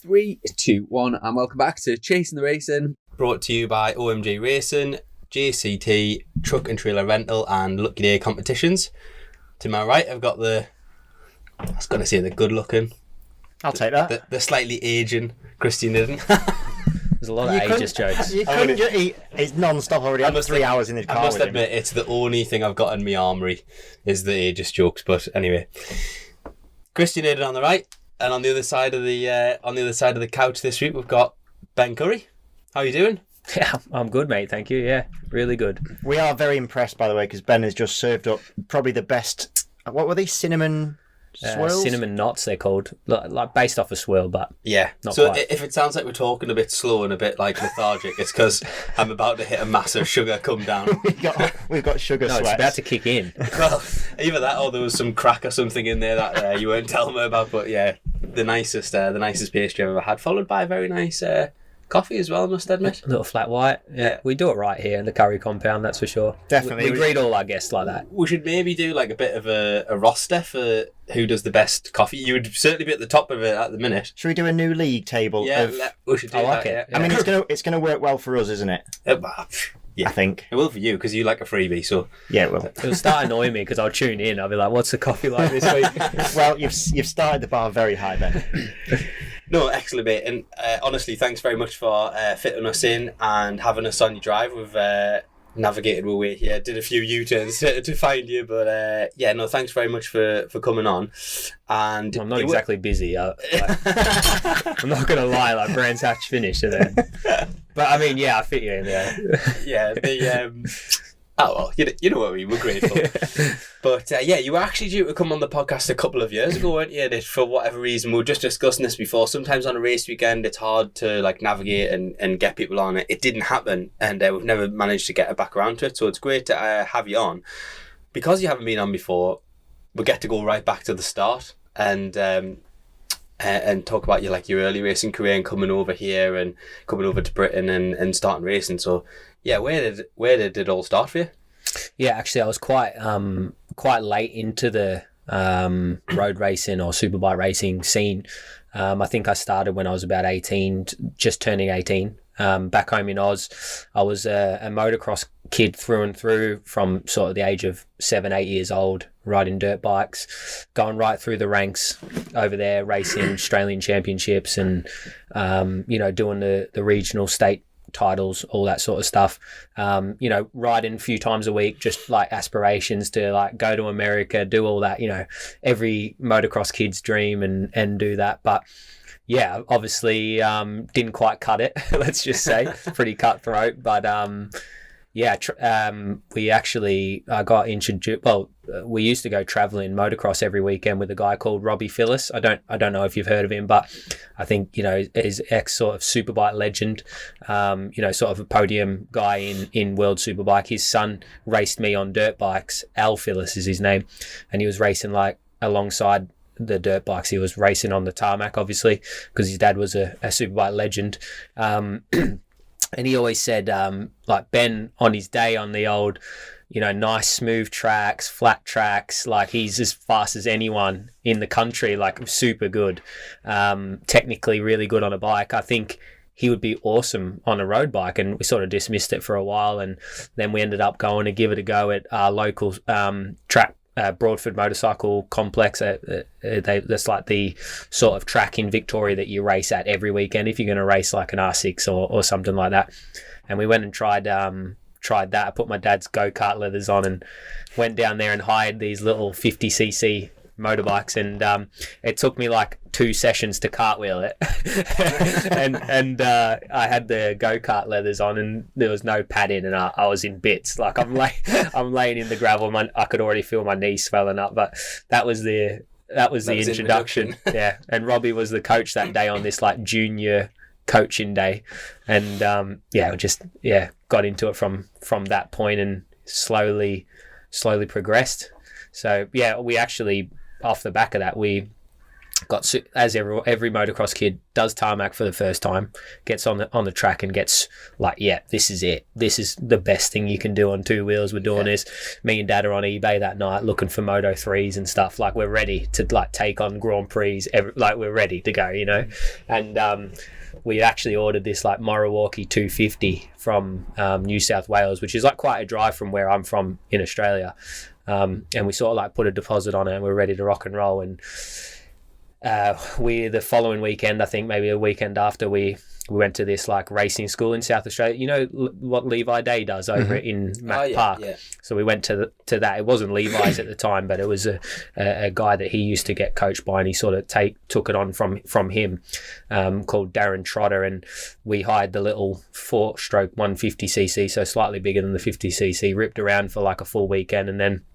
3, 2, 1, and welcome back to Chasin the Racin. Brought to you by OMG Racing, JCT, Truck and Trailer Rental, and Lucky Day Competitions. To my right, I've got I was going to say the good-looking. I'll take that. The slightly aging Christian Iddon. There's a lot of ageist jokes. You couldn't just eat. It's non-stop already. I'm 3 hours in the car. I must admit, it's the only thing I've got in my armoury is the ageist jokes. But anyway, Christian Iddon on the right, and on the other side of the couch this week we've got Ben Currie. How are you doing? Yeah, I'm good, mate. Thank you. Yeah, really good. We are very impressed, by the way, because Ben has just served up probably the best. What were these? Cinnamon swirls? Cinnamon knots, they're called. Like based off a swirl, but yeah. Not So quite. if it sounds like we're talking a bit slow and a bit like lethargic, it's because I'm about to hit a massive sugar come down. We've got sugar no, sweats. it's about to kick in. Well, either that or there was some crack or something in there that you weren't telling me about. But yeah, the nicest pastry I've ever had, followed by a very nice coffee as well, I must admit. A little flat white. Yeah, we do it right here in the Currie compound, that's for sure. Definitely. We greet all our guests like that. We should maybe do like a bit of a roster for who does the best coffee. You would certainly be at the top of it at the minute. Should we do a new league table? Yeah, we should do I like that. it. I mean, it's gonna work well for us, isn't it? Yeah, I think it will for you because you like a freebie. So yeah, well, It'll start annoying me because I'll tune in. I'll be like, "What's the coffee like this week?" well, you've started the bar very high, Ben. no, excellent, mate. And honestly, thanks very much for fitting us in and having us on your drive. We've navigated our way here, did a few U-turns to find you, but yeah, no, thanks very much for coming on. And I'm not exactly busy. I'm not going to lie, like Brands Hatch finished and then. But I mean, yeah, I fit you in there. Yeah, oh well, you know what I mean. We're grateful. But yeah, you were actually due to come on the podcast a couple of years ago, weren't you? And for whatever reason, we were just discussing this before. Sometimes on a race weekend, it's hard to like navigate and get people on it. It didn't happen, and we've never managed to get it back around to it. So it's great to have you on. Because you haven't been on before, we get to go right back to the start and talk about your early racing career and coming over here and coming over to Britain and starting racing. So yeah, where did it all start for you? Yeah, actually, I was quite late into the road racing or superbike racing scene. I think I started when I was about 18, just turning 18. Back home in Oz, I was a motocross kid through and through from sort of the age of 7, 8 years old, riding dirt bikes, going right through the ranks over there, racing Australian championships and, doing the regional state titles, all that sort of stuff. Riding a few times a week, just like aspirations to like go to America, do all that, every motocross kid's dream and do that. But yeah, obviously didn't quite cut it, let's just say. Pretty cutthroat. But we actually got introduced. Well, we used to go traveling motocross every weekend with a guy called Robbie Phillis. I don't know if you've heard of him, but I think is ex sort of superbike legend. Sort of a podium guy in World Superbike. His son raced me on dirt bikes. Al Phillis is his name, and he was racing like alongside the dirt bikes. He was racing on the tarmac, obviously, because his dad was a superbike legend. And he always said, like Ben on his day on the old, nice smooth tracks, flat tracks, like he's as fast as anyone in the country, like super good, technically really good on a bike. I think he would be awesome on a road bike, and we sort of dismissed it for a while, and then we ended up going to give it a go at our local track, Broadford Motorcycle Complex. That's like the sort of track in Victoria that you race at every weekend if you're going to race like an R6 or something like that. And we went and tried that. I put my dad's go-kart leathers on and went down there and hired these little 50cc motorbikes, and it took me like 2 sessions to cartwheel it. and I had the go-kart leathers on and there was no padding, and I was in bits. Like I'm laying in the gravel, I could already feel my knees swelling up. But that was the introduction. Yeah, and Robbie was the coach that day on this like junior coaching day, and got into it from that point and slowly progressed. So yeah, we actually, off the back of that, we as every motocross kid does tarmac for the first time, gets on the track and gets like, yeah, this is it. This is the best thing you can do on two wheels. We're doing this. Me and Dad are on eBay that night looking for Moto 3s and stuff. Like, we're ready to like take on Grand Prix. Like, we're ready to go, you know. And we actually ordered this like Morawalkie 250 from New South Wales, which is like quite a drive from where I'm from in Australia. And we sort of like put a deposit on it and we're ready to rock and roll. And we the following weekend, I think maybe a weekend after, we went to this like racing school in South Australia. You know what Levi Day does over in Mac Park. Yeah. So we went to that. It wasn't Levi's at the time, but it was a guy that he used to get coached by, and he sort of took it on from him, called Darren Trotter, and we hired the little 4-stroke 150cc, so slightly bigger than the 50cc, ripped around for like a full weekend, and then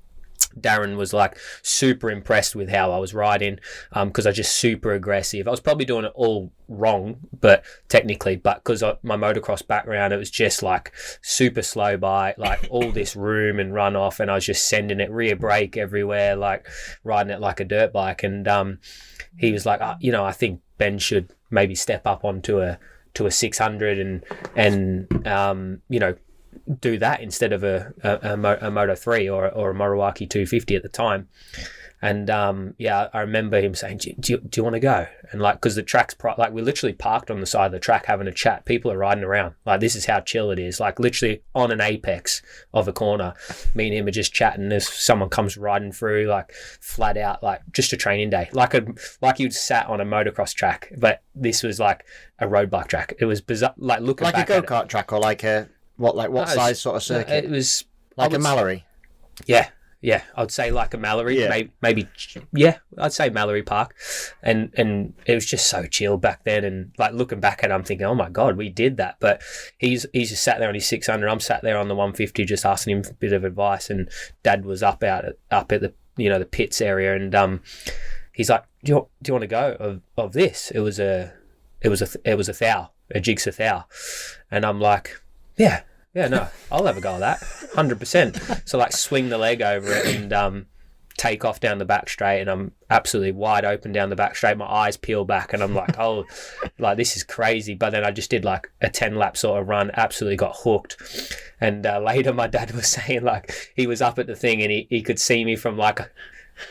Darren was like super impressed with how I was riding, because I was just super aggressive. I was probably doing it all wrong, but because my motocross background, it was just like super slow by, like all this room and run off, and I was just sending it rear brake everywhere, like riding it like a dirt bike. And he was like, I think Ben should maybe step up onto a 600 and do that instead of a Moto 3 or a Morawalkie 250 at the time. And I remember him saying, do you want to go? And like, because the track's like, we literally parked on the side of the track having a chat. People are riding around. Like, this is how chill it is. Like, literally on an apex of a corner, me and him are just chatting as someone comes riding through, like flat out, like just a training day, like you'd sat on a motocross track, but this was like a road bike track. It was bizarre. Like, looking like back a go-kart track, or like a what size sort of circuit? It was like a Mallory. Yeah, I'd say like a Mallory, maybe. Yeah, I'd say Mallory Park, and it was just so chill back then. And like, looking back at it, I'm thinking, oh my god, we did that. But he's just sat there on his 600. I'm sat there on the 150, just asking him a bit of advice. And Dad was up at the the pits area, and he's like, do you want to go of this? It was a thou, a Jigsaw thou, and I'm like, yeah, no, I'll have a go at that, 100%. So like, swing the leg over it and take off down the back straight, and I'm absolutely wide open down the back straight. My eyes peel back, and I'm like, oh, like, this is crazy. But then I just did like a 10-lap sort of run, absolutely got hooked. And later, my dad was saying, like, he was up at the thing and he could see me from like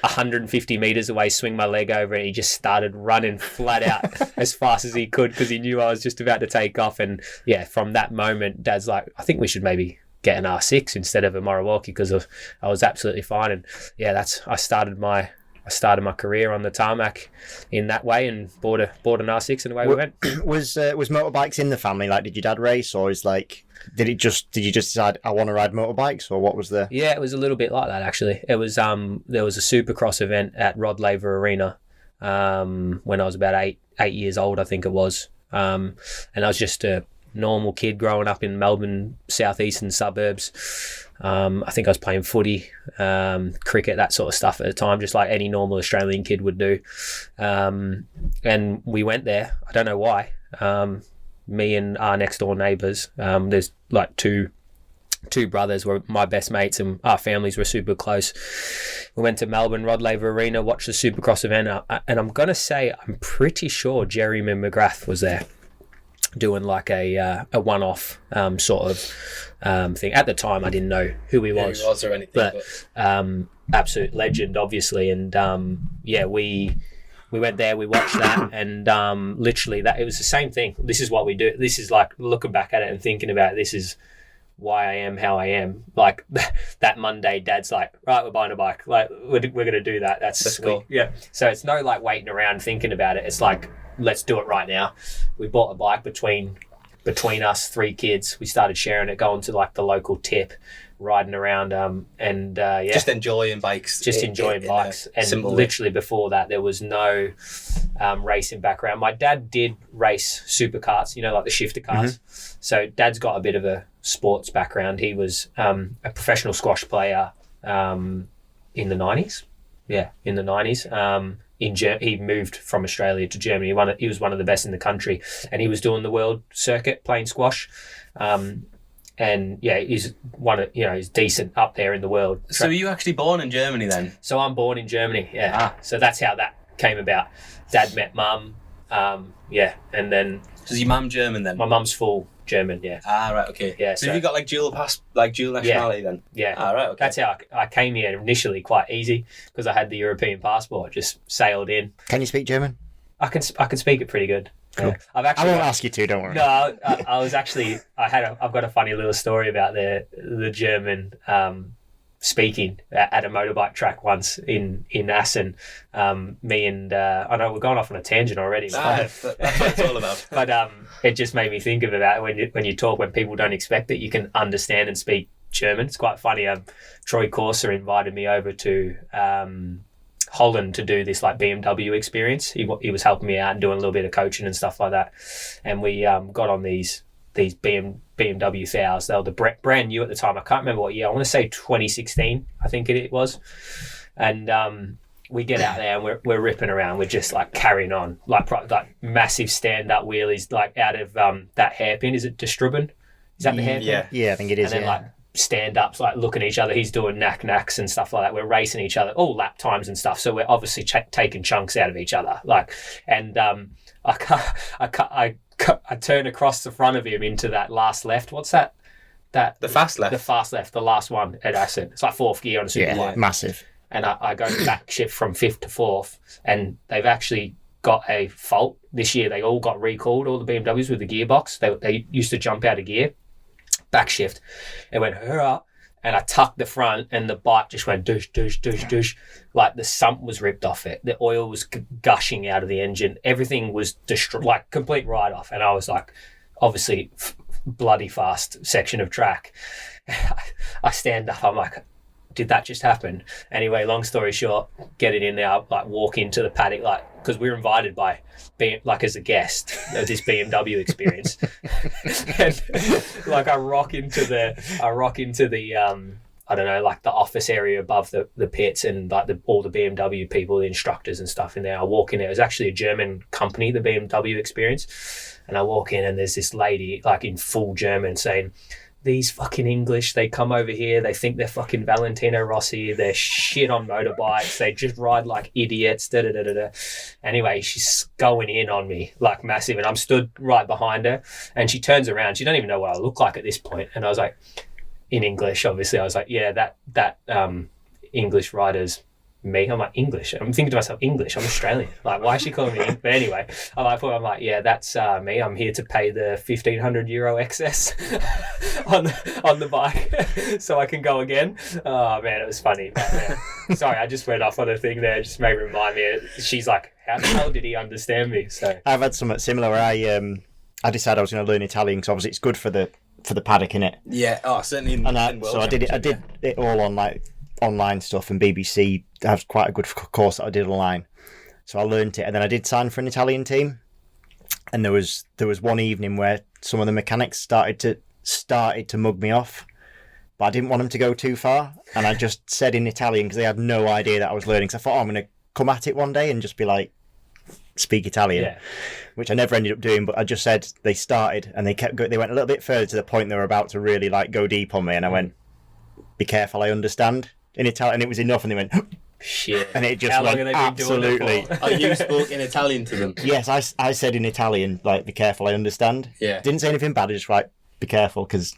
150 meters away, swing my leg over, and he just started running flat out as fast as he could, because he knew I was just about to take off. And yeah, from that moment, Dad's like, I think we should maybe get an R6 instead of a Morawalkie, because I was absolutely fine. And yeah, I started my career on the tarmac in that way, and bought an R6, and away we went. Was motorbikes in the family? Like, did your dad race, or did you just decide, I want to ride motorbikes, or what was the? Yeah, it was a little bit like that, actually. It was there was a Supercross event at Rod Laver Arena when I was about eight years old, I think it was, and I was just a normal kid growing up in Melbourne southeastern suburbs. I think I was playing footy, cricket, that sort of stuff at the time, just like any normal Australian kid would do. And we went there. I don't know why. Me and our next door neighbours, there's like two brothers were my best mates, and our families were super close. We went to Melbourne, Rod Laver Arena, watched the Supercross event, and I'm going to say, I'm pretty sure Jeremy McGrath was there, doing like a one-off sort of thing. At the time, I didn't know who he was, or anything, but absolute legend, obviously. And we went there, we watched that, and literally that, it was the same thing. This is what we do. This is like, looking back at it and thinking about it, this is why I am how I am. Like, that Monday, Dad's like, right, we're buying a bike. Like, we're going to do that. That's sweet. Cool. Yeah. So it's no like waiting around thinking about it. It's like, let's do it right now. We bought a bike between us, 3 kids. We started sharing it, going to like the local tip, riding around, just enjoying bikes. And literally before that, there was no racing background. My dad did race supercarts, like the shifter cars. Mm-hmm. So Dad's got a bit of a sports background. He was a professional squash player in the 90s. Yeah, in the 90s. He moved from Australia to Germany. He was one of the best in the country, and he was doing the world circuit playing squash. And yeah, he's he's decent up there in the world. So were you actually born in Germany then? So I'm born in Germany, yeah. So that's how that came about. Dad met mum, and then Is your mum German then? my mum's full German, yeah. Ah, right, okay. Yeah, So so- have you got like dual nationality then? Yeah. Ah, right, okay. That's how I came here initially quite easy because I had the European passport, just sailed in. Can you speak German? I can speak it pretty good. Cool. Yeah. I've I actually won't ask you to, don't worry. No, I was actually I've got a funny little story about the German speaking at a motorbike track once in Assen. Me and I know we're going off on a tangent already, That's what it's all about. but it just made me think of about when you talk when people don't expect that you can understand and speak German. It's quite funny. Troy Corser invited me over to Holland to do this like BMW experience. He was helping me out and doing a little bit of coaching and stuff like that, and we got on these BMW 1000s. They were the brand new at the time. I can't remember what year. I want to say 2016 I think it was. And we get out there and we're ripping around. We're just like carrying on like massive stand up wheelies like out of that hairpin. Is it Destruben? Is that the hairpin? Yeah. Yeah, I think it is. And then yeah. like stand ups, like looking at each other. He's doing knacks and stuff like that. We're racing each other, all lap times and stuff. So we're obviously taking chunks out of each other. Like, and I turn across the front of him into that last left. What's that? The fast left. The fast left, the last one at Assen. It's like fourth gear on a super Yeah, massive. and I go back shift from fifth to fourth, and they've actually got a fault this year. They all got recalled, all the BMWs with the gearbox. They used to jump out of gear. Back shift. It went, hurrah, and I tucked the front, and the bike just went douche, douche, douche, douche. Like the sump was ripped off it. The oil was gushing out of the engine. Everything was destroyed, like complete write-off. And I was like, obviously, bloody fast section of track. I stand up, I'm like, did that just happen? Anyway, long story short, get it in there, like walk into the paddock, like, because we were invited by like as a guest of this BMW experience. And like I rock into the I don't know, like the office area above the pits and like all the BMW people, the instructors and stuff in there. I walk in there. It was actually a German company, the BMW experience. And I walk in and there's this lady like in full German saying, these fucking English, they come over here, they think they're fucking Valentino Rossi, they're shit on motorbikes, they just ride like idiots, da da da da da. Anyway, she's going in on me like massive, and I'm stood right behind her, and she turns around, she don't even know what I look like at this point, and I was like, in English, obviously, I was like, yeah, that English rider's me. I'm like, English? I'm thinking to myself, English? I'm Australian. Like, why is she calling me English? But anyway, I'm like, yeah, that's me. I'm here to pay the €1,500 excess on the bike so I can go again. Oh, man, it was funny. But, man, sorry, I just went off on a thing there. It just made me remind me. She's like, how the hell did he understand me? So I've had something similar where I decided I was going to learn Italian because obviously it's good for the paddock, innit? Yeah, certainly. I did it all on like online stuff, and BBC has quite a good course that I did online. So I learned it, and then I did sign for an Italian team. And there was one evening where some of the mechanics started to mug me off, but I didn't want them to go too far, and I just said in Italian because they had no idea that I was learning. So I thought, I'm going to come at it one day and just be like, speak Italian, which I never ended up doing. But I just said they started, and they kept going. They went a little bit further to the point they were about to really like go deep on me, and I went, "Be careful, I understand." In Italian, and it was enough, and they went, shit. and it just How long went have they been doing it absolutely. for? Oh, you spoke in Italian to them? Yes, I said in Italian, like, "Be careful, I understand." Yeah. Didn't say anything bad. I just like, "Be careful," because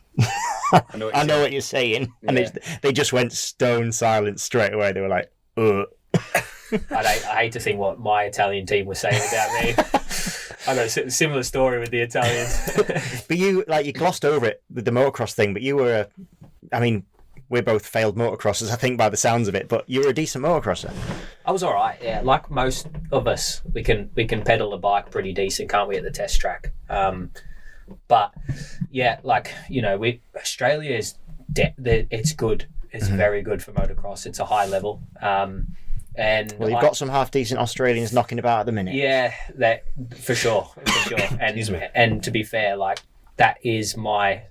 I know what you're saying. And they just went stone silent straight away. They were like, ugh. I hate to think what my Italian team was saying about me. I know, similar story with the Italians. But you glossed over it with the motocross thing, but you were, we're both failed motocrossers, I think, by the sounds of it, but you were a decent motocrosser. I was all right, yeah. Like most of us, we can pedal a bike pretty decent, can't we, at the test track? But yeah, like, you know, Australia is it's good. It's very good for motocross. It's a high level. And well, you've got some half decent Australians knocking about at the minute. Yeah, that for sure. And to be fair, like, that is my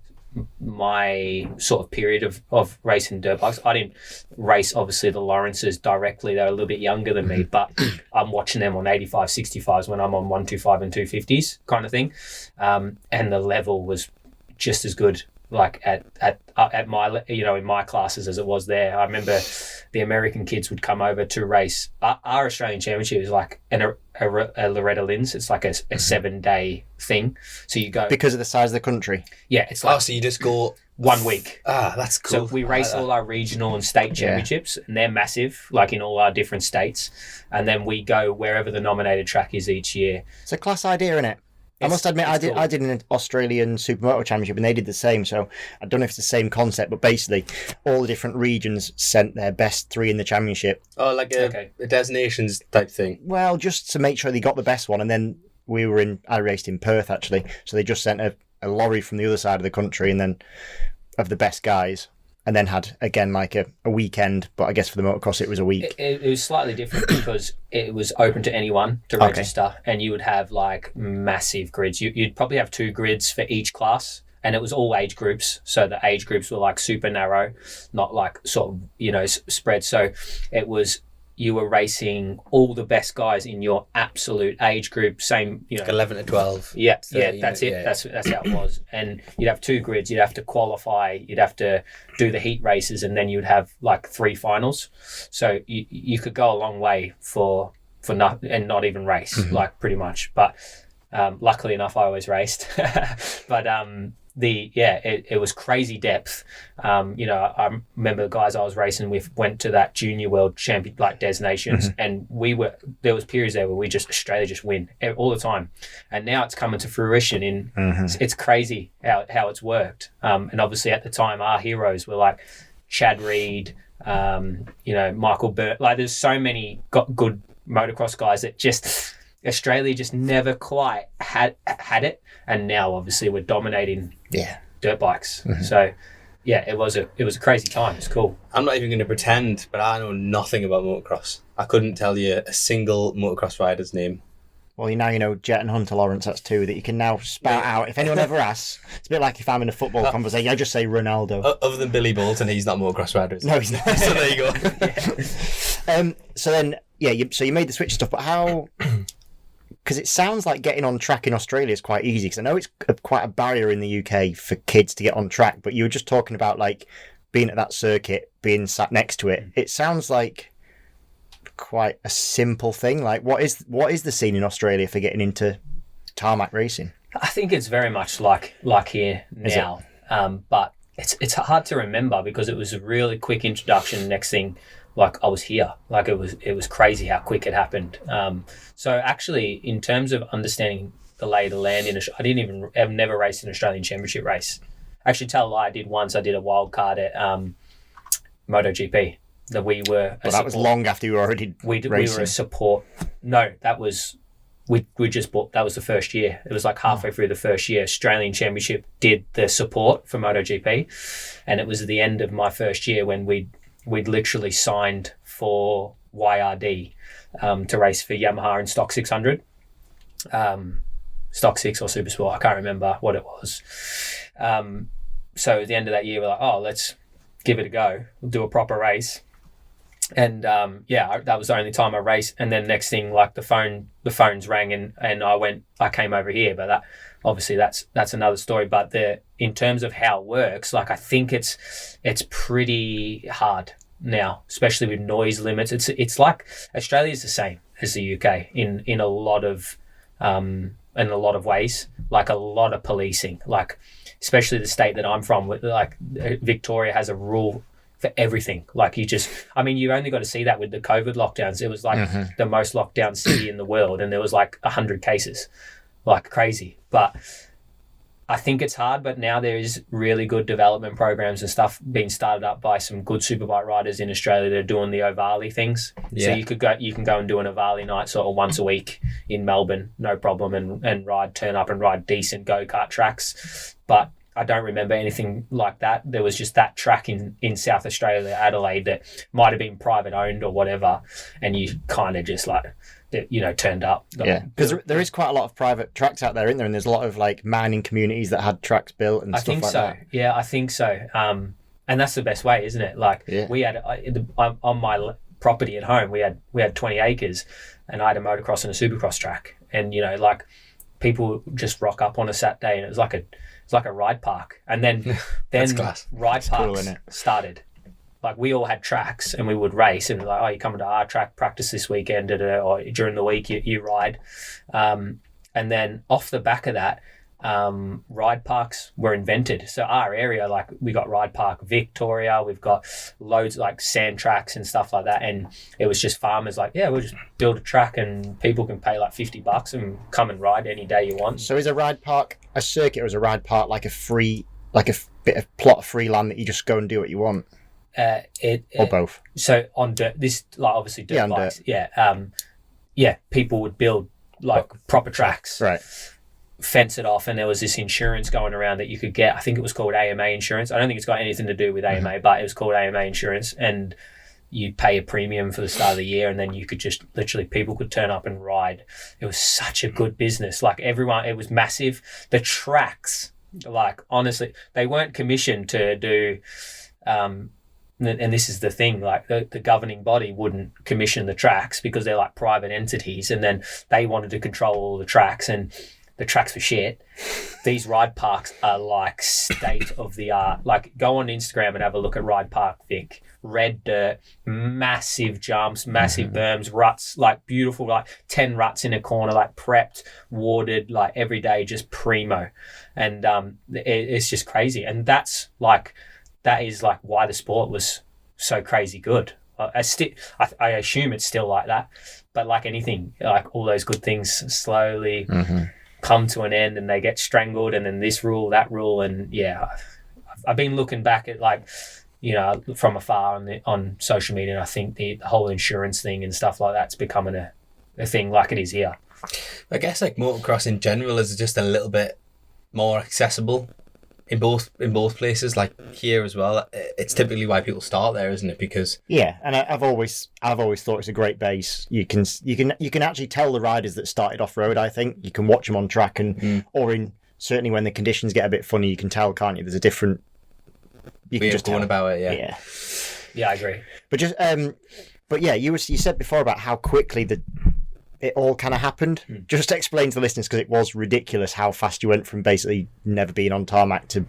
sort of period of racing dirt bikes. I didn't race obviously the Lawrences directly. They're a little bit younger than me, but I'm watching them on 85 65s when I'm on 125 and 250s kind of thing, and the level was just as good like at my, you know, in my classes as it was there. I remember the American kids would come over to race. Our Australian Championship is like a Loretta Lynn's. It's like a 7-day thing. So you go because of the size of the country. Yeah, it's like so you just go 1 week. That's cool. So we race all our regional and state championships, and they're massive, like in all our different states. And then we go wherever the nominated track is each year. It's a class idea, isn't it? I must admit, I did an Australian Supermoto Championship, and they did the same. So I don't know if it's the same concept, but basically, all the different regions sent their best 3 in the championship. Oh, like a designations type thing. Well, just to make sure they got the best one, and then I raced in Perth actually, so they just sent a lorry from the other side of the country, and then of the best guys, and then had again like a weekend. But I guess for the motocross, it was a week. It was slightly different because it was open to anyone to register, and you would have like massive grids. You'd probably have 2 grids for each class, and it was all age groups. So the age groups were like super narrow, not like sort of, you know, spread. So it was, you were racing all the best guys in your absolute age group, same, you know, like 11 to 12. Yeah, that's it. Yeah. That's how it was. And you'd have 2 grids. You'd have to qualify. You'd have to do the heat races, and then you'd have like 3 finals. So you could go a long way for not even race, like pretty much. But luckily enough, I always raced. But it was crazy depth. You know, I remember the guys I was racing with went to that junior world champion like designations, and there was periods there where Australia just win all the time, and now it's coming to fruition. It's crazy how it's worked. And obviously at the time our heroes were like Chad Reed, you know, Michael Burt. Like there's so many good motocross guys that just Australia just never quite had it, and now obviously we're dominating dirt bikes. So yeah, it was a crazy time. It's cool. I'm not even going to pretend, but I know nothing about motocross. I couldn't tell you a single motocross rider's name. Well, now you know Jet and Hunter Lawrence. That's 2 that you can now spout out. If anyone ever asks, it's a bit like if I'm in a football conversation, I just say Ronaldo. Other than Billy Bolton, he's not a motocross rider, is he? No, he's not. So there you go. So then, so you made the switch stuff, but how? Because it sounds like getting on track in Australia is quite easy, because I know it's quite a barrier in the UK for kids to get on track, but you were just talking about like being at that circuit, being sat next to it. It sounds like quite a simple thing. Like what is the scene in Australia for getting into tarmac racing? I think it's very much like here now, but it's hard to remember because it was a really quick introduction. Next thing, like I was here. Like it was crazy how quick it happened. So actually, in terms of understanding the lay of the land, I've never raced an Australian Championship race. Actually, tell a lie, I did once. I did a wild card at MotoGP. That we were. But that was long after you were already racing. We were a support. No, that was we just bought. That was the first year. It was like halfway through the first year. Australian Championship did the support for MotoGP, and it was at the end of my first year when we'd literally signed for YRD to race for Yamaha in Stock 600, Stock 6 or Supersport. I can't remember what it was. So at the end of that year, we're like, oh, let's give it a go. We'll do a proper race. And that was the only time I raced. And then next thing, like the phones rang and I came over here. But that obviously that's another story. But in terms of how it works, like I think it's pretty hard now, especially with noise limits. It's like Australia's the same as the UK in a lot of ways. Like a lot of policing, like especially the state that I'm from. Like Victoria has a rule for everything. Like you only got to see that with the COVID lockdowns. It was like the most locked down city in the world, and there was like 100 cases, like crazy. But I think it's hard, but now there is really good development programs and stuff being started up by some good superbike riders in Australia that are doing the Ovali things. Yeah. So you can go and do an Ovali night sort of once a week in Melbourne, no problem, and turn up and ride decent go-kart tracks. But I don't remember anything like that. There was just that track in South Australia, Adelaide, that might have been private owned or whatever, and you kind of just like, turned up. Yeah, because there is quite a lot of private tracks out there, isn't there? And there's a lot of like mining communities that had tracks built and stuff like that. Yeah, I think so. And that's the best way, isn't it? Like we had on my property at home, we had 20 acres, and I had a motocross and a supercross track, and people would just rock up on a Saturday, and it was like a ride park. And then class. ride It's cool, parks isn't it? started. Like, we all had tracks and we would race, and like, oh, you're coming to our track, practice this weekend, or during the week you ride. And then off the back of that, ride parks were invented. So our area, like, we got Ride Park Victoria, we've got loads like sand tracks and stuff like that. And it was just farmers like, yeah, we'll just build a track and people can pay like $50 and come and ride any day you want. So is a ride park a circuit, or is a ride park like a bit of plot of free land that you just go and do what you want? Or both? So on dirt, this, like, obviously dirt Yeah, on bikes. Yeah. People would build like proper tracks. Right. Fence it off, and there was this insurance going around that you could get. I think it was called AMA insurance. I don't think it's got anything to do with AMA, but it was called AMA insurance, and you pay a premium for the start of the year, and then you could just literally, people could turn up and ride. It was such a good business. Like, everyone, it was massive. The tracks, like, honestly, they weren't commissioned to do, and this is the thing, like, the governing body wouldn't commission the tracks because they're like private entities, and then they wanted to control all the tracks, and the tracks were shit. These ride parks are like state of the art. Like, go on Instagram and have a look at Ride Park Vic. Red dirt, massive jumps, massive berms, ruts, like beautiful, like 10 ruts in a corner, like prepped, watered, like every day, just primo. And it's just crazy. And that is like why the sport was so crazy good. I assume it's still like that. But like anything, like all those good things slowly come to an end, and they get strangled, and then this rule, that rule. And yeah, I've been looking back at, like, you know, from afar on social media, and I think the whole insurance thing and stuff like that's becoming a thing like it is here. I guess like motocross in general is just a little bit more accessible in both places, like here as well. It's typically why people start there, isn't it? Because and I've always thought it's a great base. You can actually tell the riders that started off road. I think you can watch them on track, and or in certainly when the conditions get a bit funny, you can tell, can't you? There's a different. You can just going about it, Yeah, I agree. But yeah, you said before about how quickly it all kind of happened. Just explain to the listeners, because it was ridiculous how fast you went from basically never being on tarmac to,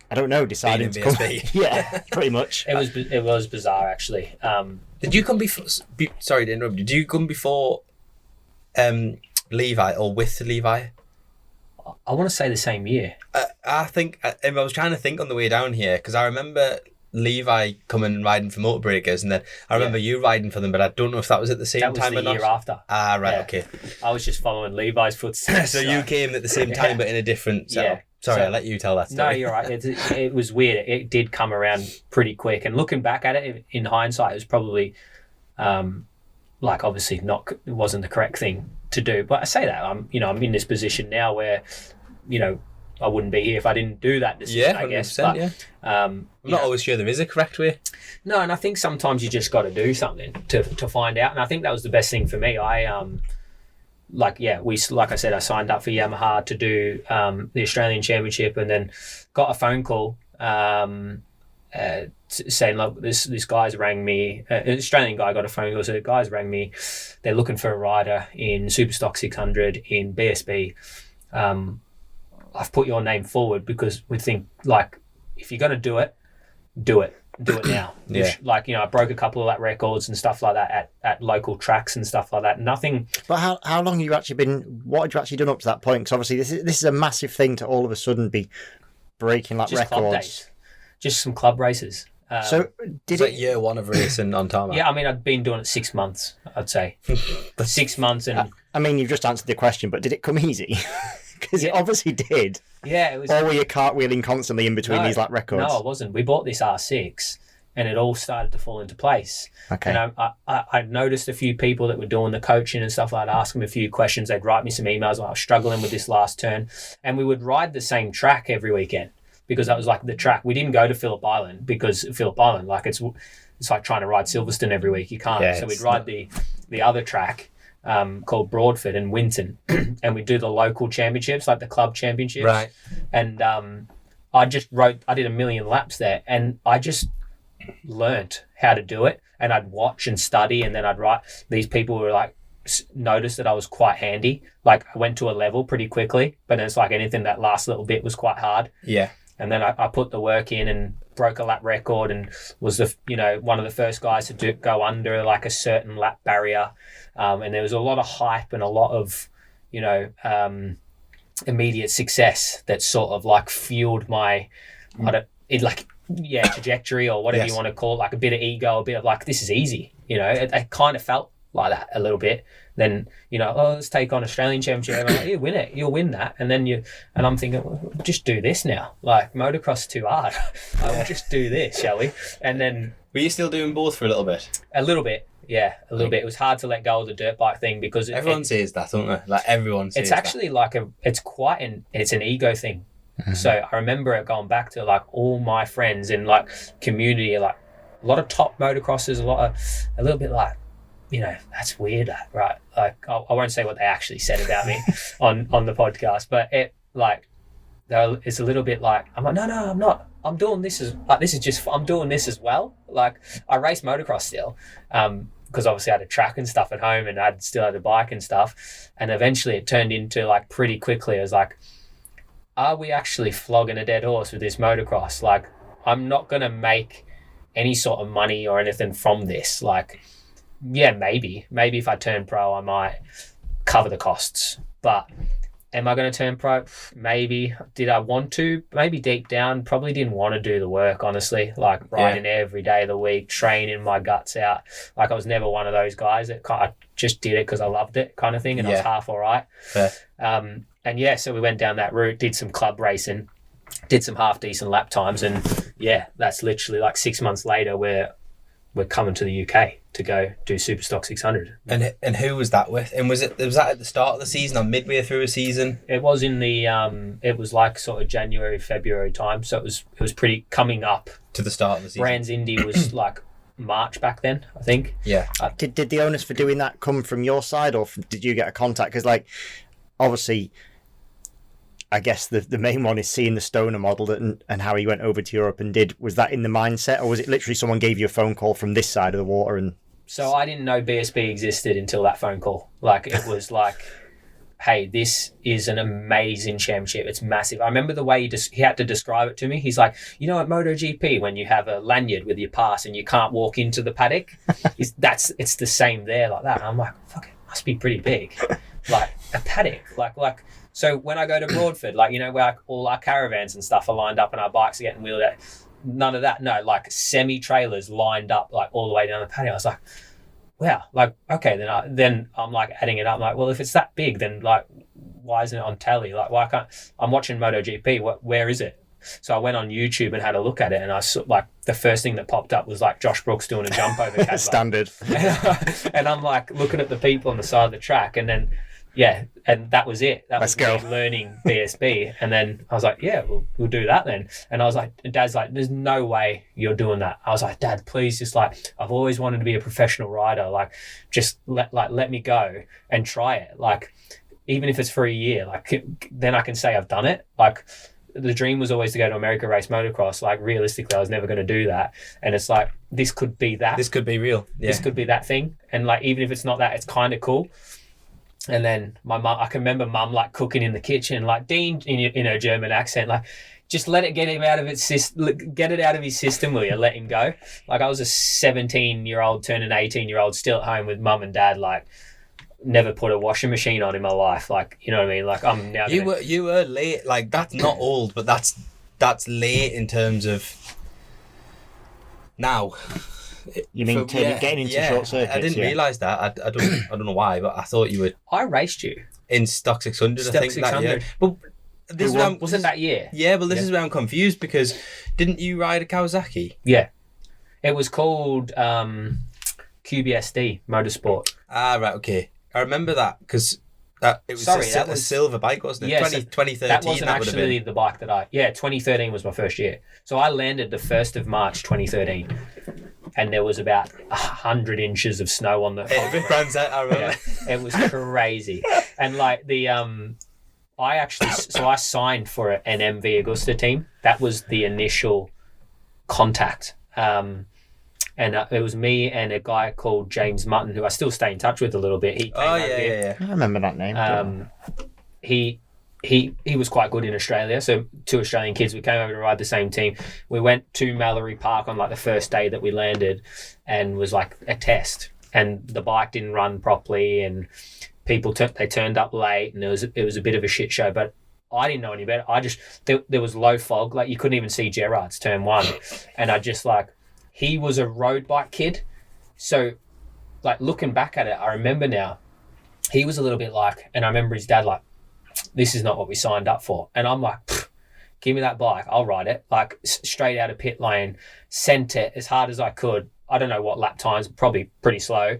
I don't know, deciding to come. Yeah, pretty much. It was bizarre, actually. Did you come before? Sorry to interrupt. Did you come before Levi or with Levi? I want to say the same year. I think I was trying to think on the way down here, because I remember Levi coming and riding for Motorbreakers, and then I remember you riding for them, but I don't know if that was at the same time or not. That was the year after. Ah, right, Yeah. Okay. I was just following Levi's footsteps. So you came at the same time, but in a different setup. Sorry, I'll let you tell that story. No, you're right. It was weird. It did come around pretty quick, and looking back at it in hindsight, it was probably, like, obviously it wasn't the correct thing to do. But I say that I'm in this position now where, you know, I wouldn't be here if I didn't do that decision, I guess. But, I'm not always sure there is a correct way. No, and I think sometimes you just got to do something to find out. And I think that was the best thing for me. I like I said, I signed up for Yamaha to do the Australian Championship, and then got a phone call saying, look, this guy's rang me. An Australian guy got a phone call. So the guys rang me. They're looking for a rider in Superstock 600 in BSB. I've put your name forward because we think, like, if you're going to do it now. Yeah. Like, you know, I broke a couple of like records and stuff like that at local tracks and stuff like that. Nothing. But how long have you actually been? What had you actually done up to that point? Because obviously this is a massive thing to all of a sudden be breaking like just records. Club days. Just some club races. So did It's like year one of racing on tarmac. Yeah, I mean, I'd been doing it 6 months, I'd say. 6 months. And I mean, you've just answered the question, but did it come easy? Because it obviously did. yeah, it was. Or were you cartwheeling constantly in between these like records? No, I wasn't. We bought this R6 and it all started to fall into place. Okay. And I noticed a few people that were doing the coaching and stuff like that, ask them a few questions. They'd write me some emails. I was struggling with this last turn. And we would ride the same track every weekend because that was like the track. We didn't go to Phillip Island because Phillip Island, like it's like trying to ride Silverstone every week. You can't. Yeah, so we'd ride the other track. Called Broadford and Winton, and we do the local championships, like the club championships. Right. And I did 1 million laps there, and I just learnt how to do it. And I'd watch and study, and then I'd write. These people were like noticed that I was quite handy. Like I went to a level pretty quickly, but it's like anything that last little bit was quite hard. Yeah. And then I put the work in and broke a lap record and was one of the first guys to go under like a certain lap barrier. And there was a lot of hype and a lot of, immediate success that sort of like fueled my, trajectory or whatever you want to call it, like a bit of ego, a bit of like, this is easy. It kind of felt like that a little bit. Then, let's take on Australian Championship. I'm like, you win it, you'll win that. And then I'm thinking, well, just do this now. Like motocross is too hard. I'll just do this, shall we? And then. Were you still doing both for a little bit? A little bit. Yeah, a little bit. It was hard to let go of the dirt bike thing because everyone says that, don't they? Like everyone says it's actually that. It's an ego thing. Mm-hmm. So I remember it going back to like all my friends in like community, like a lot of top motocrossers, a little bit like, that's weird, right? Like I won't say what they actually said about me on the podcast, but it's a little bit like I'm like, no, I'm not. I'm doing this I'm doing this as well. Like I race motocross still, because obviously I had a track and stuff at home and I'd still had a bike and stuff. And eventually it turned into like pretty quickly, I was like, are we actually flogging a dead horse with this motocross? Like I'm not going to make any sort of money or anything from this. Like, yeah, maybe if I turn pro, I might cover the costs, but am I going to turn pro? Maybe. Did I want to? Maybe deep down, probably didn't want to do the work, honestly. Like riding every day of the week, training my guts out. Like I was never one of those guys that I just did it because I loved it kind of thing and I was half all right. So we went down that route, did some club racing, did some half decent lap times and that's literally like 6 months later we're coming to the UK to go do Superstock 600. And who was that with? And was that at the start of the season or midway through a season? It was in the it was like sort of January, February time. So it was pretty coming up to the start of the season. Brands Indy was like March back then, I think. Yeah. Did the onus for doing that come from your side or did you get a contact? Because like obviously I guess the main one is seeing the Stoner model and how he went over to Europe and was that in the mindset or was it literally someone gave you a phone call from this side of the water? And so I didn't know BSB existed until that phone call. Like it was like, hey, this is an amazing championship. It's massive. I remember the way he had to describe it to me. He's like, at MotoGP when you have a lanyard with your pass and you can't walk into the paddock, it's the same there like that. And I'm like, fuck, it must be pretty big. Like a paddock, like. So when I go to Broadford, where all our caravans and stuff are lined up and our bikes are getting wheeled out, none of that. No, like semi-trailers lined up like all the way down the patio. I was like, wow, like, okay, then I'm like adding it up. I'm like, well, if it's that big, then like, why isn't it on telly? Like, why can't, I'm watching MotoGP, where is it? So I went on YouTube and had a look at it and I saw like the first thing that popped up was like Josh Brooks doing a jump over Cadillac. Standard. And I'm like looking at the people on the side of the track and then, and that was it. That was me learning BSB. And then I was like, we'll do that then. And I was like, Dad's like, there's no way you're doing that. I was like, Dad, please just like, I've always wanted to be a professional rider. Like, just let me go and try it. Like, even if it's for a year, like, then I can say I've done it. Like, the dream was always to go to America race motocross. Like, realistically, I was never going to do that. And it's like, this could be that. This could be real. Yeah. This could be that thing. And like, even if it's not that, it's kind of cool. And then my mum, I can remember mum like cooking in the kitchen, like Dean in her German accent, like just let it get him out of get it out of his system, will you? Let him go. Like I was a 17-year-old turning 18-year-old still at home with mum and dad, like never put a washing machine on in my life. Like, you know what I mean? Like I'm now. You were late. Like that's not old, but that's late in terms of now. You mean getting into short circuits? I didn't realise that. I don't know why, but I thought you would. I raced you in Stock 600. Stock I think 600. That year. But this wasn't that year. Yeah, but this is where I'm confused because didn't you ride a Kawasaki? Yeah, it was called QBSD Motorsport. Ah, right, okay. I remember that because it was a silver bike, wasn't it? Yeah, 2013. That wasn't actually the bike that 2013 was my first year. So I landed the 1st of March 2013. And there was about 100 inches of snow on the I remember. It was crazy. And like I signed for an MV Agusta team. That was the initial contact. and it was me and a guy called James Mutton, who I still stay in touch with a little bit. He came over here. I remember that name. He was quite good in Australia, so 2 Australian kids, we came over to ride the same team. We went to Mallory Park on like the first day that we landed, and was like a test, and the bike didn't run properly, and people they turned up late, and it was a bit of a shit show. But I didn't know any better. There was low fog, like you couldn't even see Gerard's turn 1, and I just like, he was a road bike kid, so like looking back at it, I remember now he was a little bit like, and I remember his dad like, this is not what we signed up for. And I'm like, give me that bike, I'll ride it. Like straight out of pit lane, sent it as hard as I could. I don't know what lap times, probably pretty slow,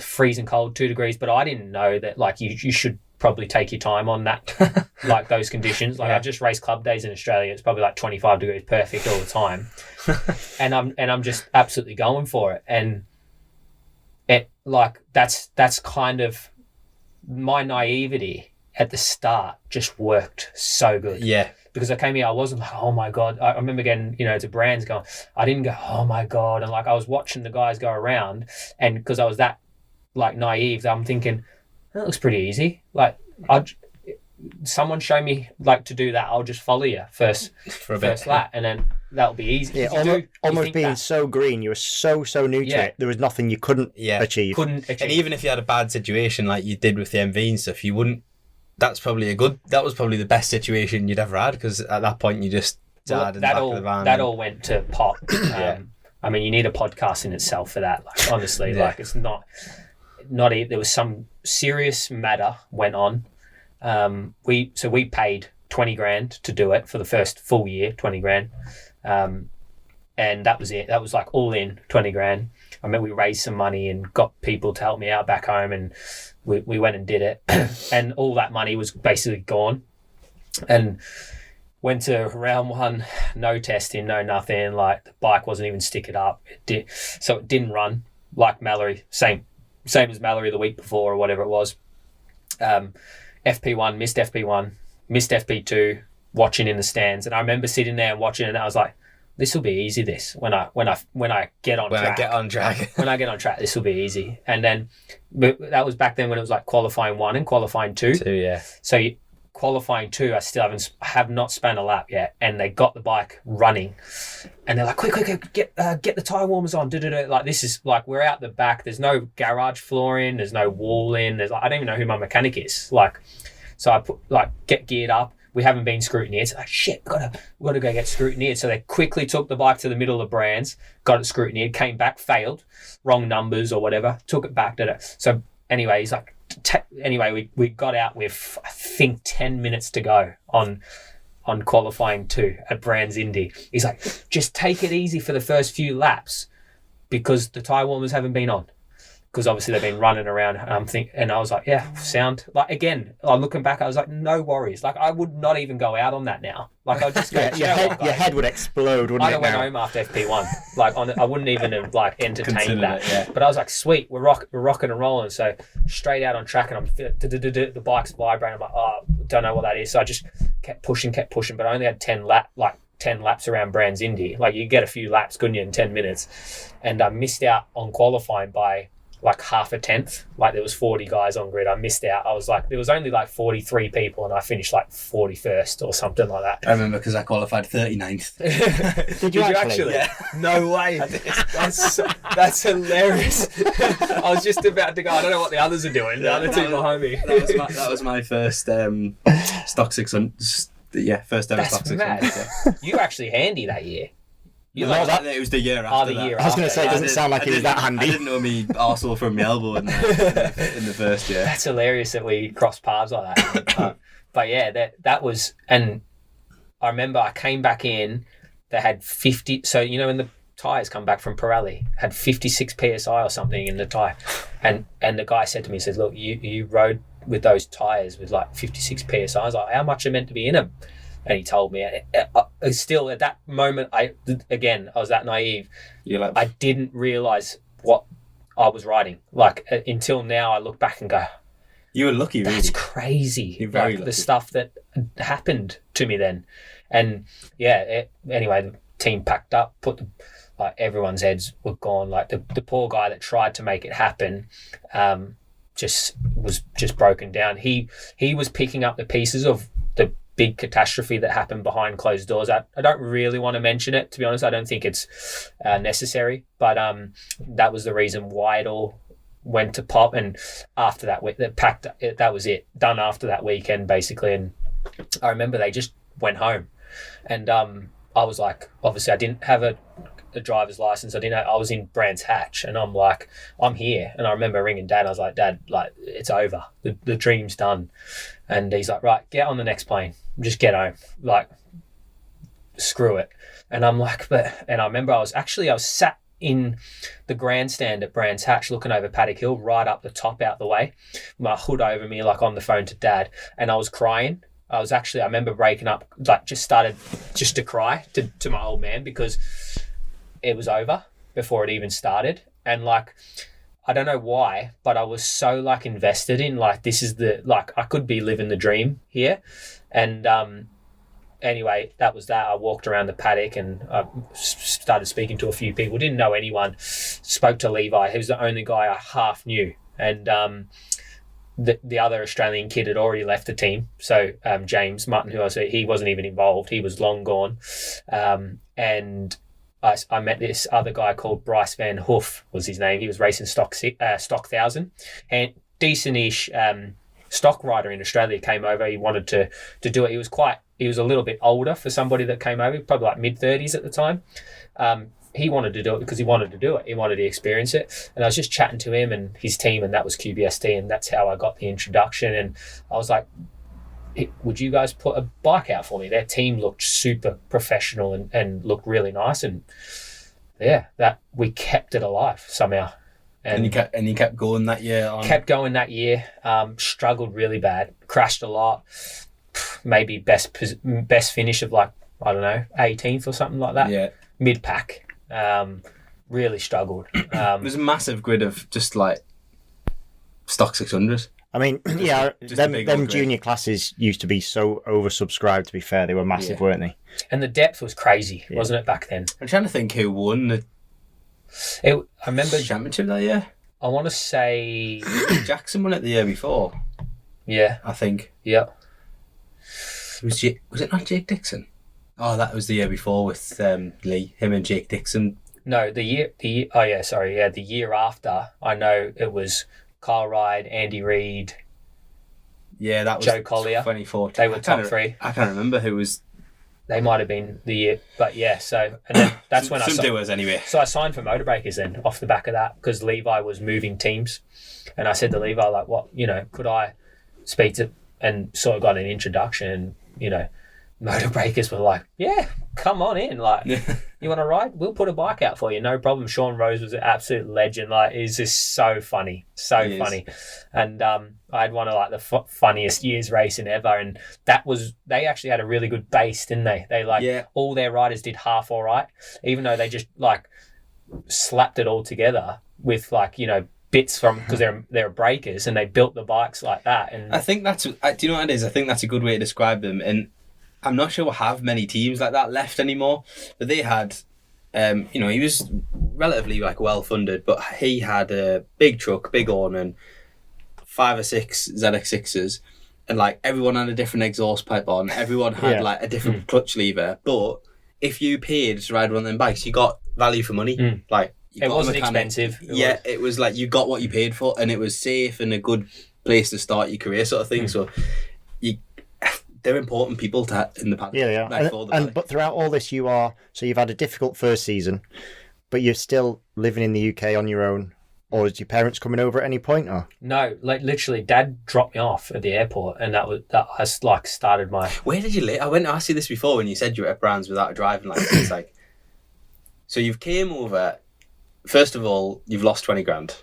freezing cold, 2 degrees. But I didn't know that like you should probably take your time on that, like those conditions. Like I just raced club days in Australia. It's probably like 25 degrees, perfect all the time. and I'm just absolutely going for it. And it like, that's kind of my naivety at the start just worked so good. Yeah. Because I came here, I wasn't like, oh my God. I remember getting, to brands going, I didn't go, oh my God. And like, I was watching the guys go around, and because I was that like naive, that I'm thinking, that looks pretty easy. Like, someone show me like to do that. I'll just follow you first lap, and then that'll be easy. Yeah, almost being so green. You were so new to it. There was nothing you couldn't achieve. And even if you had a bad situation like you did with the MV and stuff, you wouldn't. That was probably the best situation you'd ever had, because at that point you just died in the back of the van. That all went to pot. I mean, you need a podcast in itself for that. Like, honestly, like it's not there was some serious matter went on. We paid 20 grand to do it for the first full year, 20 grand. And that was it. That was like all in 20 grand. I mean, we raised some money and got people to help me out back home, and we went and did it. And all that money was basically gone. And went to round 1, no testing, no nothing. Like the bike wasn't even stickered up. So it didn't run like Mallory, same as Mallory the week before or whatever it was. FP1, missed FP2, watching in the stands. And I remember sitting there and watching it, and I was like, this will be easy. When I get on track, this will be easy. And then that was back then when it was like qualifying 1 and qualifying 2. So qualifying 2, I still have not spun a lap yet, and they got the bike running, and they're like, quick, get the tire warmers on. Like, this is like, we're out the back. There's no garage floor in. There's no wall in. There's like, I don't even know who my mechanic is. Like, so I put like, get geared up. We haven't been scrutineered. So like, shit, we gotta go get scrutineered. So they quickly took the bike to the middle of the brands, got it scrutineered, came back, failed, wrong numbers or whatever, took it back, did it. So anyway, he's like, we got out with, I think, 10 minutes to go on qualifying 2 at Brands Indy. He's like, just take it easy for the first few laps, because the tire warmers haven't been on. Because obviously they've been running around, and I was like, yeah, sound. Like, again, I'm looking back, I was like, no worries. Like, I would not even go out on that now. Like, I'll just go. Your head would explode, wouldn't it? I went home after FP1. Like, I wouldn't even have like entertained that. But I was like, sweet, we're rocking and rolling. So straight out on track, and I'm the bike's vibrating. I'm like, oh, don't know what that is. So I just kept pushing, but I only had 10 laps around Brands Indy. Like, you get a few laps, couldn't you, in 10 minutes? And I missed out on qualifying by like half a tenth. Like, there was 40 guys on grid. I missed out. I was like, there was only like 43 people, and I finished like 41st or something like that. I remember because I qualified 39th. Did you actually? Yeah. No way. That's hilarious. I was just about to go, I don't know what the others are doing. The other two behind me. That was my first stock 600. Yeah, first ever stock 600. Yeah. You were actually handy that year. It was the year after. I was going to say, it doesn't sound like it was that handy. I didn't know me arsehole from my elbow in the first year. That's hilarious that we crossed paths like that. But yeah, that was, and I remember I came back in, they had 50, so when the tyres come back from Pirelli, had 56 PSI or something in the tyre. And the guy said to me, he said, look, you rode with those tyres with like 56 PSI. I was like, how much are meant to be in them? And he told me, still at that moment, I was that naive. I didn't realise what I was riding. Like, until now, I look back and go, you were lucky, really. That's crazy. You're very lucky. The stuff that happened to me then. And yeah, anyway, the team packed up, put like everyone's heads were gone. Like the poor guy that tried to make it happen, just broken down. He was picking up the pieces of the big catastrophe that happened behind closed doors. I don't really want to mention it, to be honest. I don't think it's necessary, but that was the reason why it all went to pop. And after that, that was it, done after that weekend basically. And I remember they just went home, and I was like, obviously I didn't have a driver's license. I was in Brands Hatch, and I'm like, I'm here. And I remember ringing Dad. I was like, Dad, like, it's over. The dream's done. And he's like, right, get on the next plane. Just get home. Like, screw it. And I'm like, and I remember I was sat in the grandstand at Brands Hatch looking over Paddock Hill, right up the top out the way, my hood over me, like on the phone to Dad. And I was crying. I remember breaking up, like just started to cry to my old man, because it was over before it even started. And like, I don't know why, but I was so like invested in, like, this is I could be living the dream here. And anyway, that was that. I walked around the paddock and I started speaking to a few people. Didn't know anyone. Spoke to Levi, who was the only guy I half knew. And the other Australian kid had already left the team. So James Mutton, he wasn't even involved. He was long gone. And I met this other guy called Bryce Van Hoof was his name. He was racing stock 1000, and decent-ish stock rider in Australia. Came over. He wanted to do it. He was a little bit older for somebody that came over, probably like mid-30s at the time. He wanted to do it because he wanted to do it. He wanted to experience it. And I was just chatting to him and his team, and that was QBST, and that's how I got the introduction. And I was like, would you guys put a bike out for me? Their team looked super professional and looked really nice. And yeah, that we kept it alive somehow. And you kept going that year on? Kept going that year. Struggled really bad. Crashed a lot. Maybe best finish of like, I don't know, 18th or something like that. Yeah. Mid-pack. Really struggled. There's a massive grid of just like stock 600s. I mean, yeah, them junior classes used to be so oversubscribed, to be fair. They were massive, weren't they? And the depth was crazy, wasn't it, back then? I'm trying to think who won the I remember championship that year. I want to say Jackson won it the year before. Yeah. I think. Yeah. Was it not Jake Dixon? Oh, that was the year before with Lee. Him and Jake Dixon. No, the year after, I know it was Kyle Ride, Andy Reid. Yeah, that was Joe Collier. 2014. They were top three. I can't remember who was. They might have been the year, but yeah. So, and then that's when some doers anyway. So I signed for Motorbikers then off the back of that, because Levi was moving teams, and I said to Levi, like, what, could I speak to, and sort of got an introduction, and Motorbikers were like, yeah, come on in. Like, you want to ride? We'll put a bike out for you. No problem. Sean Rose was an absolute legend. Like, he's just so funny. So funny. And I had one of like the funniest years racing ever. And they actually had a really good base, didn't they? They all their riders did half all right, even though they just like slapped it all together with like, bits from, because they're breakers, and they built the bikes like that. And I think do you know what it is? I think that's a good way to describe them. And I'm not sure we'll have many teams like that left anymore, but they had, he was relatively like well funded, but he had a big truck, big awning, 5 or 6 ZX6s, and like everyone had a different exhaust pipe on. Everyone had like a different clutch lever, but if you paid to ride one of them bikes, you got value for money. Like, it wasn't expensive. It was like you got what you paid for, and it was safe and a good place to start your career, sort of thing. So they're important people to have in the paddock. Yeah. But throughout all this, you've had a difficult first season, but you're still living in the UK on your own. Or is your parents coming over at any point? Or no, like literally, Dad dropped me off at the airport, and that like started my. Where did you live? I went to ask you this before when you said you were at Brands without a driving license. Like, so you've came over. First of all, you've lost 20 grand.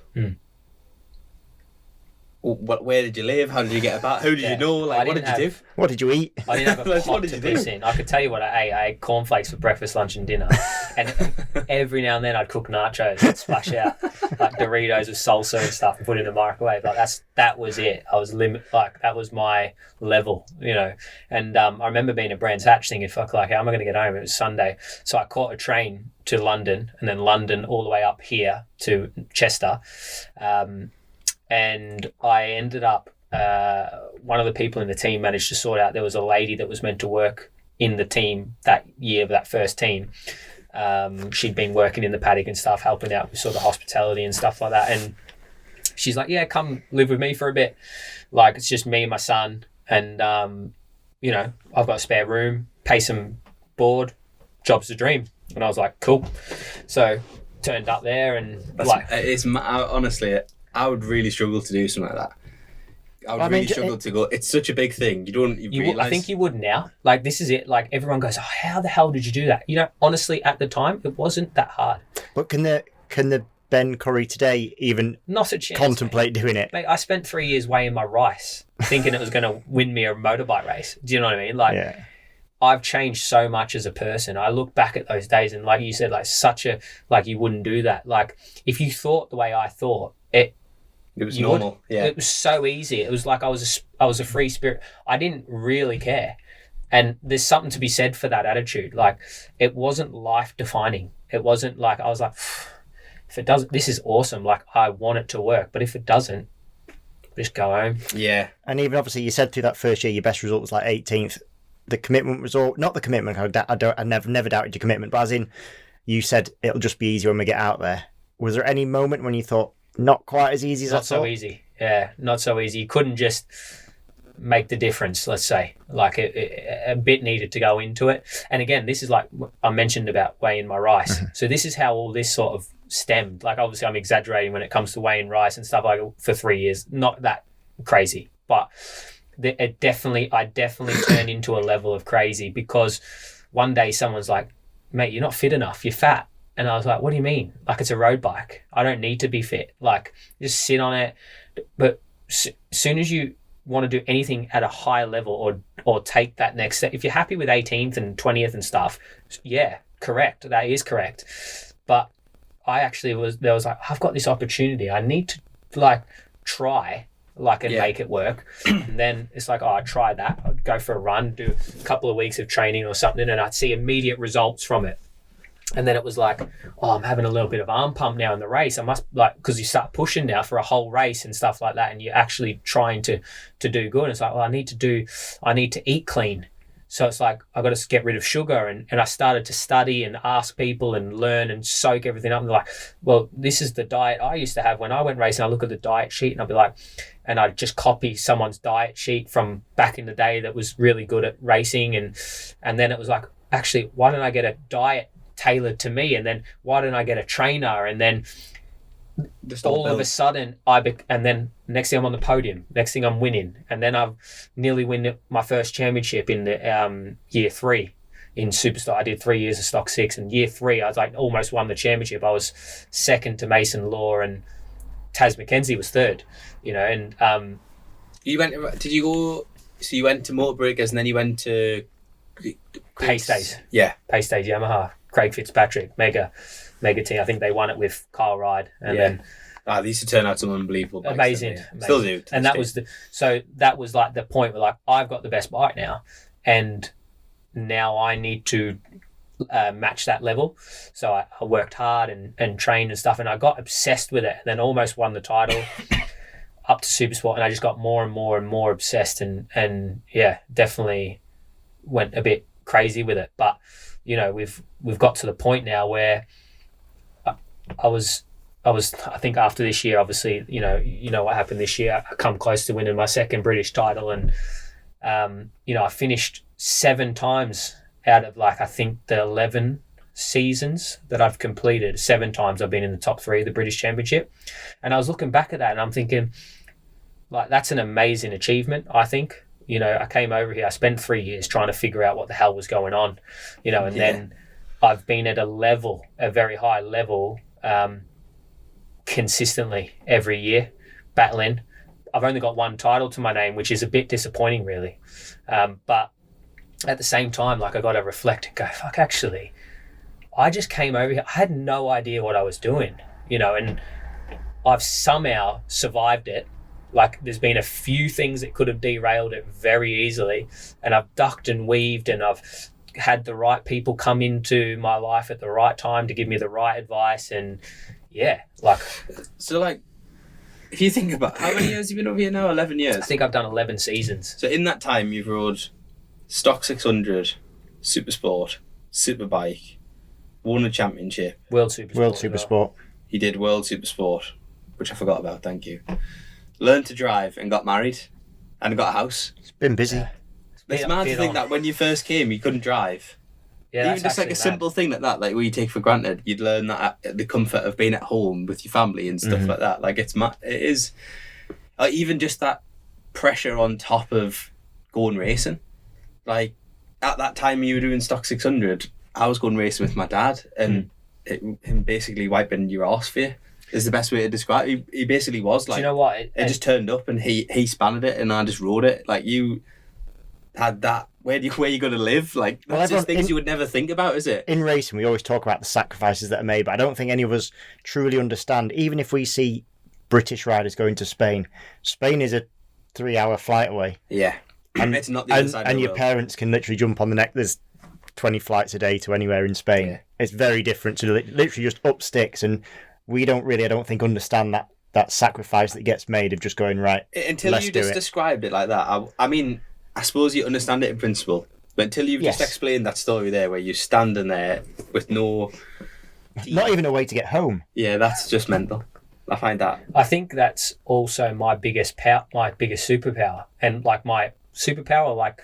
where did you live? How did you get about? Who did you know? Like, what did you do? What did you eat? I didn't have a Like, pot what did to you do? piss in. I could tell you what I ate. I ate cornflakes for breakfast, lunch, and dinner. And every now and then I'd cook nachos and splash out like Doritos with salsa and stuff and put it in the microwave. Like that was it. I was that was my level, you know. And I remember being at Brands Hatch thinking, fuck, like, how am I going to get home? It was Sunday. So I caught a train to London, and then London all the way up here to Chester. And I ended up, one of the people in the team managed to sort out, there was a lady that was meant to work in the team that year, that first team. She'd been working in the paddock and stuff, helping out with sort of hospitality and stuff like that. And she's like, yeah, come live with me for a bit. Like, it's just me and my son. And, you know, I've got a spare room, pay some board, job's the dream. And I was like, cool. So turned up there and honestly, I would really struggle to do something like that. I would really struggle to go. It's such a big thing. I think you would now. Like, this is it. Like, everyone goes, oh, how the hell did you do that? You know, honestly, at the time, it wasn't that hard. But can the Ben Currie today even not a chance, contemplate doing it? Mate, I spent 3 years weighing my rice, thinking it was going to win me a motorbike race. Do you know what I mean? Like, yeah. I've changed so much as a person. I look back at those days and, like you said, like you wouldn't do that. Like, if you thought the way I thought, it was normal. Yeah, it was so easy. It was like I was a free spirit. I didn't really care, and there's something to be said for that attitude. Like, it wasn't life defining. It wasn't like I was like, if it doesn't, this is awesome. Like, I want it to work, but if it doesn't, just go home. Yeah, and even obviously you said through that first year, your best result was like 18th. The commitment was all not the commitment. I never doubted your commitment, but as in, you said it'll just be easier when we get out there. Was there any moment when you thought, not quite as easy as I thought? Not so easy. Yeah, not so easy. You couldn't just make the difference, let's say. Like, a bit needed to go into it. And again, this is like I mentioned about weighing my rice. Mm-hmm. So this is how all this sort of stemmed. Like, obviously I'm exaggerating when it comes to weighing rice and stuff, like, for 3 years. Not that crazy, but I definitely turned into a level of crazy because one day someone's like, mate, you're not fit enough, you're fat. And I was like, what do you mean? Like, it's a road bike. I don't need to be fit. Like, just sit on it. But soon as you want to do anything at a high level or take that next step, if you're happy with 18th and 20th and stuff, yeah, correct. That is correct. But I actually was like, I've got this opportunity. I need to, like, try, like, and make it work. And then it's like, oh, I'd try that. I'd go for a run, do a couple of weeks of training or something, and I'd see immediate results from it. And then it was like, oh, I'm having a little bit of arm pump now in the race. I must, like, because you start pushing now for a whole race and stuff like that, and you're actually trying to do good. And it's like, well, I need to eat clean. So it's like, I've got to get rid of sugar. And I started to study and ask people and learn and soak everything up. And they're like, well, this is the diet I used to have when I went racing. I look at the diet sheet and I'd be like, and I'd just copy someone's diet sheet from back in the day that was really good at racing. And then it was like, actually, why don't I get a diet tailored to me? And then why don't I get a trainer? And then all of a sudden and then next thing I'm on the podium, next thing I'm winning, and then I've nearly win my first championship in the year 3 in Superstar. I did 3 years of stock 6, and year 3 I was like almost won the championship. I was second to Mason Law, and Taz McKenzie was third, you know. And you went to Motorbike, and then you went to Pace Days. Yeah, Pace Days Yamaha. Craig Fitzpatrick, mega team. I think they won it with Kyle Ride, and then they used to turn out some unbelievable bikes. Amazing. Still do. And that was like the point where, like, I've got the best bike now, and now I need to match that level. So I worked hard and trained and stuff, and I got obsessed with it, and then almost won the title up to Supersport, and I just got more and more and more obsessed, and yeah, definitely went a bit crazy with it. But you know, we've got to the point now where I think after this year, obviously, you know what happened this year. I come close to winning my second British title, and you know, I finished 7 times out of, like, I think the 11 seasons that I've completed. 7 times I've been in the top 3 of the British Championship, and I was looking back at that and I'm thinking, like, that's an amazing achievement. I think, you know, I came over here, I spent 3 years trying to figure out what the hell was going on, you know, and then I've been at a very high level, consistently every year, battling. I've only got one title to my name, which is a bit disappointing, really. But at the same time, like, I got to reflect and go, fuck, actually, I just came over here. I had no idea what I was doing, you know, and I've somehow survived it. Like, there's been a few things that could have derailed it very easily, and I've ducked and weaved, and I've had the right people come into my life at the right time to give me the right advice. And yeah, like, So, like, if you think about how many years have you been over here now? 11 years. I think I've done 11 seasons. So in that time, you've rode Stock 600, Supersport, Superbike, won a championship. World Supersport. World as well. Supersport. He did World Supersport, which I forgot about, thank you. Learned to drive and got married and got a house. It's been busy. It's mad to think that when you first came, you couldn't drive. Yeah, Even that's just like a actually simple thing like that, like what you take for granted, you'd learn that at the comfort of being at home with your family and stuff like that. Like, it is, even just that pressure on top of going racing. Like, at that time you were doing Stock 600, I was going racing with my dad, and him basically wiping your arse for you is the best way to describe it. He basically was like, Do you know what? it just turned up and he spanned it and I just rode it. Like, you had that. Where you going to live? Like, that's just things you would never think about, is it? In racing, we always talk about the sacrifices that are made, but I don't think any of us truly understand. Even if we see British riders going to Spain, Spain is a 3-hour flight away. Yeah. And it's not the other side of and the your world. parents can literally jump on the neck. There's 20 flights a day to anywhere in Spain. Yeah. It's very different to literally just up sticks, and we don't really, I don't think, understand that sacrifice that gets made of just going, right, Until let's you do just it. described it like that. I mean, I suppose you understand it in principle, but until you've just Yes. explained that story there where you're standing there with no... Not even a way to get home. Yeah, that's just mental. I find that. I think that's also my biggest superpower, and like my superpower, like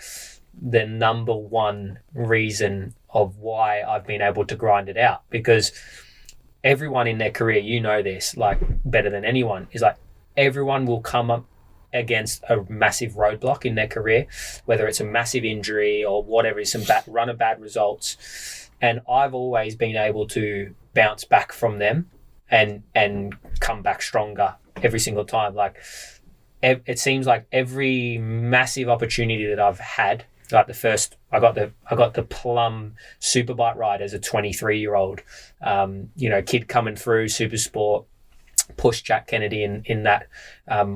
the number one reason of why I've been able to grind it out. Because everyone in their career, you know this, like, better than anyone, is like, everyone will come up against a massive roadblock in their career, whether it's a massive injury or whatever, some run of bad results, and I've always been able to bounce back from them and come back stronger every single time. Like, it seems like every massive opportunity that I've had, like I got the Plum Superbike ride as a 23-year-old, kid coming through Supersport, pushed Jack Kennedy in that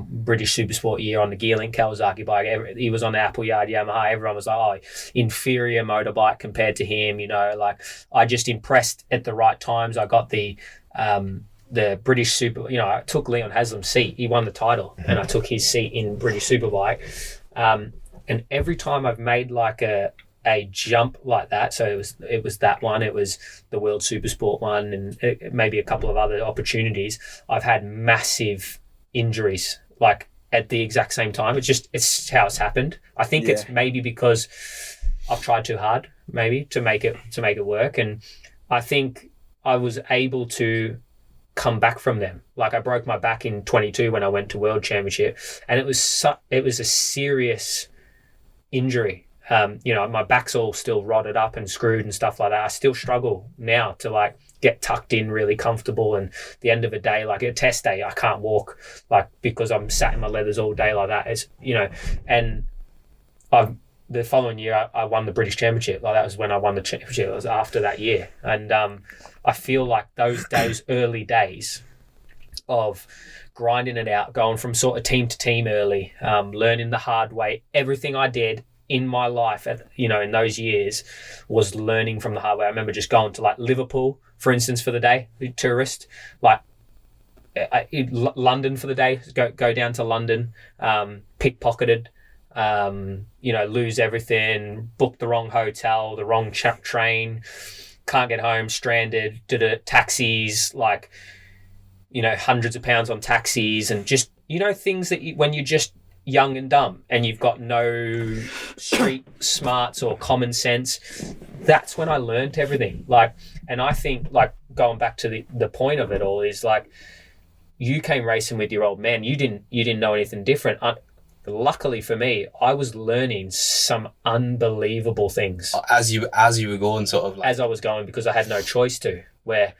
British Supersport year on the Gearlink Kawasaki bike. He was on the Appleyard Yamaha. Everyone was like, oh, inferior motorbike compared to him. You know, like, I just impressed at the right times. I got the British Super. You know, I took Leon Haslam's seat. He won the title, and I took his seat in British Superbike. And every time I've made like a jump like that, so it was that one, it was the World Supersport one, and maybe a couple of other opportunities, I've had massive injuries like at the exact same time. It's how it's happened. I think it's maybe because I've tried too hard, maybe, to make it work, and I think I was able to come back from them. Like, I broke my back in 22 when I went to World Championship, and it was a serious injury. My back's all still rotted up and screwed and stuff like that. I still struggle now to like get tucked in really comfortable, and the end of a day, like a test day, I can't walk, like, because I'm sat in my leathers all day like that. It's, and the following year I won the British Championship. Like, that was when I won the championship. It was after that year. And I feel like those early days of grinding it out, going from sort of team to team early, learning the hard way, everything I did in my life in those years was learning from the hard way. I remember just going to like Liverpool, for instance, for the day, tourist, like London for the day, go down to London, pickpocketed, lose everything, book the wrong hotel, the wrong train, can't get home, stranded, did it, taxis, like, hundreds of pounds on taxis, and just, things that when you're just young and dumb and you've got no street smarts or common sense, that's when I learned everything. Like, and I think, like, going back to the point of it all is, like, you came racing with your old man. You didn't know anything different. Luckily for me, I was learning some unbelievable things as you were going, sort of like... as I was going, because I had no choice to. Where,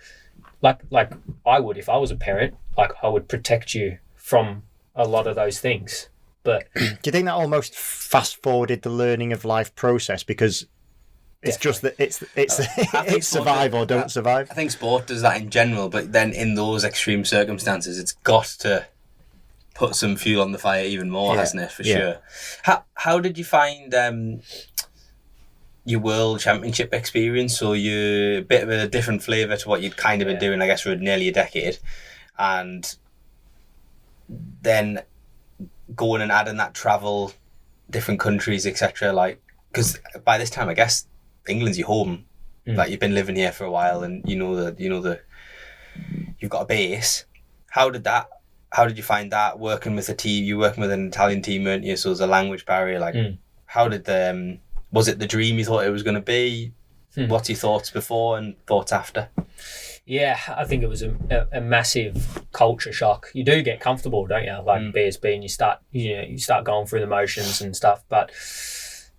like I would, if I was a parent, like, I would protect you from a lot of those things. But do you think that almost fast forwarded the learning of life process, because it's just that it's survive or don't survive? I think sport does that in general, but then in those extreme circumstances, it's got to put some fuel on the fire even more, hasn't it? For sure. How did you find your World Championship experience? So you're a bit of a different flavour to what you'd kind of been doing, I guess, for nearly a decade, and then going and adding that travel, different countries, etc. Like, because by this time, I guess England's your home. Like, you've been living here for a while, and you've got a base. How did you find that working with a team? You're working with an Italian team, weren't you? So there's a language barrier. Like, how did was it the dream you thought it was going to be? What's your thoughts before and thoughts after? Yeah, I think it was a massive culture shock. You do get comfortable, don't you? Like BSB, and you start going through the motions and stuff. But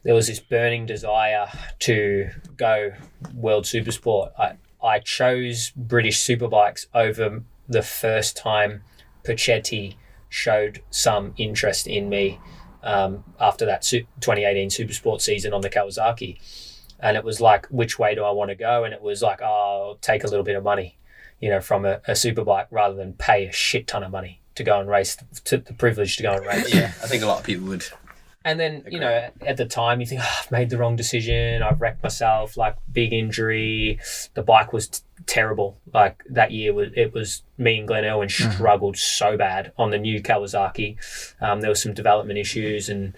there was this burning desire to go World Supersport. I chose British Superbikes over the first time Pacetti showed some interest in me after that 2018 Supersport season on the Kawasaki. And it was like, which way do I want to go? And it was like, I'll take a little bit of money, from a Superbike rather than pay a shit ton of money to go and race, to the privilege to go and race. Yeah, I think a lot of people would. And then, at the time you think, I've made the wrong decision. I've wrecked myself, like big injury. The bike was terrible. Like that year, it was me and Glenn Irwin struggled so bad on the new Kawasaki. There was some development issues and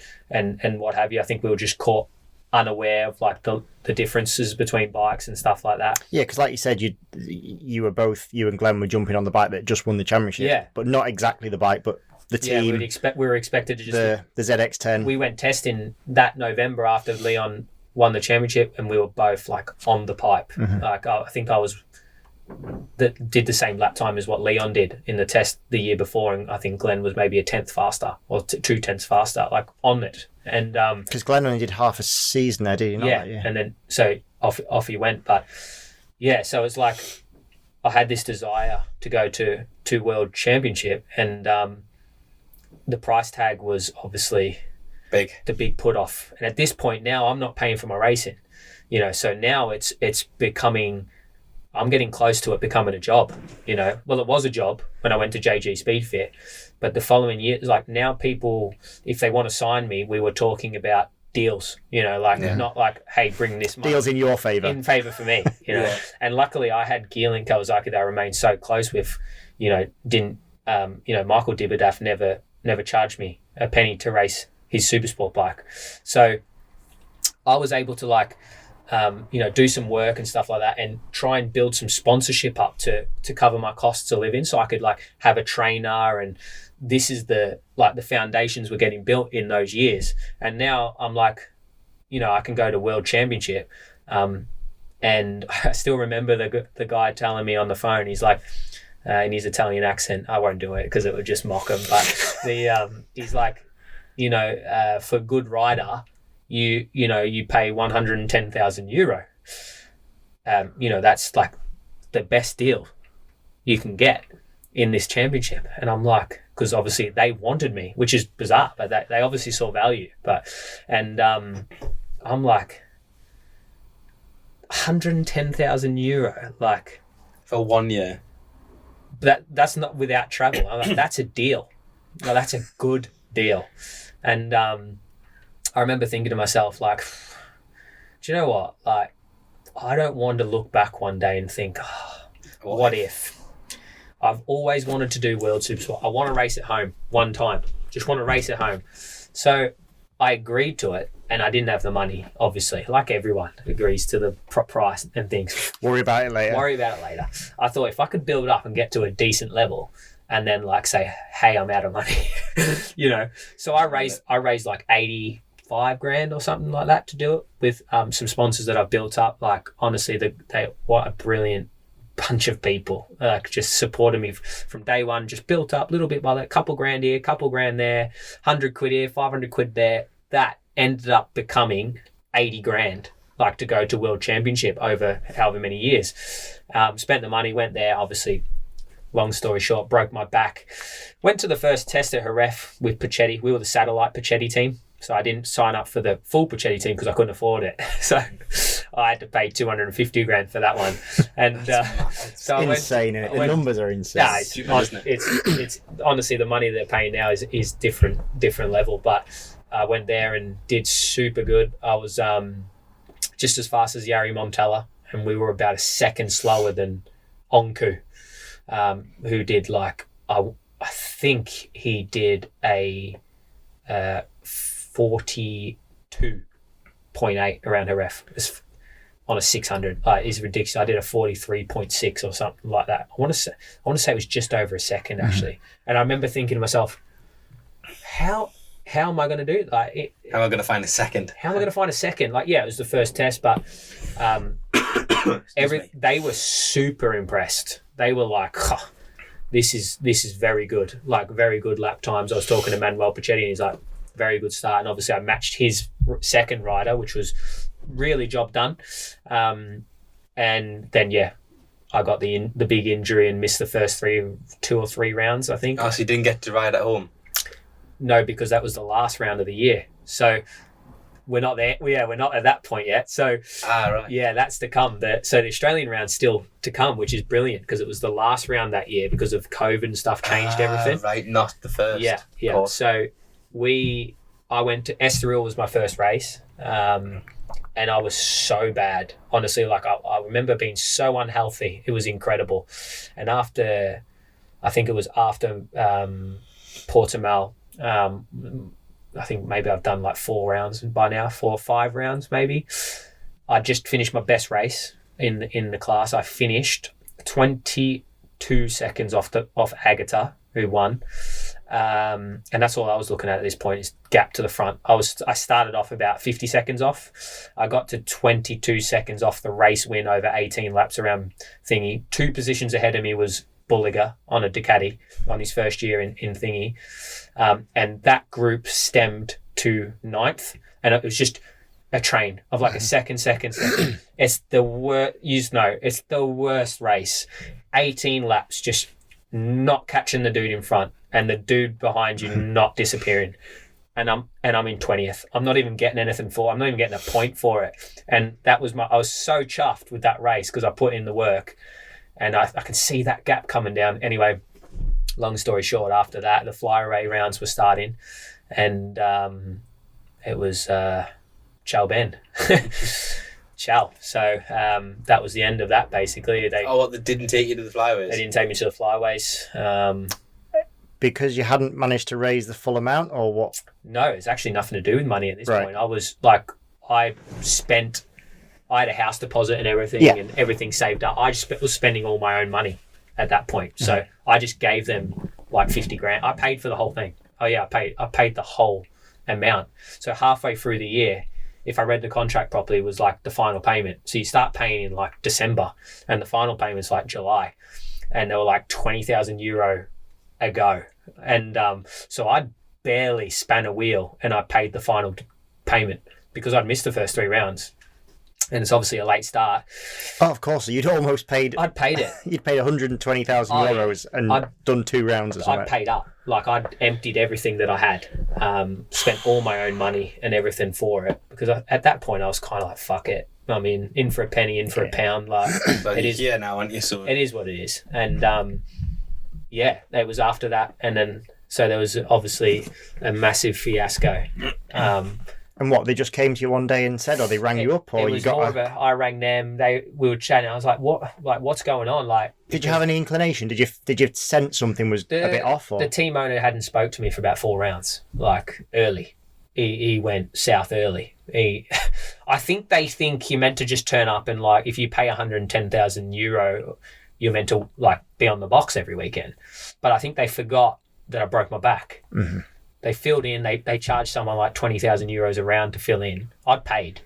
what have you. I think we were just caught unaware of like the differences between bikes and stuff like that. Yeah, because like you said, you and Glenn were jumping on the bike that just won the championship. Yeah. But not exactly the bike, but the team. Yeah, we were expected to just... The ZX10. We went testing that November after Leon won the championship, and we were both like on the pipe. Like I think I did the same lap time as what Leon did in the test the year before, and I think Glenn was maybe a 10th faster or 2 tenths faster, like on it. And because Glenn only did half a season there, did he not? Yeah, and then so off he went. But yeah, so it's like I had this desire to go to World Championship, and the price tag was obviously big, the big put off. And at this point now, I'm not paying for my racing, so now it's becoming, I'm getting close to it becoming a job, Well, it was a job when I went to JG Speedfit, but the following year, like now people, if they want to sign me, we were talking about deals, not like, hey, bring this money. Deals in your favour. In favour for me, And luckily I had Gearlink Kawasaki that I remained so close with, didn't, Michael Dibadaf never charged me a penny to race his Supersport bike. So I was able to do some work and stuff like that and try and build some sponsorship up to cover my costs to live in, so I could have a trainer, and this is the foundations were getting built in those years. And now I'm I can go to World Championship, and I still remember the guy telling me on the phone, he's like, in his Italian accent, I won't do it because it would just mock him, but he's like, for good rider, you pay 110,000 euro. That's like the best deal you can get in this championship. And I'm like, because obviously they wanted me, which is bizarre, but they obviously saw value. I'm like, 110,000 euro, like for 1 year. That's not without travel. I'm like, that's a deal. No, that's a good deal. And I remember thinking to myself, like, do you know what? Like, I don't want to look back one day and think, what if? I've always wanted to do World Supersport. I want to race at home one time. Just want to race at home. So I agreed to it, and I didn't have the money, obviously. Like everyone agrees to the price and things. Worry about it later. I thought if I could build up and get to a decent level, and then say, hey, I'm out of money, So I raised like 85 grand or something like that to do it with some sponsors that I've built up. Like, honestly, what a brilliant bunch of people, just supported me from day one, just built up little bit by that, couple grand here, couple grand there, 100 quid here, 500 quid there. That ended up becoming 80 grand, to go to World Championship over however many years. Spent the money, went there, obviously long story short, broke my back. Went to the first test at Jerez with Pacetti. We were the satellite Pacetti team. So I didn't sign up for the full Pacetti team because I couldn't afford it. So I had to pay 250 grand for that one. And so insane. The numbers are insane. Yeah, it's honestly, the money they're paying now is different level. But I went there and did super good. I was just as fast as Jari Montella, and we were about a second slower than Onku, who did like I think he did a 42.8 around Jerez on a 600. Is ridiculous. I did a 43.6 or something like that. I want to say it was just over a second actually. And I remember thinking to myself, how am I going to do it? Like, how am I going to find a second? How am I going to find a second? Like, yeah, it was the first test, but they were super impressed. They were like, this is very good. Like, very good lap times. I was talking to Manuel Pacetti, and he's like, very good start. And obviously I matched his second rider, which was really job done. And then, yeah, I got the big injury and missed the first 2 or 3 rounds, I think. Oh, so you didn't get to ride at home? No, because that was the last round of the year. So we're not there. We're not at that point yet. So right. Yeah, that's to come. So the Australian round's still to come, which is brilliant because it was the last round that year because of COVID and stuff changed everything. Right, not the first. Yeah. Course. So I went to Estoril was my first race, and I was so bad. Honestly, like I remember being so unhealthy. It was incredible. And I think it was after Portimao. I think maybe I've done like 4 rounds by now, 4 or 5 rounds maybe. I just finished my best race in the class. I finished 22 seconds off Agata, who won. And that's all I was looking at this point is gap to the front. I started off about 50 seconds off. I got to 22 seconds off the race win over 18 laps around Thingy. 2 positions ahead of me was Bulliger on a Ducati on his first year in Thingy. And that group stemmed to 9th. And it was just a train of like a second. It's the worst, it's the worst race. 18 laps, just not catching the dude in front and the dude behind you not disappearing. And I'm in 20th. I'm not even getting anything for it. I'm not even getting a point for it. And that was I was so chuffed with that race because I put in the work and I can see that gap coming down. Anyway, long story short, after that, the fly-away rounds were starting and it was ciao Ben. Ciao. So that was the end of that basically. They didn't take you to the flyways? They didn't take me to the flyways. Because you hadn't managed to raise the full amount or what? No, it's actually nothing to do with money at this point. I was like, I had a house deposit and everything and everything saved up. I just was spending all my own money at that point. So I just gave them like 50 grand. I paid for the whole thing. Oh yeah, I paid the whole amount. So halfway through the year, if I read the contract properly, it was like the final payment. So you start paying in like December and the final payment's like July. And they were like 20,000 euro a go. And so I barely span a wheel and I paid the final payment because I'd missed the first 3 rounds. And it's obviously a late start. Oh, of course. So you'd almost paid... I'd paid it. You'd paid 120,000 euros and I'd done 2 rounds or something. I'd paid up. Like, I'd emptied everything that I had. Spent all my own money and everything for it. Because at that point, I was kind of like, fuck it. I mean, in for a penny, in for a pound. Like, it is. Yeah, now, aren't you? So it is what it is. And, yeah, it was after that. And then... So there was obviously a massive fiasco. And what, they just came to you one day and said, or they rang you up, or it was you got? I rang them. We were chatting. I was like, "What? Like, what's going on?" Like, did you have any inclination? Did you sense something was a bit off? Or? The team owner hadn't spoke to me for about 4 rounds, like early. He went south early. I think they think you're meant to just turn up and like if you pay 110,000 euro, you're meant to like be on the box every weekend. But I think they forgot that I broke my back. Mm-hmm. They filled in. They charged someone like 20,000 euros a round to fill in. I'd paid,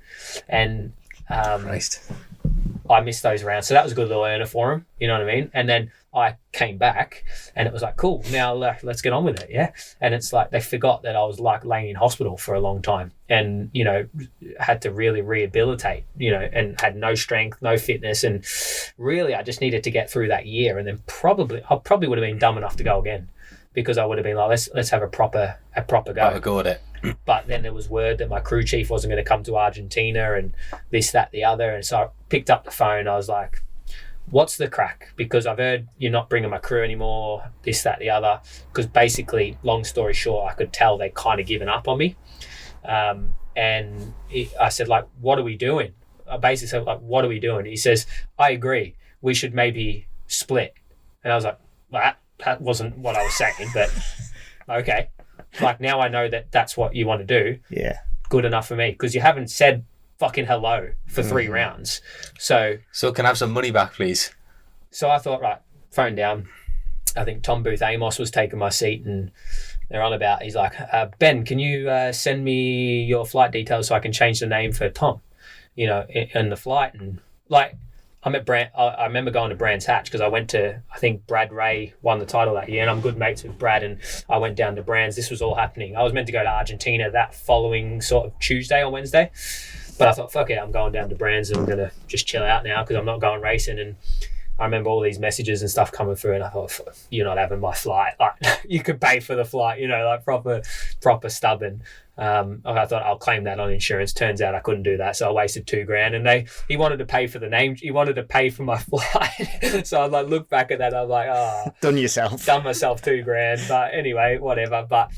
and I missed those rounds. So that was a good little earner for them. You know what I mean? And then I came back and it was like, cool, now let's get on with it. Yeah. And it's like, they forgot that I was like laying in hospital for a long time and, you know, had to really rehabilitate, you know, and had no strength, no fitness. And really, I just needed to get through that year. And then I probably would have been dumb enough to go again, because I would have been like, let's have a proper go. Have a go at it. But then there was word that my crew chief wasn't going to come to Argentina and this, that, the other. And so I picked up the phone. I was like, what's the crack? Because I've heard you're not bringing my crew anymore, this, that, the other. Because basically, long story short, I could tell they'd kind of given up on me. I said, like, what are we doing? I basically said, like, what are we doing? He says, I agree. We should maybe split. And I was like, well, that wasn't what I was saying, but okay. Like, now I know that that's what you want to do. Yeah. Good enough for me, because you haven't said fucking hello for 3 rounds. So can I have some money back, please? So I thought, right, phone down. I think Tom Booth Amos was taking my seat, and they're on about, he's like, Ben, can you send me your flight details so I can change the name for Tom, you know, in the flight? And like, I'm at I remember going to Brands Hatch because I went to, I think Brad Ray won the title that year, and I'm good mates with Brad, and I went down to Brands. This was all happening. I was meant to go to Argentina that following sort of Tuesday or Wednesday, but I thought, fuck it, I'm going down to Brands and I'm going to just chill out now because I'm not going racing. And I remember all these messages and stuff coming through, and I thought, you're not having my flight. Like, you could pay for the flight, you know, like proper stubborn. I thought I'll claim that on insurance. Turns out I couldn't do that, so I wasted $2,000. And he wanted to pay for the name. He wanted to pay for my flight. So I like look back at that. I'm like, done myself $2,000. But anyway, whatever. But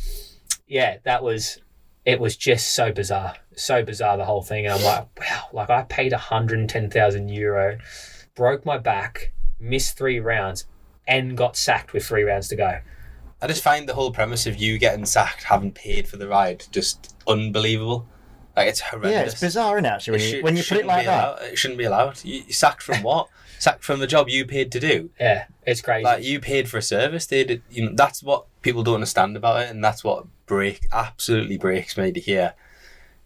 yeah, it was just so bizarre the whole thing. And I'm like, wow, like I paid €110,000, broke my back, missed 3 rounds, and got sacked with 3 rounds to go. I just find the whole premise of you getting sacked, having paid for the ride, just unbelievable. Like, it's horrendous. Yeah, it's bizarre, isn't it, actually, when you put it like that. It shouldn't be allowed. You sacked from what? Sacked from the job you paid to do. Yeah, it's crazy. Like, you paid for a service. They did, you know, that's what people don't understand about it, and that's what absolutely breaks me to hear.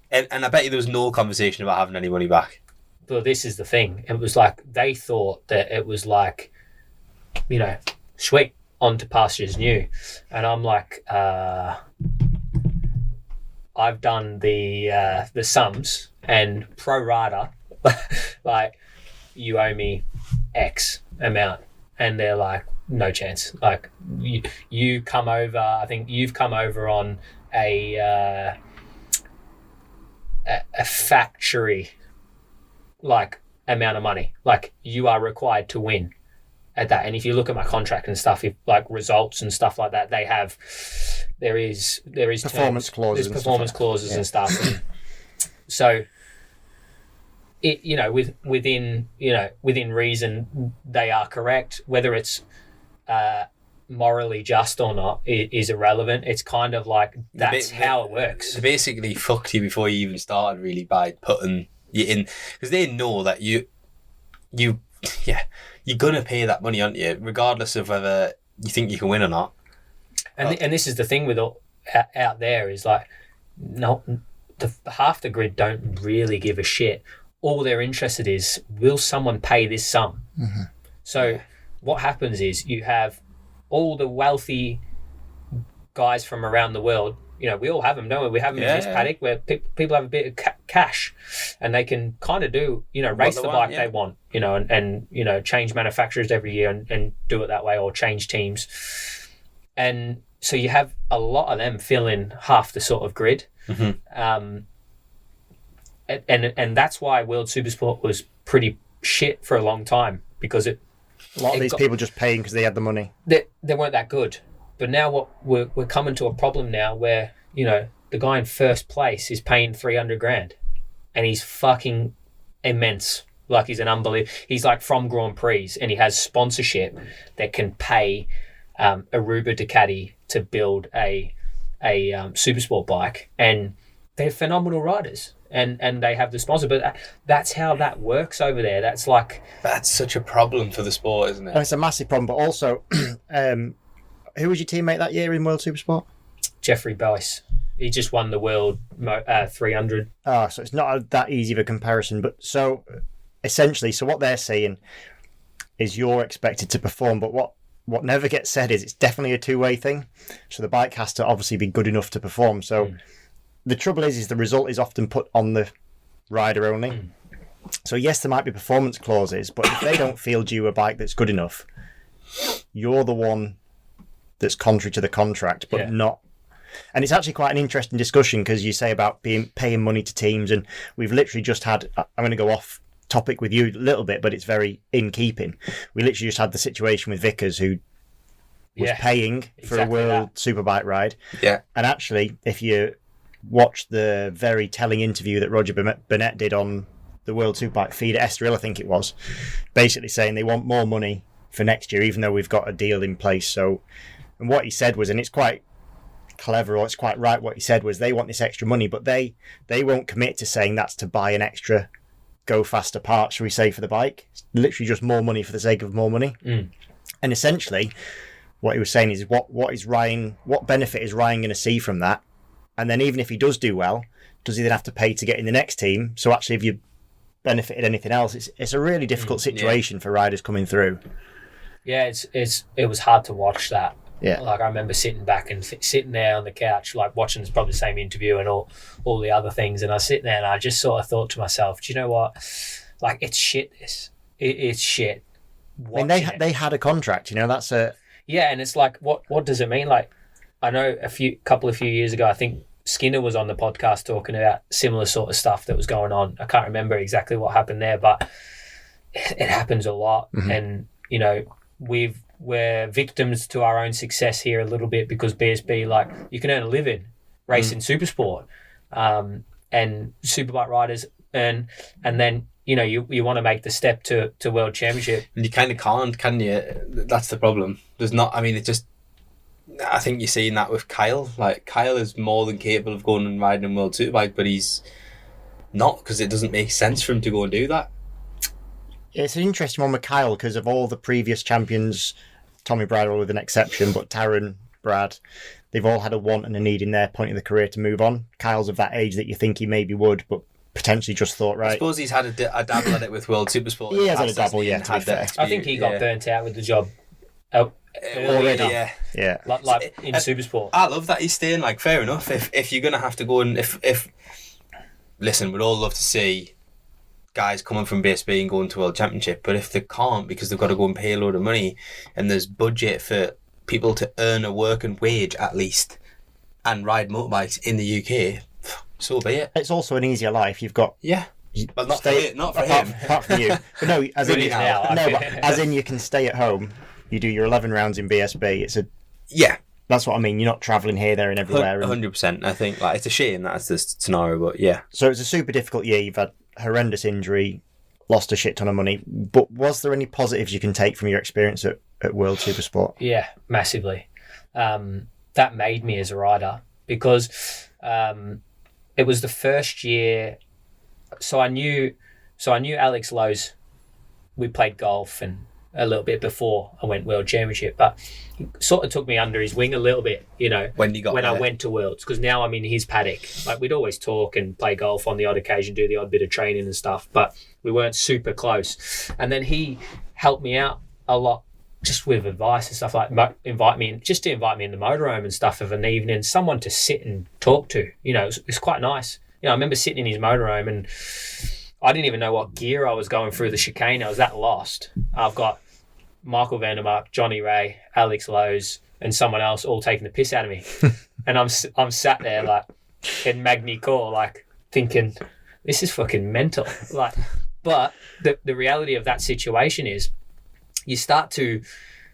And I bet you there was no conversation about having any money back. Well, this is the thing. It was like they thought that it was like, you know, sweet, on to pastures new. And I'm like, I've done the sums and pro rata, like, you owe me X amount. And they're like, no chance. Like, you come over, I think you've come over on a factory like amount of money. Like, you are required to win at that. And if you look at my contract and stuff, if like results and stuff like that, there is performance clauses. There's performance clauses and stuff. And so it, you know, within reason, they are correct. Whether it's morally just or not is irrelevant. It's kind of like that's how it works. They basically fucked you before you even started, really, by putting you in, because they know that you're gonna pay that money, aren't you, regardless of whether you think you can win or not. And this is the thing with out there is like, no, half the grid don't really give a shit. All they're interested is, will someone pay this sum? Mm-hmm. So what happens is you have all the wealthy guys from around the world. You know, we all have them, don't we? We have them in this paddock where people have a bit of cash, and they can kind of do, you know, race the bike they want, you know, and you know, change manufacturers every year and do it that way, or change teams. And so you have a lot of them fill in half the sort of grid. Mm-hmm. And that's why World Supersport was pretty shit for a long time, because a lot of these people just paying because they had the money. They weren't that good. But now what we're coming to a problem now where, you know, the guy in first place is paying $300,000, and he's fucking immense. Like, he's an unbelievable. He's like from Grand Prix, and he has sponsorship that can pay Aruba Ducati to build a Supersport bike, and they're phenomenal riders. And they have the sponsor, but that's how that works over there. That's such a problem for the sport, isn't it? And it's a massive problem. But also, who was your teammate that year in World Supersport? Jeffrey Boyce. He just won the World 300. Oh, so it's not that easy of a comparison. But so essentially, what they're saying, is you're expected to perform, but what never gets said is it's definitely a two-way thing. So the bike has to obviously be good enough to perform. So the trouble is the result is often put on the rider only. So yes, there might be performance clauses, but if they don't field you a bike that's good enough, you're the one that's contrary to the contract, but not. And it's actually quite an interesting discussion because you say about paying money to teams, and we've literally just had, I'm going to go off topic with you a little bit, but it's very in keeping. We literally just had the situation with Vickers, who was paying for a World Superbike ride. Yeah. And actually, if you watch the very telling interview that Roger Burnett did on the World Superbike feed at Estoril, I think it was, basically saying they want more money for next year, even though we've got a deal in place. So, and what he said was, and it's quite clever, or it's quite right, what he said was they want this extra money, but they won't commit to saying that's to buy an extra go faster part, shall we say, for the bike. It's literally just more money for the sake of more money. And essentially what he was saying is what benefit is Ryan going to see from that? And then even if he does do well, does he then have to pay to get in the next team? So actually, if you benefited anything else, it's a really difficult situation for riders coming through. Yeah, it was hard to watch that. Yeah. Like I remember sitting back and sitting there on the couch, like watching probably the same interview and all the other things. And I was sitting there and I just sort of thought to myself, do you know what? Like, it's shit, it's shit. I mean, they had a contract, that's a... Yeah, and it's like, what does it mean? Like, I know a few years ago, I think Skinner was on the podcast talking about similar sort of stuff that was going on. I can't remember exactly what happened there, but it happens a lot. And, we're victims to our own success here a little bit because BSB, like, you can earn a living racing Supersport, and Superbike riders earn, and then you want to make the step to World Championship. And you kind of can't, can you? That's the problem. There's not. I mean, I think you're seeing that with Kyle. Like, Kyle is more than capable of going and riding a World Superbike, but he's not, because it doesn't make sense for him to go and do that. It's an interesting one with Kyle because of all the previous champions, Tommy Bridle with an exception, but Taron, Brad, they've all had a want and a need in their point of the career to move on. Kyle's of that age that you think he maybe would, but potentially just thought, right. I suppose he's had a dabble at it with World Supersport. He has had a dabble, yeah, to be fair. I think he got burnt out with the job already, yeah. Like in Supersport. I love that he's staying. Like, fair enough. If you're gonna have to go and if listen, we'd all love to see guys coming from BSB and going to World Championship, but if they can't because they've got to go and pay a load of money, and there's budget for people to earn a working wage at least and ride motorbikes in the UK, so be it. It's also an easier life. You've got but not for him. Apart from you. But no, as in you can stay at home. You do your 11 rounds in BSB. That's what I mean. You're not travelling here, there, and everywhere. 100%. I think it's a shame that's the scenario, but yeah. So it's a super difficult year. You've had horrendous injury, lost a shit ton of money. But was there any positives you can take from your experience at World Supersport? Yeah, massively. That made me as a rider because it was the first year. So I knew Alex Lowe's. We played golf and a little bit before I went World Championship, but he sort of took me under his wing a little bit, when I went to Worlds, because now I'm in his paddock. Like, we'd always talk and play golf on the odd occasion, do the odd bit of training and stuff, but we weren't super close. And then he helped me out a lot just with advice and stuff, like invite me in the motorhome and stuff of an evening, someone to sit and talk to. It's quite nice. I remember sitting in his motorhome and I didn't even know what gear I was going through the chicane. I was that lost. I've got Michael Vandermark, Johnny Ray, Alex Lowe's, and someone else all taking the piss out of me. And I'm sat there like in Magny Core, like thinking, this is fucking mental. Like, but the reality of that situation is you start to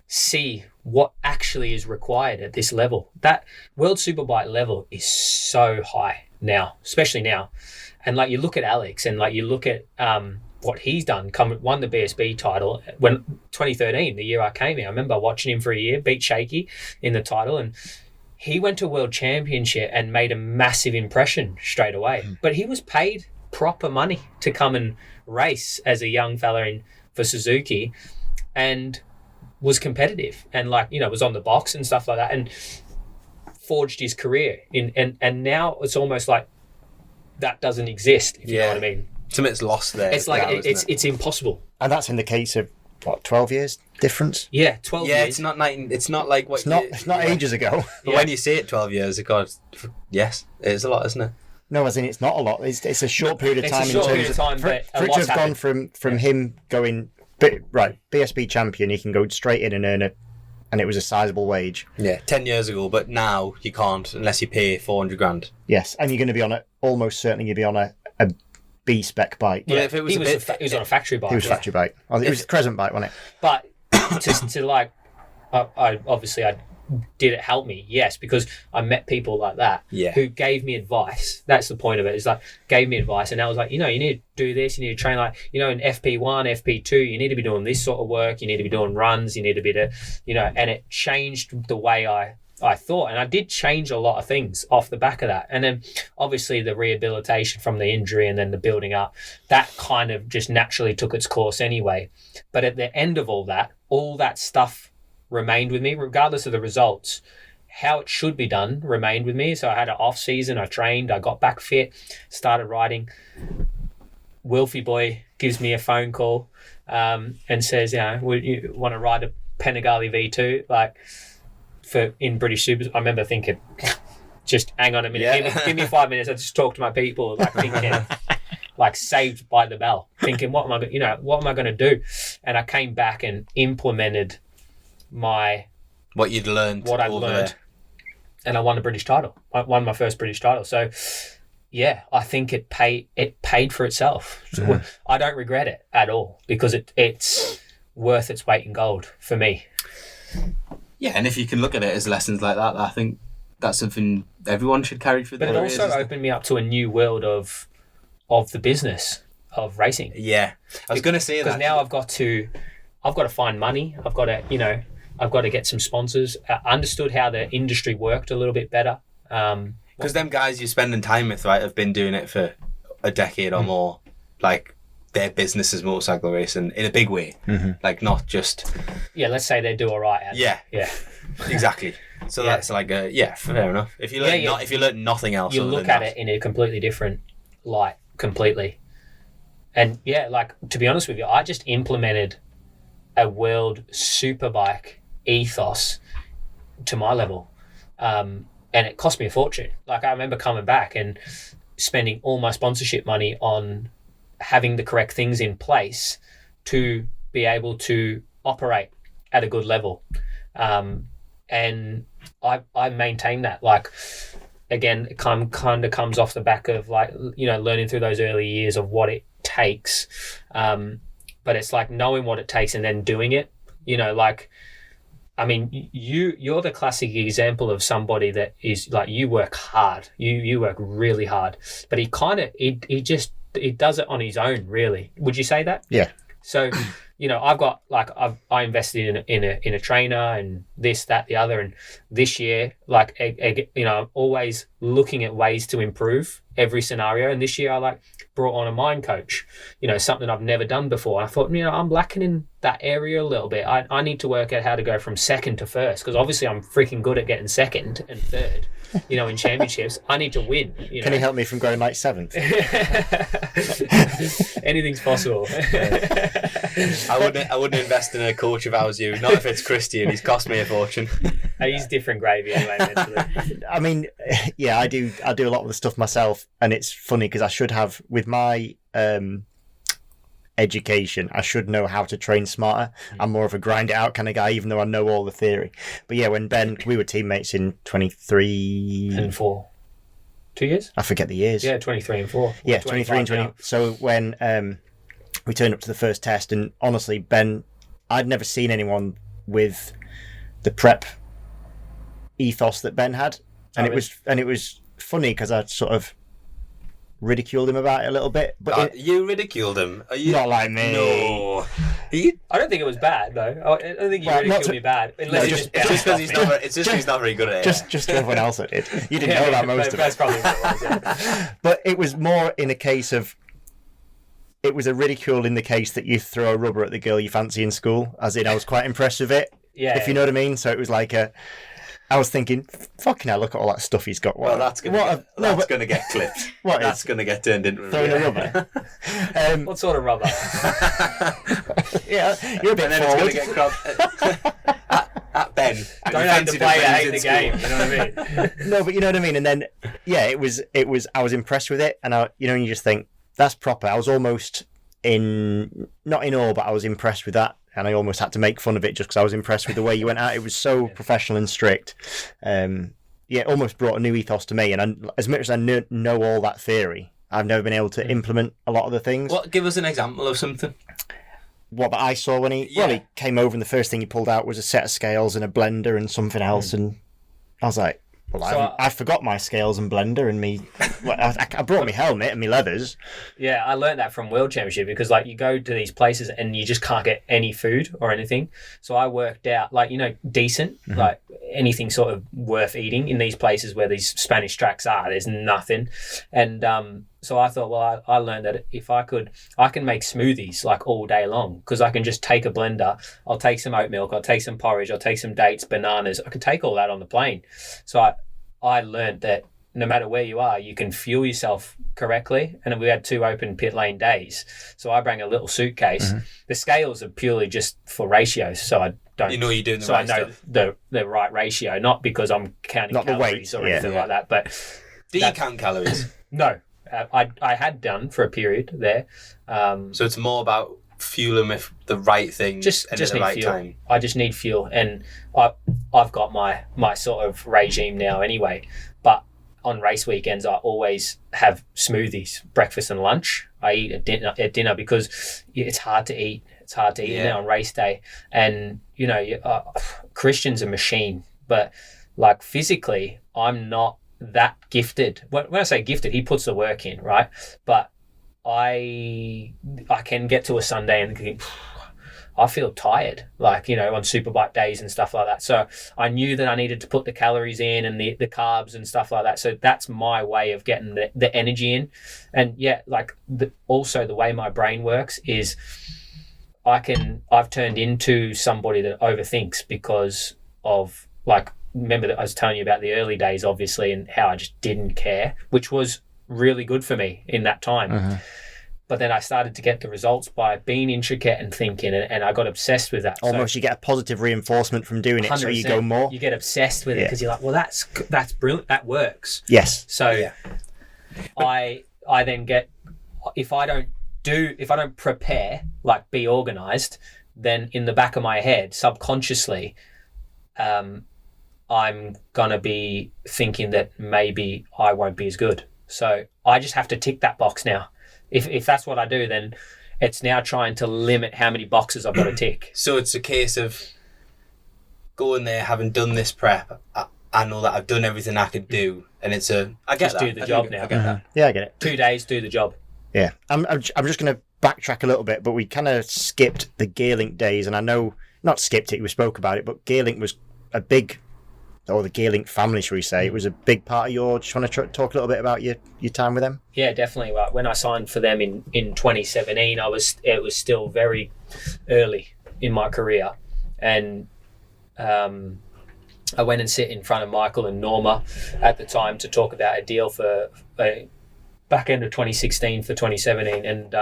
see what actually is required at this level. That World Superbike level is so high now, especially now. And like, you look at Alex and like you look at what he's done, won the BSB title when 2013, the year I came here. I remember watching him for a year, beat Shaky in the title, and he went to World Championship and made a massive impression straight away. But he was paid proper money to come and race as a young fella for Suzuki, and was competitive and was on the box and stuff like that, and forged his career and now it's almost like that doesn't exist, if you know what I mean. Something's lost there. It's like it's impossible. And that's in the case of what, 12 years difference? Yeah, 12 Yeah, years. it's not like what It's not ages ago. But when you say it 12 years ago, yes, it is a lot, isn't it? No, as in it's not a lot. It's a short period of It's time a short in period terms of time, of but for a it to lot's have gone happened. from him going right BSB champion. He can go straight in and earn it, and it was a sizable wage. Yeah, 10 years ago, but now you can't unless you pay 400 grand. Yes, and you're going to be on almost certainly you'll be on a B spec bike. Well, Yeah, if it was he a was, bit- he was on a factory bike. He was yeah. factory bike. It was a Crescent bike, wasn't it? But to like, I obviously did it help me? Yes, because I met people like that Yeah. who gave me advice. That's the point of it. It's like gave me advice, and I was like, you need to do this. You need to train like, in FP1, FP2. You need to be doing this sort of work. You need to be doing runs. You need to be and it changed the way I thought, and I did change a lot of things off the back of that. And then obviously the rehabilitation from the injury and then the building up, that kind of just naturally took its course anyway. But at the end of all that stuff remained with me, regardless of the results. How it should be done remained with me. So I had an off season, I trained, I got back fit, started riding. Wilfie boy gives me a phone call and says, would you want to ride a Panigale V2? Like, in British Super, I remember thinking, just hang on a minute, give me 5 minutes. I just talk to my people, like thinking, like saved by the bell, thinking, what am I going to do? And I came back and implemented what you'd learned, what I'd learned, and I won the British title. I won my first British title. So, yeah, I think it paid for itself. So I don't regret it at all because it's worth its weight in gold for me. Yeah, and if you can look at it as lessons like that, I think that's something everyone should carry through. But it also opened me up to a new world of the business of racing. Yeah, I was going to say that because now I've got to find money. I've got to get some sponsors. I understood how the industry worked a little bit better. Because them guys you're spending time with, right, have been doing it for a decade or more. Like, their business is motorcycle racing in a big way. Like, not just... Yeah, let's say they do all right at it. Yeah. Exactly. So that's like fair enough. If you learn if you learn nothing else, you look at it in a completely different light, completely. And yeah, like, to be honest with you, I just implemented a world superbike ethos to my level, and it cost me a fortune. Like, I remember coming back and spending all my sponsorship money on having the correct things in place to be able to operate at a good level, and I maintain that. Like, again, it kind of comes off the back of, like, learning through those early years of what it takes, but it's like knowing what it takes and then doing it. Like, I mean, you're the classic example of somebody that is like, you work hard, you work really hard, but he does it on his own, really. Would you say that? Yeah. So, I invested in a trainer and this, that, the other, and this year, like, I'm always looking at ways to improve every scenario. And this year, I brought on a mind coach, something I've never done before. I thought, I'm lacking in that area a little bit. I need to work out how to go from second to first, because obviously I'm freaking good at getting second and third, in championships. I need to win. Can you help me from going like seventh? Anything's possible. I wouldn't invest in a coach if I was you. Not if it's Christian. He's cost me a fortune. He's different gravy anyway, mentally. I mean, yeah, I do a lot of the stuff myself, and it's funny because I should have, with my education, I should know how to train smarter. I'm more of a grind it out kind of guy, even though I know all the theory. But yeah, when we were teammates in 23 and 4. 2 years? I forget the years. Yeah, 23 and 4. Yeah, 23 and 20. Now. So when we turned up to the first test, and honestly, Ben, I'd never seen anyone with the prep ethos that Ben had, and it was funny because I sort of ridiculed him about it a little bit. But you ridiculed him? Are you not like me? No. I don't think it was bad though. I don't think you ridiculed me bad. Unless it's just because he's not very good at it. Just to everyone else that did. You didn't know that most of it. That's probably what it was. Yeah. But it was more in a case of. It was a ridicule in the case that you throw a rubber at the girl you fancy in school. As in, I was quite impressed with it. Yeah. If you know what I mean. So it was like a. I was thinking, fucking hell, look at all that stuff he's got. Well, that's going to get clipped. That's going to get turned into throwing a rubber. What sort of rubber? Yeah, you're a bit and then forward. it's going to get at Ben. Don't have the player hate the game. You know what I mean? No, but you know what I mean. And then, yeah, it was. I was impressed with it, and you just think that's proper. I was almost not in awe, but I was impressed with that, and I almost had to make fun of it just because I was impressed with the way you went out. It was so professional and strict. It almost brought a new ethos to me. And as much as I know all that theory, I've never been able to implement a lot of the things. What? Give us an example of something. What I saw when he came over, and the first thing he pulled out was a set of scales and a blender and something else, and I was like, well, I forgot my scales and blender and me. Well, I brought my helmet and my leathers. Yeah, I learned that from World Championship because, like, you go to these places and you just can't get any food or anything. So I worked out, like, decent, like anything sort of worth eating in these places where these Spanish tracks are. There's nothing, and so I thought, well, I learned that if I can make smoothies like all day long because I can just take a blender. I'll take some oat milk. I'll take some porridge. I'll take some dates, bananas. I can take all that on the plane. So I learned that no matter where you are, you can fuel yourself correctly. And we had 2 open pit lane days. So I bring a little suitcase. The scales are purely just for ratios. So I don't. You're doing the so right I know the right ratio, not because I'm counting not calories or anything like that. But do you count calories? No. I had done for a period there. So it's more about fueling with the right thing just at the need right fuel. time. I just need fuel, and I've got my sort of regime now anyway. But on race weekends, I always have smoothies, breakfast and lunch. I eat at dinner because it's hard to eat. It's hard to eat now on race day, and Christian's a machine, but like physically, I'm not that gifted. When I say gifted, he puts the work in, right? But I can get to a Sunday and think, I feel tired, like, on Superbike days and stuff like that. So I knew that I needed to put the calories in and the carbs and stuff like that. So that's my way of getting the energy in. And yeah, like also the way my brain works is I've turned into somebody that overthinks because of, like, remember that I was telling you about the early days, obviously, and how I just didn't care, which was really good for me in that time. But then I started to get the results by being intricate and thinking, and I got obsessed with that. Almost, you get a positive reinforcement from doing it, so you go more. You get obsessed with it because you're like, well, that's brilliant, that works. Yes. So I then get, if I don't prepare, like be organized, then in the back of my head, subconsciously, I'm gonna be thinking that maybe I won't be as good. So I just have to tick that box now. If that's what I do, then it's now trying to limit how many boxes I've got to tick. So it's a case of going there, having done this prep. I know that I've done everything I could do, and it's I get just that. do the job now. I get that. Yeah, I get it. 2 days, do the job. Yeah, I'm just going to backtrack a little bit, but we kind of skipped the Gearlink days, and I know, not skipped it, we spoke about it, but Gearlink was a big, or the Gearlink family, shall we say, it was a big part of your, just want to talk a little bit about your time with them? Yeah, definitely. When I signed for them in 2017, it was still very early in my career, and I went and sit in front of Michael and Norma at the time to talk about a deal for back end of 2016 for 2017, and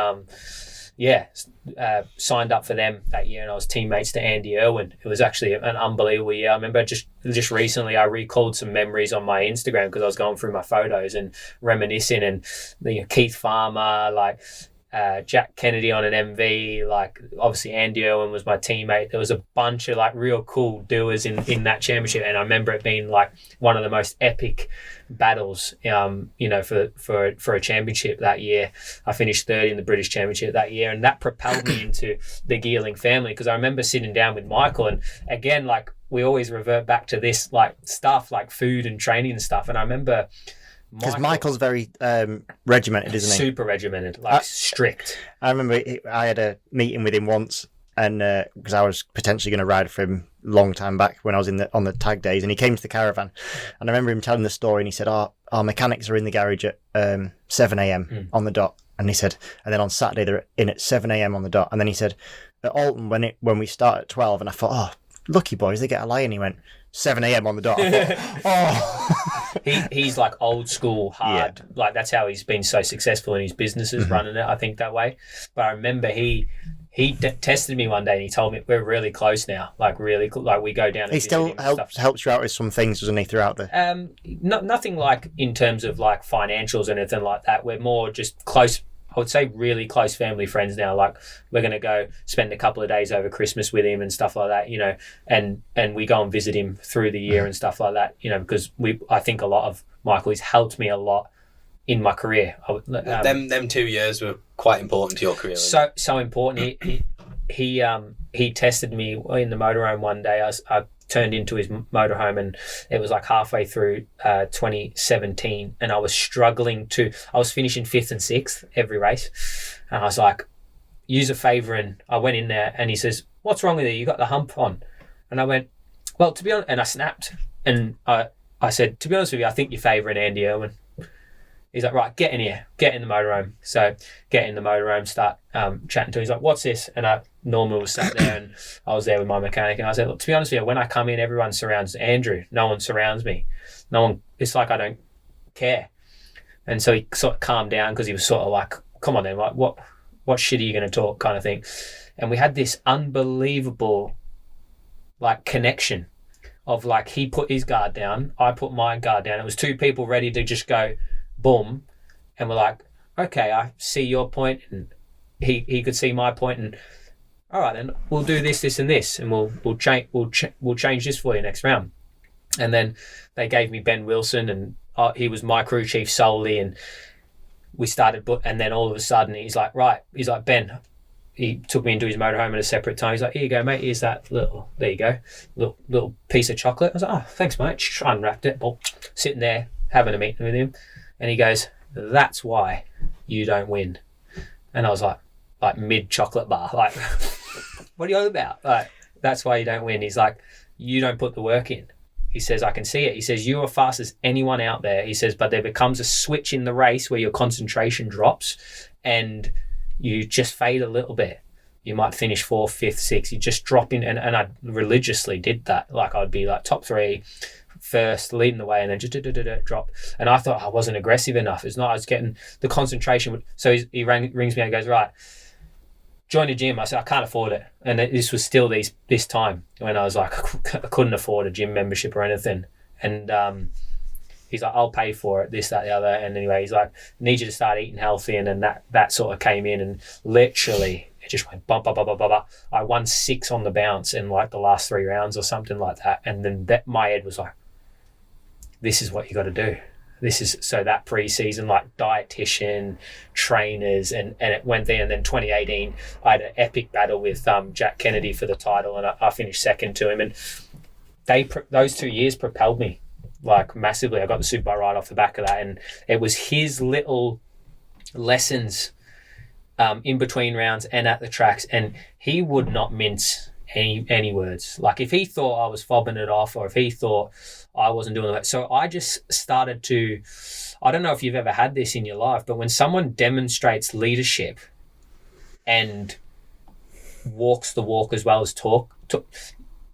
signed up for them that year, and I was teammates to Andy Irwin. It was actually an unbelievable year. I remember just recently I recalled some memories on my Instagram because I was going through my photos and reminiscing, and Keith Farmer, like Jack Kennedy on an MV, like obviously Andy Irwin was my teammate. There was a bunch of like real cool doers in that championship, and I remember it being like one of the most epic battles for a championship that year. I finished third in the British Championship that year, and that propelled me into the Gearlink family, because I remember sitting down with Michael, and again, like, we always revert back to this like stuff like food and training and stuff, and I remember because Michael's very regimented, isn't he? Super regimented, like strict. I remember I had a meeting with him once, and because I was potentially going to ride for him a long time back when I was on the tag days, and he came to the caravan, and I remember him telling the story, and he said, our mechanics are in the garage at 7 a.m. on the dot, and he said, and then on Saturday they're in at 7 a.m. on the dot, and then he said at Alton when we start at 12, and I thought, lucky boys, they get a lie. And he went, 7 a.m. on the dot. I thought, oh. He's like old school hard. Like that's how he's been so successful in his businesses, running it, I think, that way. But I remember he tested me one day and he told me we're really close now, like really like we go down and He still helps you out with some things, doesn't he, throughout the... Nothing like in terms of like financials or anything like that. We're more just close, I would say really close family friends now. Like we're going to go spend a couple of days over Christmas with him and stuff like that, you know, and we go and visit him through the year and stuff like that, you know, because I think a lot of Michael, he's helped me a lot in my career. Them 2 years were quite important to your career. So important. He tested me in the motorhome one day. I turned into his motorhome and it was like halfway through 2017 and I was finishing 5th and 6th every race. And I was like, use a favour, and I went in there and he says, what's wrong with you? You got the hump on. And I went, well, to be honest, and I snapped. And I said, to be honest with you, I think you're favouring Andy Irwin. He's like, right, get in here, get in the motorhome. So get in the motorhome, start chatting to him. He's like, what's this? And I normally was sat there and I was there with my mechanic and I said, look, to be honest with you, when I come in, everyone surrounds Andrew. No one surrounds me. No one, it's like I don't care. And so he sort of calmed down because he was sort of like, come on then, like what shit are you going to talk kind of thing. And we had this unbelievable like connection of like he put his guard down, I put my guard down. It was two people ready to just go boom, and we're like, okay, I see your point, and he could see my point, and all right, then we'll do this, and this, and we'll change this for you next round. And then they gave me Ben Wilson, and he was my crew chief solely, and we started. And then all of a sudden, he's like, Ben. He took me into his motorhome at a separate time. He's like, here you go, mate. Here's that there you go, little piece of chocolate. I was like, oh, thanks, mate. Unwrapped it. Well, sitting there having a meeting with him. And he goes, that's why you don't win. And I was like mid chocolate bar. Like, what are you on about? Like, that's why you don't win. He's like, you don't put the work in. He says, I can see it. He says, you are fast as anyone out there. He says, but there becomes a switch in the race where your concentration drops and you just fade a little bit. You might finish 4th, 5th, 6th. You just drop in. And I religiously did that. Like, I'd be like top 3, first, leading the way, and then just drop. And I thought I wasn't aggressive enough. It's not, I was getting the concentration. So he rings me and goes, right, join the gym. I said, I can't afford it. And this was still this time when I was like, I couldn't afford a gym membership or anything. And he's like, I'll pay for it, this, that, the other. And anyway, he's like, I need you to start eating healthy. And then that sort of came in, and literally it just went bump, bump, bump, bump, bump. I won 6 on the bounce in like the last 3 rounds or something like that. And then my head was like, this is what you got to do. This is, so that pre-season, like dietitian, trainers, and it went there. And then 2018, I had an epic battle with Jack Kennedy for the title, and I finished second to him. And those 2 years propelled me like massively. I got the Superbike right off the back of that, and it was his little lessons in between rounds and at the tracks, and he would not mince any words. Like if he thought I was fobbing it off, or if he thought I wasn't doing that. So I just started to, I don't know if you've ever had this in your life, but when someone demonstrates leadership and walks the walk as well as talk,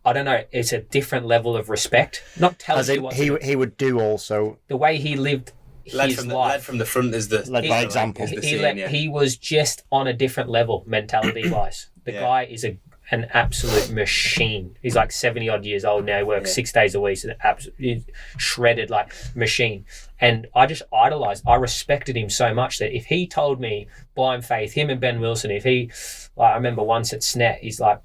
I don't know, it's a different level of respect. Not telling you what he would do also. The way he lived his life. Led from the front is the... Led by example. He was just on a different level mentality-wise. The guy is an absolute machine. He's like 70 odd years old now. He works 6 days a week. So absolutely shredded like machine. And I just idolized. I respected him so much that if he told me blind faith, him and Ben Wilson, I remember once at Snet, he's like,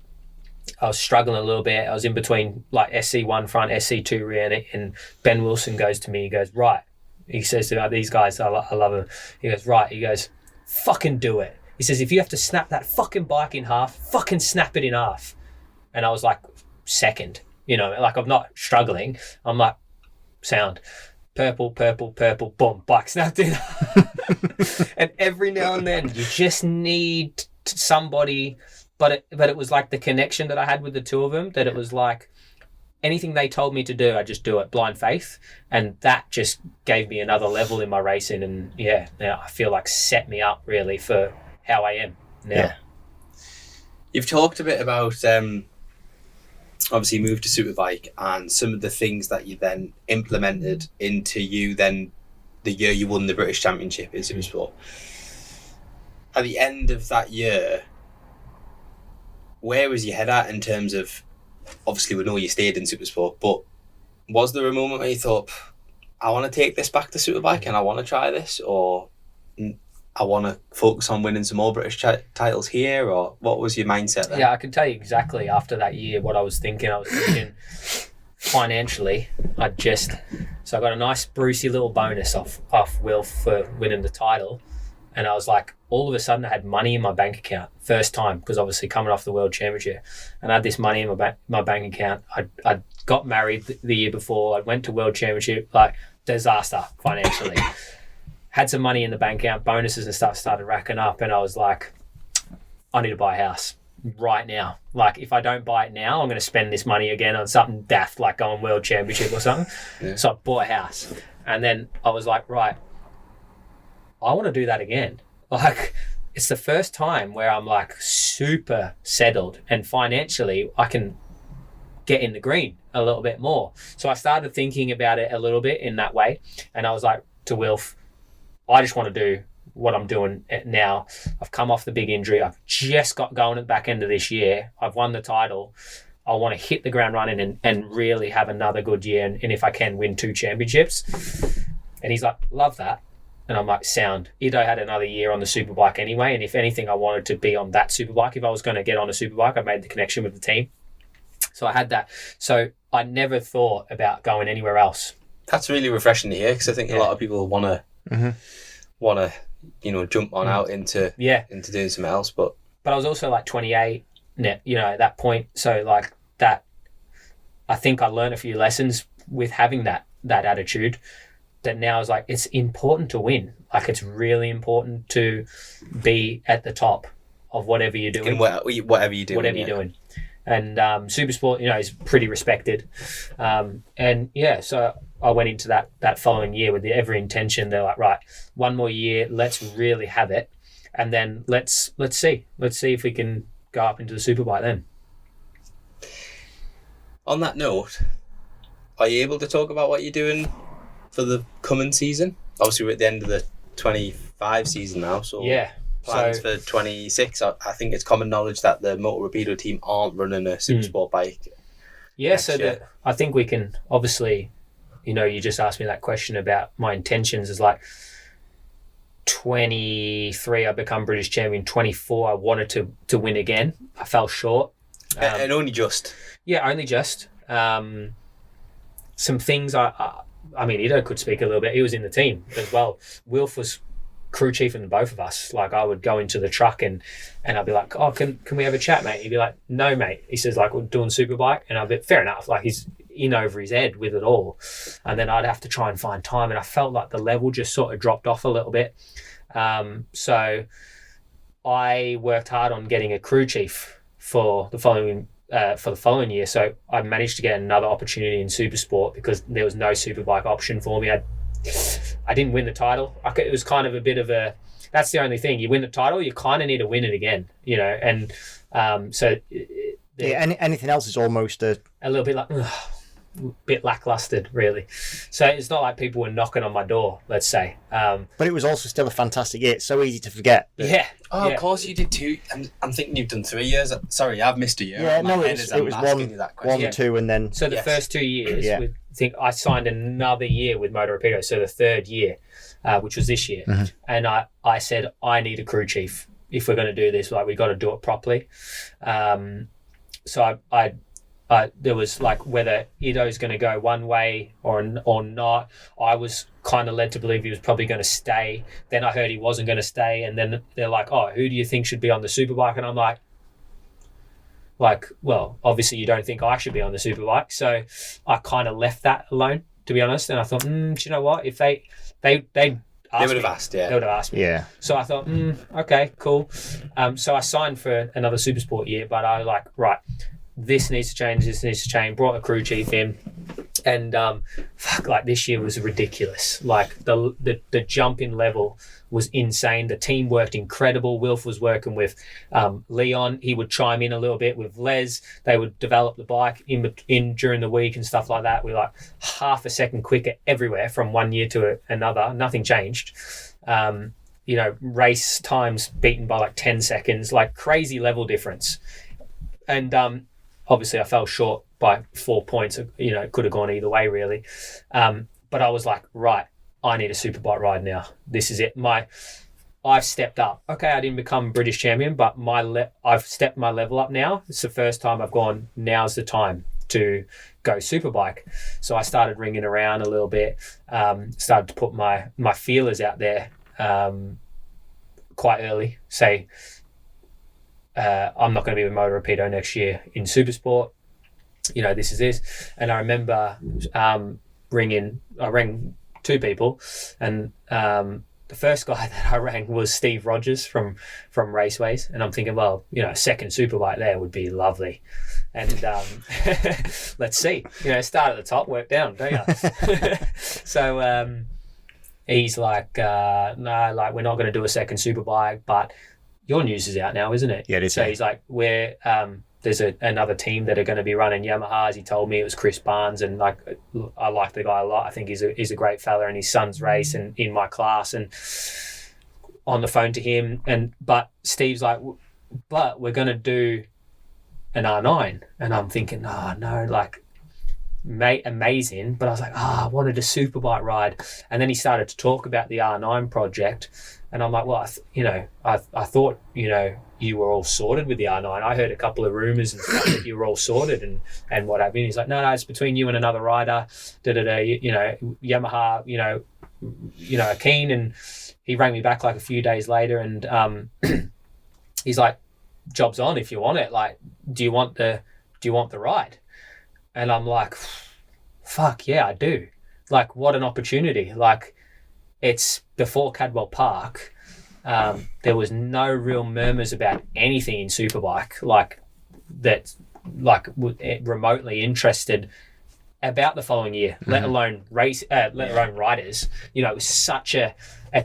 I was struggling a little bit. I was in between like SC1 front, SC2 rear, and Ben Wilson goes to me. He goes, right. He says to these guys, I love them. He goes, right. He goes, fucking do it. He says, if you have to snap that fucking bike in half, fucking snap it in half. And I was like, second, like I'm not struggling. I'm like, sound, purple, boom, bike snapped in. And every now and then you just need somebody, but it was like the connection that I had with the two of them, that it was like anything they told me to do, I just do it, blind faith. And that just gave me another level in my racing. And now I feel like set me up really for how I am now. You've talked a bit about obviously moved to Superbike, and some of the things that you then implemented into you then the year you won the British Championship in Supersport. At the end of that year, where was your head at in terms of, obviously we know you stayed in Supersport, but was there a moment where you thought, I want to take this back to Superbike and I want to try this, or I want to focus on winning some more British titles here, or what was your mindset then? Yeah, I can tell you exactly after that year what I was thinking. I was thinking financially, so I got a nice Brucey little bonus off Will for winning the title. And I was like, all of a sudden I had money in my bank account. First time, because obviously coming off the World Championship. And I had this money in my bank account. I got married the year before. I went to World Championship, like disaster financially. Had some money in the bank account, bonuses and stuff started racking up. And I was like, I need to buy a house right now. Like, if I don't buy it now, I'm going to spend this money again on something daft, like going World Championship or something. Yeah. So I bought a house. And then I was like, right, I want to do that again. Like, it's the first time where I'm like super settled and financially I can get in the green a little bit more. So I started thinking about it a little bit in that way. And I was like to Wilf, I just want to do what I'm doing now. I've come off the big injury. I've just got going at the back end of this year. I've won the title. I want to hit the ground running and really have another good year. And if I can, win 2 championships. And he's like, love that. And I'm like, sound. Iddon had another year on the Superbike anyway. And if anything, I wanted to be on that Superbike. If I was going to get on a Superbike, I made the connection with the team. So I had that. So I never thought about going anywhere else. That's really refreshing to hear, because I think a lot of people want to, jump on out into doing something else. But I was also like 28, at that point. So like that, I think I learned a few lessons with having that attitude. That now is like, it's important to win. Like, it's really important to be at the top of whatever you're doing. Whatever you're doing. And Supersport, is pretty respected. So I went into that following year with every intention. They're like, right, one more year, let's really have it. And then let's see if we can go up into the Superbike then. On that note, are you able to talk about what you're doing for the coming season? Obviously we're at the end of the 25 season now, so plans for 26. I think it's common knowledge that the Moto Rapido team aren't running a Supersport bike. I think we can obviously, you just asked me that question about my intentions. Is like 23 I become British champion, 24 I wanted to win again. I fell short. And only just. Yeah, only just. Some things I mean, Iddon could speak a little bit. He was in the team as well. Wilf was crew chief in both of us. Like, I would go into the truck and I'd be like, oh, can we have a chat, mate? He'd be like, no, mate. He says, like, we're doing Superbike. And I'd be, fair enough. Like, he's in over his head with it all. And then I'd have to try and find time. And I felt like the level just sort of dropped off a little bit. So I worked hard on getting a crew chief for the following year. So I managed to get another opportunity in Supersport because there was no Superbike option for me. I didn't win the title. It was kind of a bit of a, that's the only thing. You win the title, you kind of need to win it again, and anything else is almost a little bit like, bit lackluster, really. So it's not like people were knocking on my door, let's say. But it was also still a fantastic year. It's so easy to forget. Of course you did 2. I'm thinking you've done 3 years. Sorry, I've missed a year. Yeah, no, it was 1, 2, and then... So the first 2 years, I think I signed another year with Moto Rapido, so the third year, which was this year. Mm-hmm. And I said, I need a crew chief. If we're going to do this, like, we got to do it properly. So I there was like whether Iddon's going to go one way or not. I was kind of led to believe he was probably going to stay. Then I heard he wasn't going to stay, and then they're like, "Oh, who do you think should be on the Superbike?" And I'm like, well, obviously you don't think I should be on the Superbike, so I kind of left that alone, to be honest. And I thought, do you know what? If they would have asked, They would have asked me. Yeah. So I thought, okay, cool. So I signed for another Supersport year, but I was like, right, this needs to change, brought a crew chief in. And like this year was ridiculous. Like the jump in level was insane. The team worked incredible. Wilf was working with Leon. He would chime in a little bit with Les. They would develop the bike in during the week and stuff like that. We're like half a second quicker everywhere from one year to another. Nothing changed. Race times beaten by like 10 seconds, like crazy level difference. And obviously I fell short by 4 points. It could have gone either way really. But I was like, right, I need a Superbike ride now. This is it. I've stepped up. Okay, I didn't become British champion, but I've stepped my level up now. It's the first time I've gone, now's the time to go Superbike. So I started ringing around a little bit, started to put my feelers out there quite early. Say, I'm not going to be with Moto Rapido next year in Supersport. This is this. And I remember I rang 2 people, and the first guy that I rang was Steve Rogers from Raceways, and I'm thinking, well, a second Superbike there would be lovely. And let's see, start at the top, work down, don't you? So he's like, no, like we're not going to do a second Superbike, but your news is out now, isn't it? Yeah, it is. So he's like, there's another team that are going to be running Yamahas. He told me it was Chris Barnes, and like I like the guy a lot. I think he's a great fella, and his son's race and in my class. And on the phone to him, but Steve's like, but we're going to do an R9, and I'm thinking, oh no, like mate, amazing. But I was like, I wanted a Superbike ride, and then he started to talk about the R9 project, and I'm like, well, I thought you were all sorted with the R9. I heard a couple of rumours and stuff that you were all sorted and what have you. He's like, no, it's between you and another rider. Yamaha, are keen. And he rang me back like a few days later, and he's like, job's on if you want it. Like, do you want the ride? And I'm like, fuck yeah, I do. Like, what an opportunity. Like, it's before Cadwell Park. There was no real murmurs about anything in Superbike, like that, like remotely interested about the following year, let alone alone riders. It was such a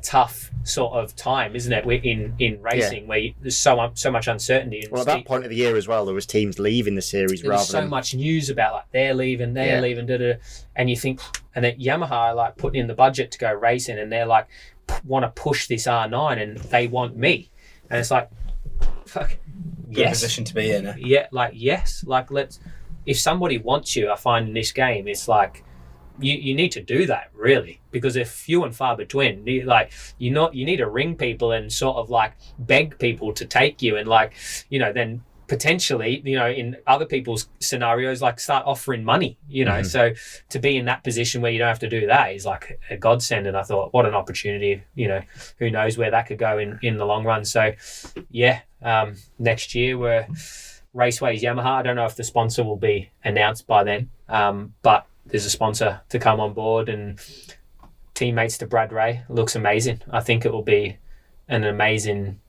tough sort of time, isn't it? In racing, where there's so much uncertainty. And at that point of the year as well, there was teams leaving the series there was so much news about like they're leaving, and you think, and that Yamaha are like putting in the budget to go racing, and they're like want to push this R9, and they want me, and it's like, fuck, good position to be in. Yeah, like yes, like let's. If somebody wants you, I find in this game, it's like you need to do that really, because they're few and far between. You need to ring people and sort of like beg people to take you, and like then potentially in other people's scenarios like start offering money. So to be in that position where you don't have to do that is like a godsend. And I thought, what an opportunity. Who knows where that could go in the long run. So yeah, next year we're Raceways Yamaha. I don't know if the sponsor will be announced by then, but there's a sponsor to come on board, and teammates to Brad Ray. Looks amazing. I think it will be an amazing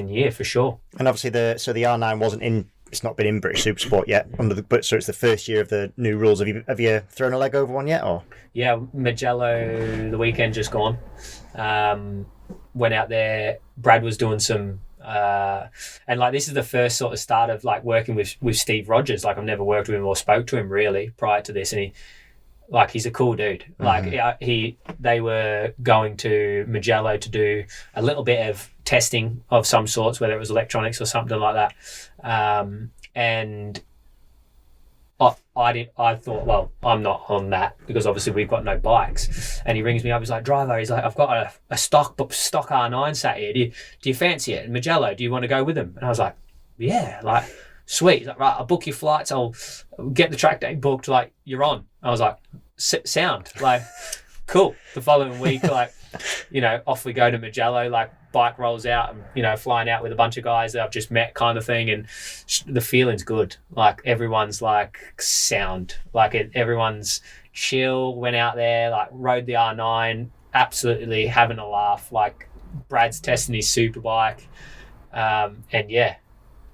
year for sure. And obviously the R9 wasn't in. It's not been in British Supersport yet so it's the first year of the new rules. Have you thrown a leg over one yet? Or yeah, Magello the weekend just gone. Went out there. Brad was doing some. And like this is the first sort of start of like working with Steve Rogers. Like I've never worked with him or spoke to him really prior to this, and he's a cool dude. Like they were going to Magello to do a little bit of testing of some sorts, whether it was electronics or something like that. And I thought, well, I'm not on that because obviously we've got no bikes. And he rings me up. He's like, driver. He's like, I've got a stock R9 sat here. Do you fancy it? And Magello, do you want to go with him? And I was like, yeah, like sweet. He's like, right, I'll book your flights. I'll get the track day booked. Like you're on. I was like, sound like cool. The following week, like off we go to Magello. Like bike rolls out, and flying out with a bunch of guys that I've just met, kind of thing, and the feeling's good. Like everyone's like sound, like everyone's chill. Went out there, like rode the R9, absolutely having a laugh. Like Brad's testing his Superbike, and yeah,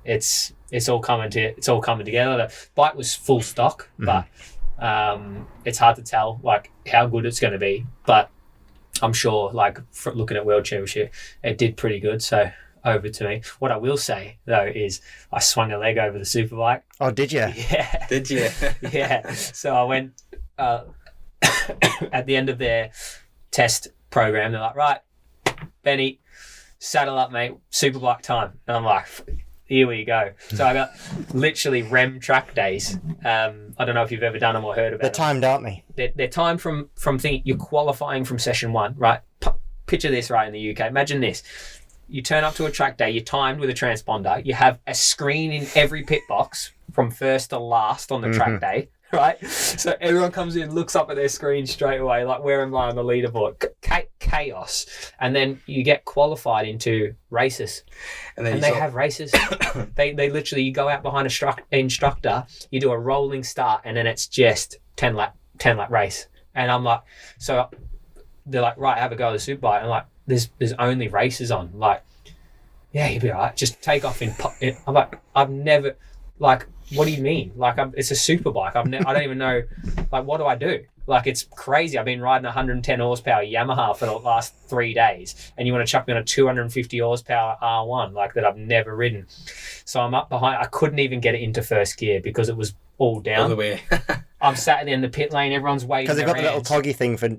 it's all coming together. The bike was full stock, but it's hard to tell like how good it's going to be. But I'm sure, like looking at World Championship, it did pretty good. So over to me. What I will say though is I swung a leg over the Superbike. Oh, did you? Yeah. Did you? Yeah. So I went at the end of their test program. They're like, right, Benny, saddle up, mate. Superbike time. And I'm like, here we go. So I got literally REM track days. I don't know if you've ever done them or heard about They're them. timed, aren't they? They're timed from thinking you're qualifying from session 1, right? Picture this right in the UK. Imagine this. You turn up to a track day, you're timed with a transponder, you have a screen in every pit box from first to last on the track day, right? So everyone comes in, looks up at their screen straight away, like, where am I on the leaderboard? Chaos. And then you get qualified into races. And they have races. they literally, you go out behind an instructor, you do a rolling start, and then it's just 10 lap race. And I'm like, so they're like, right, have a go at the Superbike. I'm like, there's only races on. Like, yeah, you'll be all right. Just take off in. I'm like, I've never, like, what do you mean? Like, it's a Superbike. I don't even know, like, what do I do? Like, it's crazy. I've been riding 110 horsepower Yamaha for the last 3 days, and you want to chuck me on a 250 horsepower R1, like, that I've never ridden. So I'm up behind. I couldn't even get it into first gear because it was all down. All the way. I'm sat in the pit lane, everyone's waving Because they've got the little toggle thing for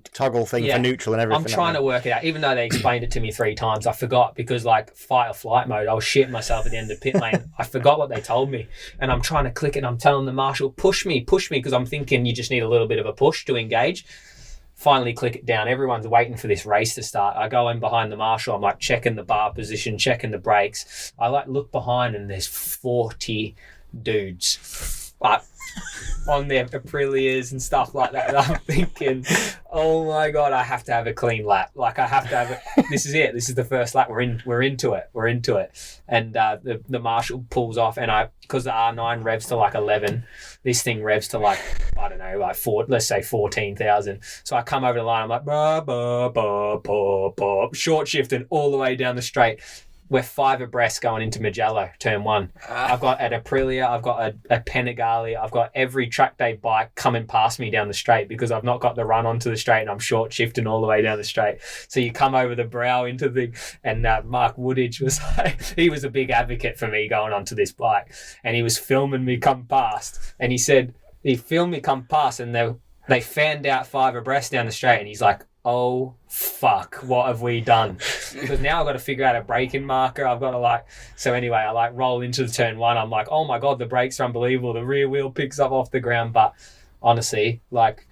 neutral and everything. I'm trying to work it out. Even though they explained it to me 3 times, I forgot because, like, fight or flight mode, I was shitting myself at the end of the pit lane. I forgot what they told me. And I'm trying to click it and I'm telling the marshal, push me, because I'm thinking you just need a little bit of a push to engage. Finally click it down. Everyone's waiting for this race to start. I go in behind the marshal. I'm like checking the bar position, checking the brakes. I like look behind and there's 40 dudes. On their Aprilias and stuff like that. And I'm thinking, oh my God, I have to have a clean lap. Like, I have to have it. This is it. This is the first lap. We're into it. And the marshal pulls off, and because the R9 revs to like 11, this thing revs to like, I don't know, like let's say 14,000. So I come over the line. I'm like, bah, bah, bah, bah, bah, short shifting all the way down the straight. We're 5 abreast going into Mugello, turn 1. I've got an Aprilia, I've got a Panigale, I've got every track day bike coming past me down the straight because I've not got the run onto the straight and I'm short shifting all the way down the straight. So you come over the brow into and Mark Woodage was like, he was a big advocate for me going onto this bike, and he was filming me come past, and he said, he filmed me come past, and they fanned out 5 abreast down the straight, and he's like, oh fuck, what have we done? Because now I've got to figure out a braking marker. I've got to so anyway, I roll into the turn 1. I'm like, oh my God, the brakes are unbelievable. The rear wheel picks up off the ground. But honestly, like,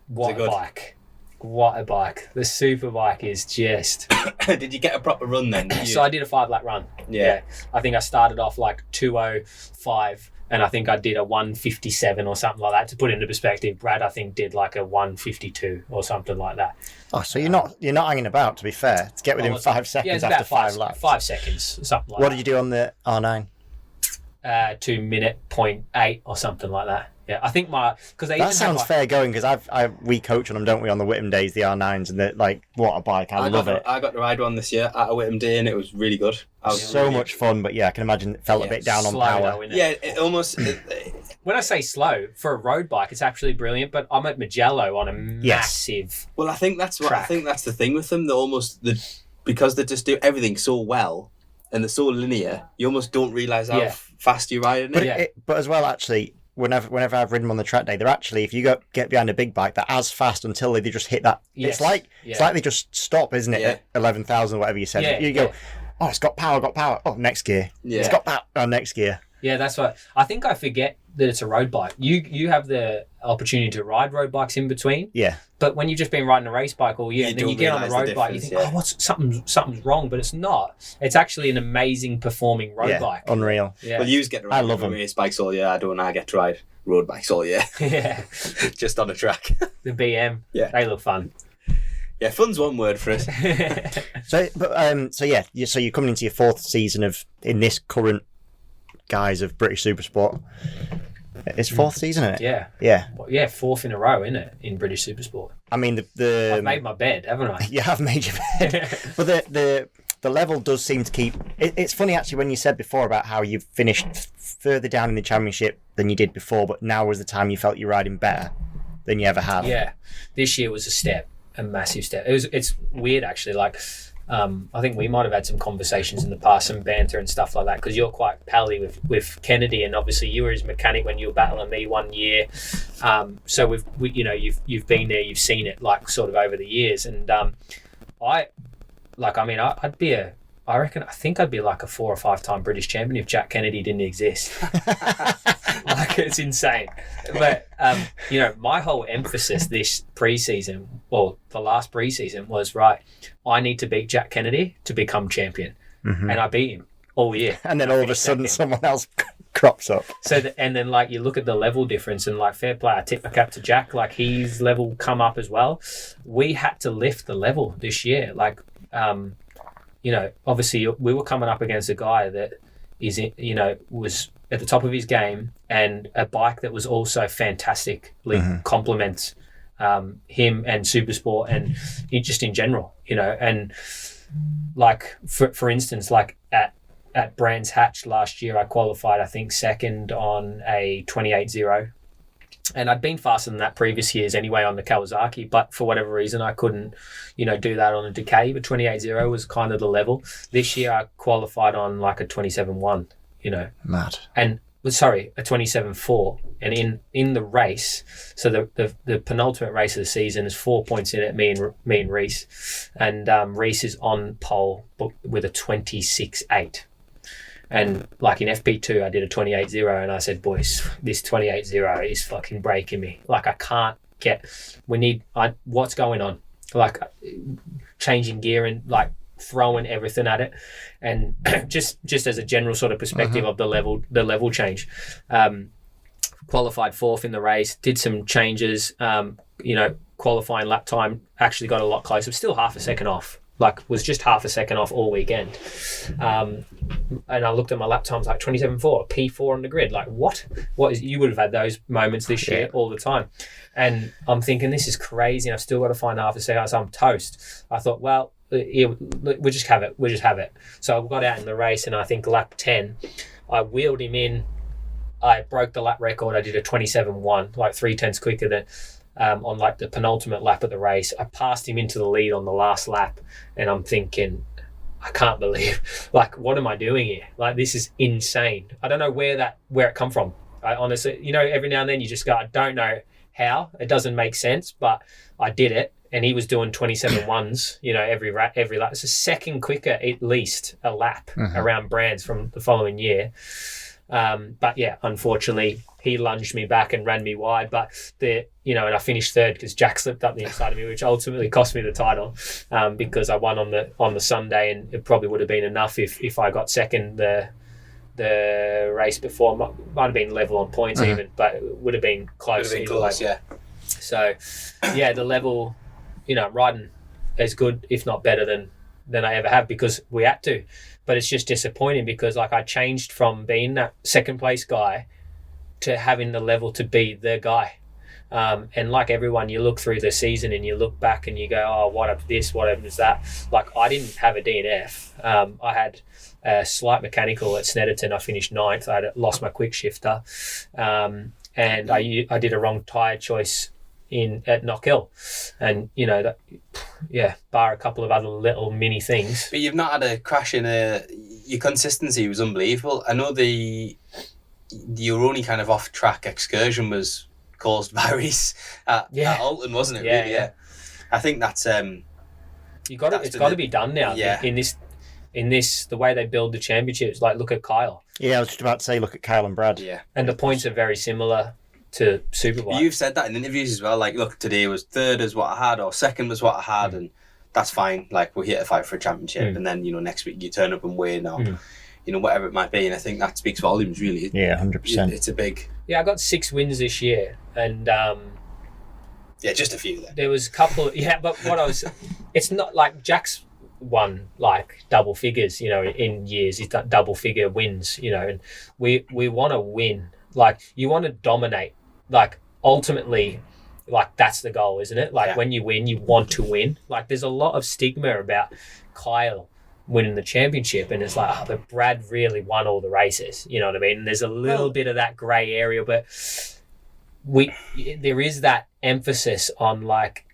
what a bike. What a bike. The Superbike is just... Did you get a proper run then? So I did a 5-lap run. Yeah. I think I started off like 2:05. And I think I did a 1:57 or something like that. To put into perspective, Brad, I think, did like a 1:52 or something like that. Oh, so you're not hanging about, to be fair, to get within 5 seconds after 5 laps. 5 seconds, something like that. What did you do on the R9? 2 minute 0.8 or something like that. Yeah, I think that sounds fair going, because we coach on them, don't we, on the Whittam days, the R9s, and they're like, what a bike! I love it. I got to ride one this year at a Whittam day, and it was really good. So much fun, but yeah, I can imagine it felt a bit down on power. Though, it almost. When I say slow for a road bike, it's absolutely brilliant. But I'm at Mugello on a massive. Well, I think that's the thing with them. Because they just do everything so well, and they're so linear. You almost don't realise how fast you're riding it. But as well, actually. Whenever I've ridden them on the track day, they're actually, if you get behind a big bike, they're as fast until they just hit that. Yes. It's like they just stop, isn't it? At 11,000 or whatever you said. You go, oh, it's got power. Oh, next gear. Yeah. It's got power. Oh, next gear. Yeah, that's what I think. I forget that it's a road bike. You have the opportunity to ride road bikes in between. Yeah. But when you've just been riding a race bike all year, and then you get on a road bike, you think, oh, something's wrong, but it's not. It's actually an amazing performing road bike. Unreal. Yeah. Well, you get to ride race bikes all year. I get to ride road bikes all year. Yeah. Just on a track. The BM. Yeah. They look fun. Yeah, fun's one word for it. So you're coming into your 4th season in this current guise of British Supersport. It's 4th season, isn't it? Yeah. Yeah. Well, yeah, 4th in a row, isn't it, in British Supersport? I mean, I've made my bed, haven't I? You have made your bed. But the level does seem to keep. It's funny actually when you said before about how you've finished further down in the championship than you did before, but now was the time you felt you're riding better than you ever have. Yeah, this year was a massive step. It's weird actually. Like, I think we might have had some conversations in the past, some banter and stuff like that, because you're quite pally with Kennedy, and obviously you were his mechanic when you were battling me one year. So you've been there, you've seen it like sort of over the years, and I think I'd be like a 4 or 5 time British champion if Jack Kennedy didn't exist. Like, it's insane. But my whole emphasis this preseason, or the last preseason, was right, I need to beat Jack Kennedy to become champion. And I beat him all year. And then all of a sudden someone else crops up. And then like you look at the level difference, and like, fair play, I tip my cap to Jack, like his level come up as well. We had to lift the level this year. Like, obviously we were coming up against a guy that was at the top of his game, and a bike that was also fantastically complements him and Supersport and just in general, and like for instance, like at Brands Hatch last year, I qualified, I think, second on a 28.0. And I'd been faster than that previous years anyway on the Kawasaki, but for whatever reason, I couldn't, do that on a Decay. But 28.0 was kind of the level. This year, I qualified on like a 27.1, Mad. And, a 27.4. And in the race, so the penultimate race of the season is 4 points in it, me and Reese. And Reese is on pole with a 26.8. And like in FP2, I did a 28.0, and I said, boys, this 28.0 is fucking breaking me. Like, I can't what's going on? Like, changing gear and like throwing everything at it. And just as a general sort of perspective of the level change. Qualified 4th in the race, did some changes, qualifying lap time actually got a lot closer, still half a second off. Like, was just half a second off all weekend. And I looked at my lap times, like 27.4, P4 on the grid. Like, what is, you would have had those moments this year all the time. And I'm thinking, this is crazy, and I've still got to find half a second, so I'm toast. I thought, well, we'll just have it. So I got out in the race, and I think lap 10, I wheeled him in. I broke the lap record. I did a 27.1, like 0.3 quicker than... on like the penultimate lap of the race. I passed him into the lead on the last lap, and I'm thinking, I can't believe, like, what am I doing here? Like, this is insane. I don't know where it come from. I honestly, every now and then you just go, I don't know how. It doesn't make sense, but I did it. And he was doing 27.1s, every lap. It's a second quicker, at least, a lap around Brands from the following year. But yeah, unfortunately, he lunged me back and ran me wide. But and I finished third because Jack slipped up the inside of me, which ultimately cost me the title, because I won on the Sunday, and it probably would have been enough if I got second the race before. Might have been level on points even, but it would have been close. Yeah. So yeah, the level, riding as good, if not better than I ever have, because we had to. But it's just disappointing because, like, I changed from being that second place guy to having the level to be the guy. And like everyone, you look through the season and you look back and you go, oh, what happened this, what happened that? Like, I didn't have a DNF. I had a slight mechanical at Snetterton. I finished 9th. I had lost my quick shifter. And I did a wrong tyre choice at Knockhill, and bar a couple of other little mini things. But you've not had a crash in your consistency was unbelievable. I know your only kind of off track excursion was caused by Reese at Alton, wasn't it? Yeah, really? Yeah. I think that's it's got to be done now. Yeah. In this the way they build the championships. Like, look at Kyle. Yeah, I was just about to say, look at Kyle and Brad. Yeah, and the points are very similar to Superbike. You've said that in interviews as well. Like, look, today was third is what I had, or second was what I had, and that's fine. Like, we're here to fight for a championship, and then next week you turn up and win, or whatever it might be. And I think that speaks volumes, really. Yeah, 100%. It's a big. Yeah, I got 6 wins this year, and just a few. Then there was a couple. But it's not like Jack's won like double figures, in years. He's done double figure wins, and we want to win. Like, you want to dominate. Like, ultimately, like, that's the goal, isn't it? Like, when you win, you want to win. Like, there's a lot of stigma about Kyle winning the championship, and it's like, oh, but Brad really won all the races. You know what I mean? And there's a little bit of that grey area, but there is that emphasis on like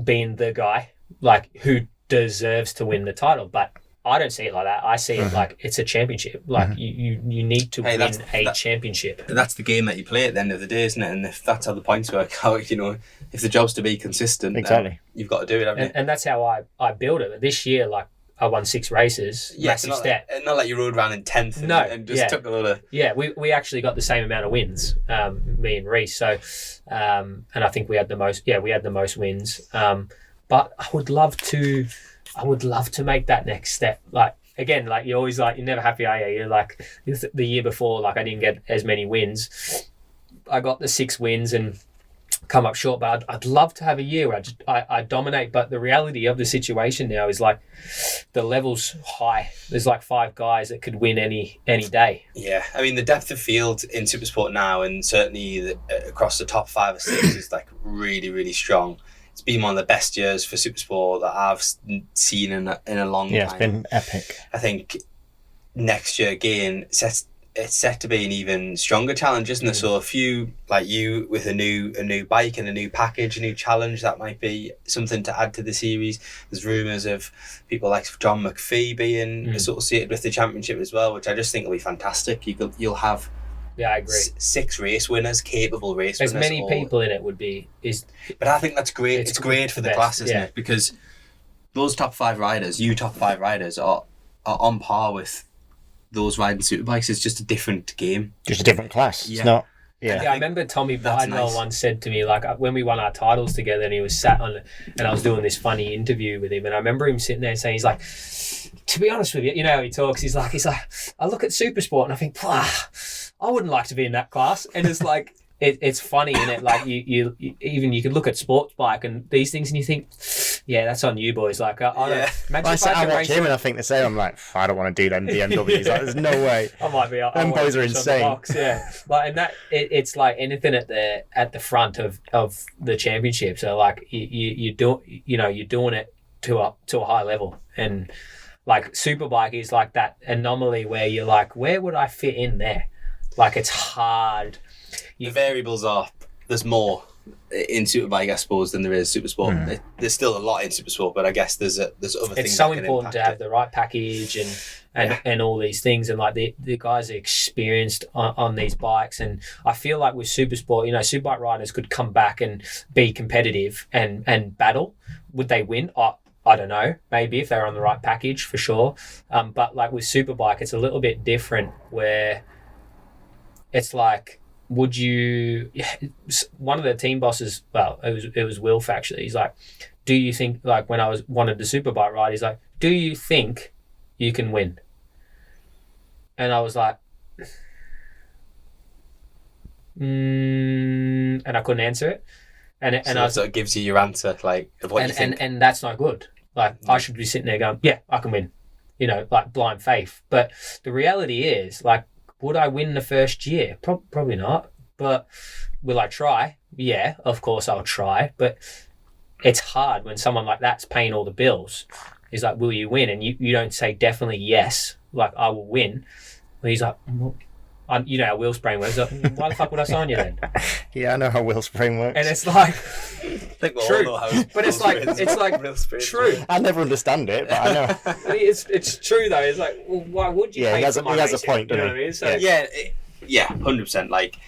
being the guy, like who deserves to win the title. But I don't see it like that. I see it like it's a championship. Like you need to win a championship. That's the game that you play at the end of the day, isn't it? And if that's how the points work out, you know, if the job's to be consistent, Exactly. you've got to do it, haven't you? And that's how I build it. This year, like I won 6 races. Yeah, massive step. Not like you rode around in 10th and just took a lot of... Yeah, we actually got the same amount of wins, me and Reece. So, and I think we had the most. Yeah, we had the most wins. But I would love to make that next step. Like again, like you're always like you're never happy, are you? You're like the year before, like I didn't get as many wins. I got the 6 wins and come up short, but I'd love to have a year where I dominate. But the reality of the situation now is like the level's high. There's like 5 guys that could win any day. Yeah, I mean the depth of field in Supersport now, and certainly across the top 5 or 6 is like really, really strong. It's been one of the best years for Supersport that I've seen in a long time. Yeah, it's been epic. I think next year again it's set to be an even stronger challenge, isn't it? So a few like you with a new bike and a new package, a new challenge, that might be something to add to the series. There's rumours of people like John McPhee being associated with the championship as well, which I just think will be fantastic. You'll have I agree. 6 race winners, capable race as winners. As many people in it would be But I think that's great. It's great for the class, isn't it? Because those top 5 riders, top 5 riders, are on par with those riding superbikes. It's just a different game. Just a different class. Yeah. It's not... Yeah, I remember Tommy Bidwell once said to me, like, when we won our titles together and he was sat on, and I was doing this funny interview with him, and I remember him sitting there saying, he's like, to be honest with you, you know how he talks, he's like, I look at Supersport and I think, I wouldn't like to be in that class. And it's like, it's funny, isn't it? Like you can look at sports bike and these things and you think, yeah, that's on you boys. Like, I watch him and I think the same. I'm like, I don't want to do them BMWs. Like, there's no way. I might be. Them boys are insane. Box, yeah, like, and that it's like anything at the front of the championship. So like you're doing it to a high level, and like Superbike is like that anomaly where you're like, where would I fit in there? Like it's hard. The variables are, there's more in Superbike, I suppose, than there is Supersport. There's still a lot in Supersport, but I guess there's other things. It's so important to have the right package and all these things, and like the guys are experienced on these bikes. And I feel like with Supersport, Superbike riders could come back and be competitive and battle. Would they win? I don't know. Maybe if they're on the right package, for sure. But like with Superbike, it's a little bit different where it's like, would you? One of the team bosses, well, it was Wilf actually. He's like, do you think, like when I wanted the Superbike ride, he's like, do you think you can win? And I was like, and I couldn't answer it. So it gives you your answer, like of what you think. And that's not good. Like I should be sitting there going, yeah, I can win. Like blind faith. But the reality is, like, would I win the first year? Probably not. But will I try? Yeah, of course I'll try. But it's hard when someone like that's paying all the bills. He's like, will you win? And you don't say definitely yes, like I will win. But he's like, you know how Will's brain works. Like, why the fuck would I sign you then? Yeah, I know how Will's brain works. And it's like, true. But it's like true. I never understand it, but I know. I mean, it's true though. It's like, well, why would you? Yeah, pay he has for a point, doesn't he? What I mean? So, yeah, 100%. Like,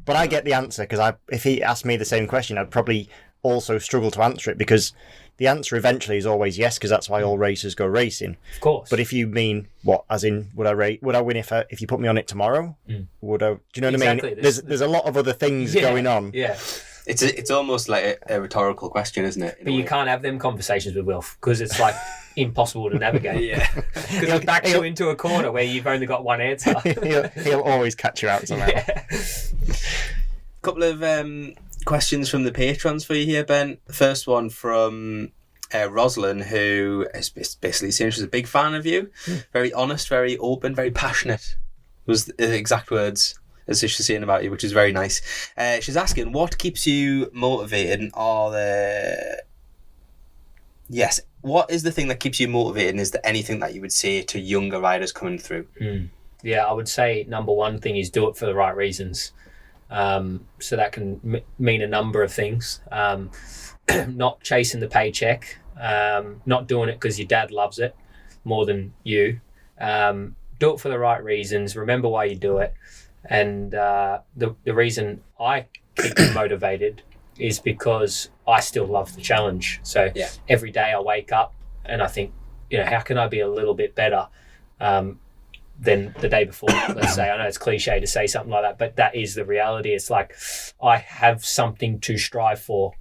but I get the answer, because if he asked me the same question, I'd probably also struggle to answer it, because the answer eventually is always yes, because that's why all racers go racing. Of course. But if you mean what, as in, would I win if you put me on it tomorrow? Would I? Do you know what I mean? There's a lot of other things going on. Yeah. It's almost like a rhetorical question, isn't it? But you can't have them conversations with Wilf, because it's like impossible to navigate. Yeah. Because it backs you into a corner where you've only got one answer. he'll always catch you out somehow. Yeah. Couple of questions from the patrons for you here, Ben. The first one from Rosalind, who is basically saying she's a big fan of you. Very honest, very open, very passionate, was the exact words as she's saying about you, which is very nice. She's asking, what keeps you motivated, and what is the thing that keeps you motivated, and is there anything that you would say to younger riders coming through? Yeah, I would say number one thing is do it for the right reasons. So that can mean a number of things. Not chasing the paycheck, not doing it because your dad loves it more than you. Do it for the right reasons. Remember why you do it. And the reason I keep motivated is because I still love the challenge. So every day I wake up and I think, how can I be a little bit better than the day before, let's say. I know it's cliche to say something like that, but that is the reality. It's like I have something to strive for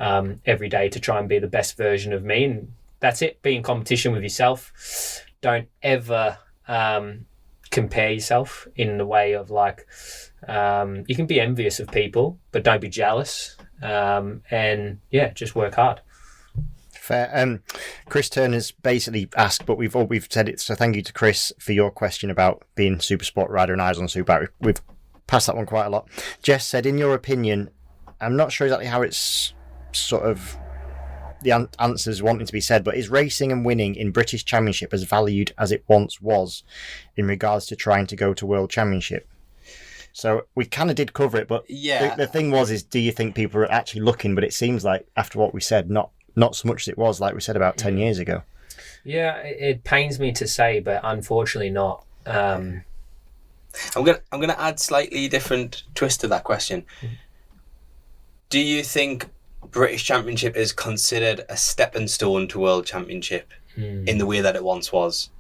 every day to try and be the best version of me. And that's it. Be in competition with yourself. Don't ever compare yourself in the way of like, you can be envious of people, but don't be jealous. And just work hard. Fair. Chris Turner's basically asked, but we've said it. So thank you to Chris for your question about being Supersport rider and eyes on Superbike. We've passed that one quite a lot. Jess said, in your opinion, I'm not sure exactly how it's sort of the answers wanting to be said, but is racing and winning in British Championship as valued as it once was in regards to trying to go to World Championship? So we kind of did cover it, but the thing is, do you think people are actually looking? But it seems like after what we said, not so much as it was like we said about 10 years ago. Yeah, it pains me to say, but unfortunately not. I'm gonna add slightly different twist to that question. Do you think British Championship is considered a stepping stone to World Championship in the way that it once was?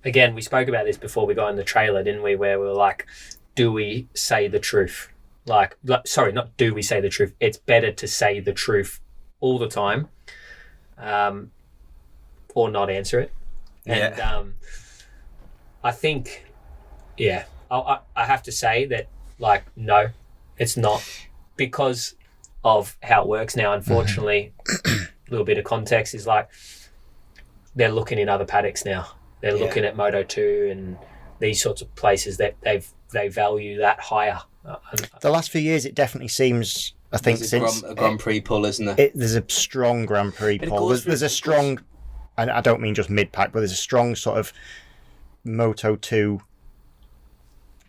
Again, we spoke about this before we got in the trailer, didn't we? Where we were like, do we say the truth? Sorry, not do we say the truth. It's better to say the truth all the time or not answer it. And I think, I have to say that, no, it's not, because of how it works now. Unfortunately, a little bit of context is they're looking in other paddocks now. They're looking at Moto 2 and these sorts of places that they value that higher. The last few years, it definitely seems, I think, since a Grand Prix pull, isn't there? There's a strong Grand Prix pull. There's a strong, and I don't mean just mid-pack, but there's a strong sort of Moto 2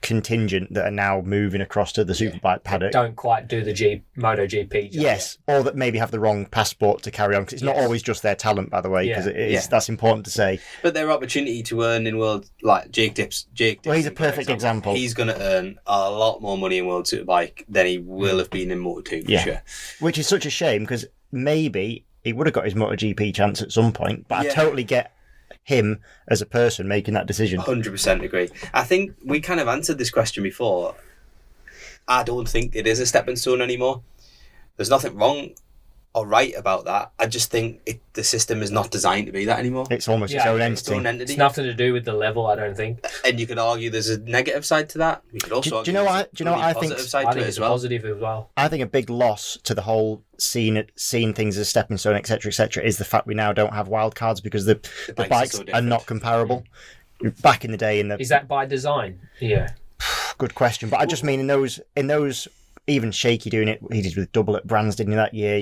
contingent that are now moving across to the Superbike paddock. Don't quite do the MotoGP job. Yes, or that maybe have the wrong passport to carry on, because it's not always just their talent, by the way, because that's important to say. But their opportunity to earn in World, like Jake Dips. Well, he's a perfect example. He's going to earn a lot more money in World Superbike than he will have been in Moto 2, for sure. Which is such a shame, because maybe he would have got his MotoGP chance at some point, but I totally get him as a person making that decision. 100% agree. I think we kind of answered this question before. I don't think it is a stepping stone anymore. There's nothing wrong or right about that. I just think the system is not designed to be that anymore. It's almost its own entity. It's nothing to do with the level, I don't think. And you could argue there's a negative side to that. We could also do you know what I think? I think it's a positive as well. I think a big loss to the whole seeing things as a stepping stone, etc., is the fact we now don't have wild cards, because the bikes are not comparable. Back in the day, is that by design? Yeah. Good question, but I just mean in those. Even Shaky doing it, he did with double at Brands, didn't he, that year?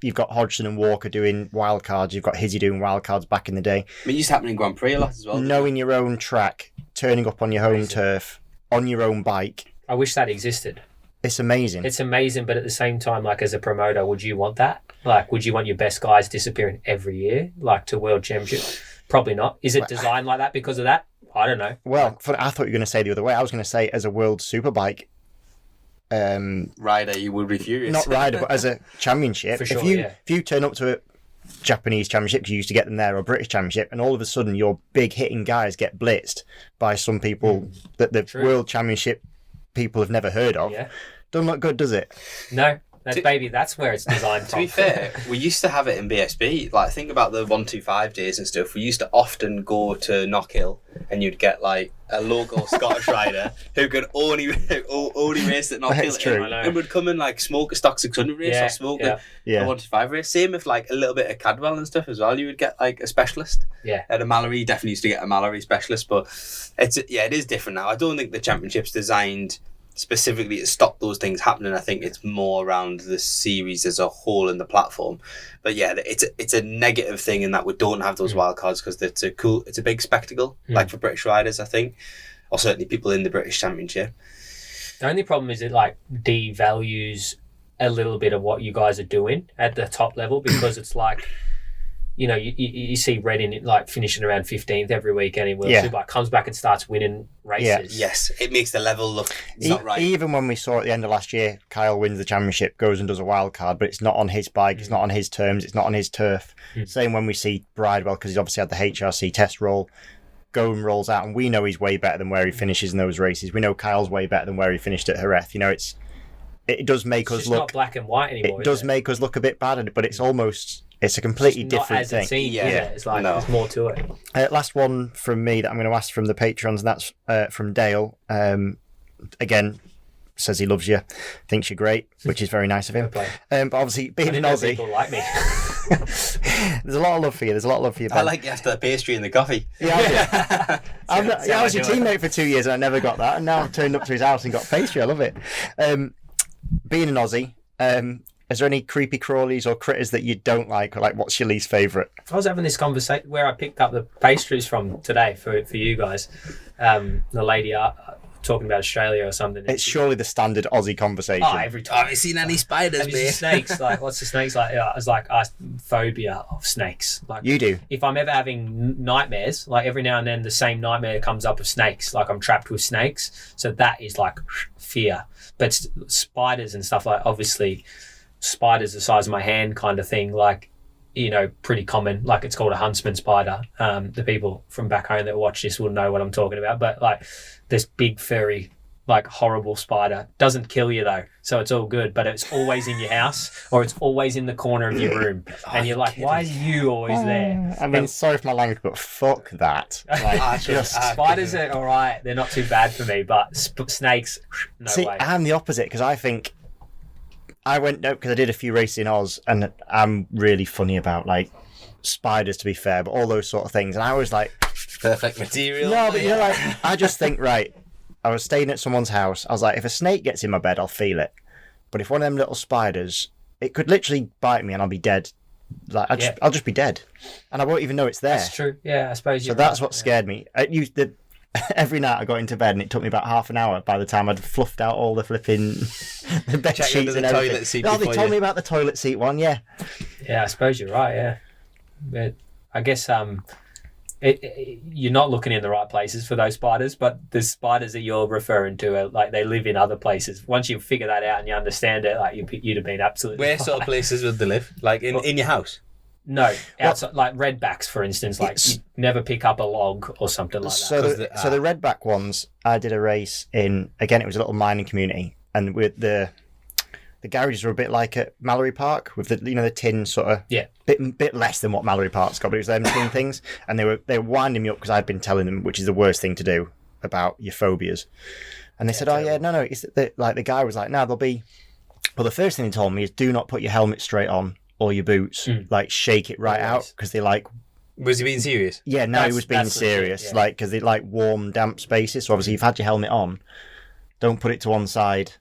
You've got Hodgson and Walker doing wildcards. You've got Hizzy doing wildcards back in the day. I mean, it used to happen in Grand Prix a lot as well. Knowing your own track, turning up on your home turf, on your own bike. I wish that existed. It's amazing. It's amazing, but at the same time, as a promoter, would you want that? Would you want your best guys disappearing every year, to World Championship? Probably not. Is it designed like that because of that? I don't know. Well, I thought you were going to say the other way. I was going to say, as a World Superbike rider, you would be furious. Not rider, but as a championship. For sure, if you turn up to a Japanese championship, because you used to get them there, or British championship, and all of a sudden your big hitting guys get blitzed by some people that the World Championship people have never heard of, doesn't look good, does it? No. That's where it's designed to be fair, we used to have it in BSB. Think about the 125 days and stuff. We used to often go to Knockhill, and you'd get a local Scottish rider who could only race at Knockhill, and would come in smoke a stock 600 race or smoke a 125 race. Same with a little bit of Cadwell and stuff as well. You would get a specialist. At a Mallory, definitely used to get a Mallory specialist, but it is different now. I don't think the championship's designed specifically to stop those things happening. I think it's more around the series as a whole and the platform. But yeah, it's a negative thing in that we don't have those wild cards, because it's a big spectacle, like for British riders, I think, or certainly people in the British Championship. The only problem is it like devalues a little bit of what you guys are doing at the top level, because it's like, you know, you see Redding like finishing around 15th every weekend in World Superbike, comes back and starts winning races. Yes, it makes the level look not right. Even when we saw at the end of last year, Kyle wins the championship, goes and does a wild card, but it's not on his bike, it's not on his terms, it's not on his turf. Same when we see Bridewell, because he's obviously had the HRC test roll, go and rolls out, and we know he's way better than where he finishes in those races. We know Kyle's way better than where he finished at Jerez. You know, it does make us look... It's not black and white anymore. It does make us look a bit bad, but it's almost... It's a completely different thing. It's like there's more to it. Last one from me that I'm going to ask from the patrons, and that's from Dale. Again, says he loves you, thinks you're great, which is very nice of him. But obviously, being an Aussie, people like me. There's a lot of love for you. Ben. I like you after the pastry and the coffee. Yeah, I was your teammate for 2 years and I never got that, and now I've turned up to his house and got pastry. I love it. Being an Aussie, is there any creepy crawlies or critters that you don't like, or like what's your least favourite? I was having this conversation where I picked up the pastries from today for you guys. The lady talking about Australia or something. It's surely the standard Aussie conversation. Oh, every time. Have you seen any spiders, Have you seen snakes? Like, what's the snakes like? I was like, I phobia of snakes. Like, you do? If I'm ever having nightmares, like every now and then the same nightmare comes up of snakes, like I'm trapped with snakes. So that is like fear. But spiders and stuff, like obviously spiders the size of my hand kind of thing, like, you know, pretty common. Like it's called a huntsman spider. The people from back home that watch this will know what I'm talking about. But like this big furry, like horrible spider doesn't kill you though, so it's all good. But it's always in your house, or it's always in the corner of your room, and you're like, why are you always there? I mean, sorry for my language, but fuck that. Like, spiders are all right; they're not too bad for me. But snakes, no way. I'm the opposite, because I think I went out because I did a few races in Oz, and I'm really funny about like spiders, to be fair, but all those sort of things. And I was like, perfect material. No, but you know, like I just think, right, I was staying at someone's house. I was like, if a snake gets in my bed, I'll feel it. But if one of them little spiders, it could literally bite me and I'll be dead. Like I'll just be dead, and I won't even know it's there. That's true. Yeah, I suppose. So that's what scared me. Every night I got into bed and it took me about half an hour by the time I'd fluffed out all the flipping the bed sheets and everything. Toilet seat. No, they told me about the toilet seat one. Yeah. Yeah, I suppose you're right. Yeah, but I guess you're not looking in the right places for those spiders, but the spiders that you're referring to are like they live in other places. Once you figure that out and you understand it, like you'd have been absolutely. Where fine. sort of places would they live? Like in your house? No, outside, like redbacks, for instance. Like you never pick up a log or something like that. So the redback ones, I did a race in. Again, it was a little mining community, and with the garages were a bit like at Mallory Park with the tin sort of bit less than what Mallory Park's got, but it was them tin things, and they were winding me up because I'd been telling them, which is the worst thing to do, about your phobias, and they said, terrible. Oh yeah, no, it's like the guy was like, no, there'll be. Well, the first thing they told me is do not put your helmet straight on. Or your boots, like shake it right out, because they like. Was he being serious? Yeah, no, he was being serious. Legit, like because they like warm, damp spaces. So obviously, you've had your helmet on. Don't put it to one side,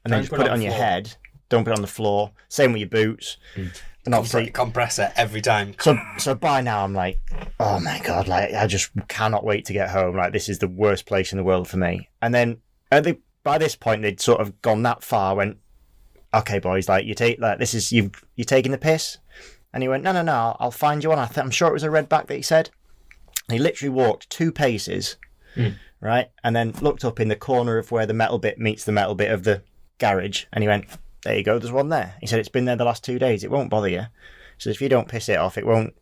and then just put it on your head. Don't put it on the floor. Same with your boots. And obviously, compressor every time. So by now I'm like, oh my god, like I just cannot wait to get home. Like this is the worst place in the world for me. And then by this point they'd sort of gone that far. Went. Okay, boys, like you're taking the piss, and he went, no, I'll find you one. I'm sure it was a redback that he said. And he literally walked 2 paces, right, and then looked up in the corner of where the metal bit meets the metal bit of the garage, and he went, there you go, there's one there. He said it's been there the last 2 days. It won't bother you. So if you don't piss it off, it won't.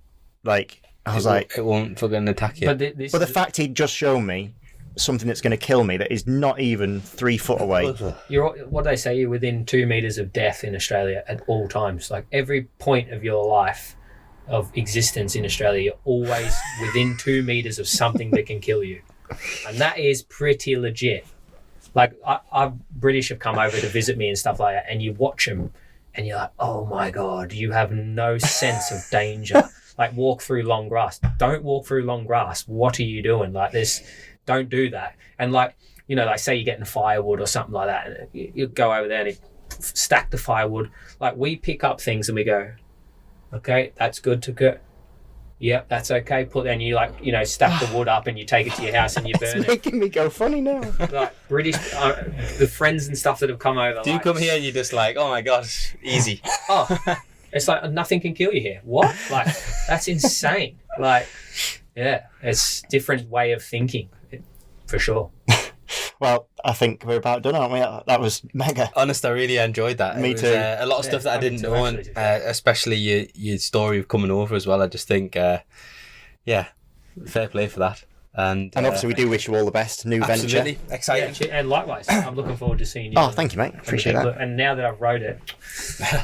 Like I was like, it won't fucking attack you. But the fact he'd just shown me something that's going to kill me that is not even 3 foot away. What they say, you're within 2 meters of death in Australia at all times. Like every point of your life of existence in Australia, you're always within 2 meters of something that can kill you, and that is pretty legit. Like British have come over to visit me and stuff like that, and you watch them and you're like, oh my god, you have no sense of danger. Like walk through long grass. Don't walk through long grass. What are you doing? Like this. Don't do that. And like you know, like say you're getting firewood or something like that, and you go over there and you stack the firewood. Like we pick up things and we go, okay, that's good to go. Yep, that's okay. Then you like, you know, stack the wood up and you take it to your house and you burn It's making me go funny now. Like British, the friends and stuff that have come over. Do you come here and you're just like, oh my gosh, easy? Oh, it's like nothing can kill you here. What? Like that's insane. Like, yeah, it's different way of thinking, for sure. Well, I think we're about done, aren't we? That was mega. Honest, I really enjoyed that. Me It was, too. A lot of stuff that I didn't know, and especially your story of coming over as well. I just think, yeah, fair play for that. And obviously, we do wish you all the best. New absolutely venture. exciting. And likewise, I'm looking forward to seeing you. Oh, thank you, mate. Appreciate that. And now that I've rode it,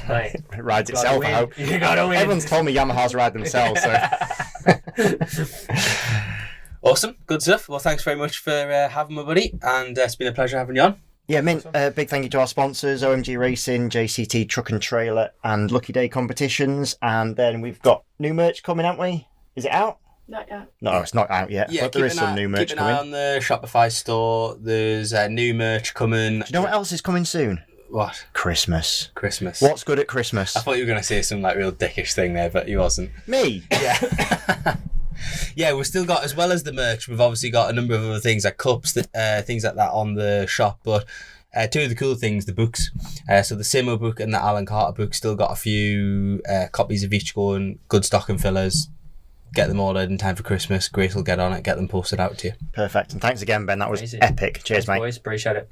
mate, It rides itself, I hope. You gotta win. Everyone's told me Yamahas ride themselves, so. Awesome, good stuff. Well, thanks very much for having me, buddy, and it's been a pleasure having you on. Yeah, Mint, big thank you to our sponsors, OMG Racing, JCT Truck and Trailer, and Lucky Day Competitions. And then we've got new merch coming, haven't we? Is it out? Not yet. No, it's not out yet, Yeah, but there is some new merch keep an eye coming. on the Shopify store. There's new merch coming. Do you know what else is coming soon? What? Christmas. Christmas. What's good at Christmas? I thought you were going to say some like real dickish thing there, but you wasn't. Me? Yeah. Yeah, we've still got, as well as the merch, we've obviously got a number of other things like cups, things like that on the shop. But two of the cool things, the books. So the Simo book and the Alan Carter book still got a few copies of each going. Good stocking fillers. Get them ordered in time for Christmas. Grace will get on it, get them posted out to you. Perfect. And thanks again, Ben. That was Amazing. epic. Cheers, Thanks, mate. boys. Appreciate it.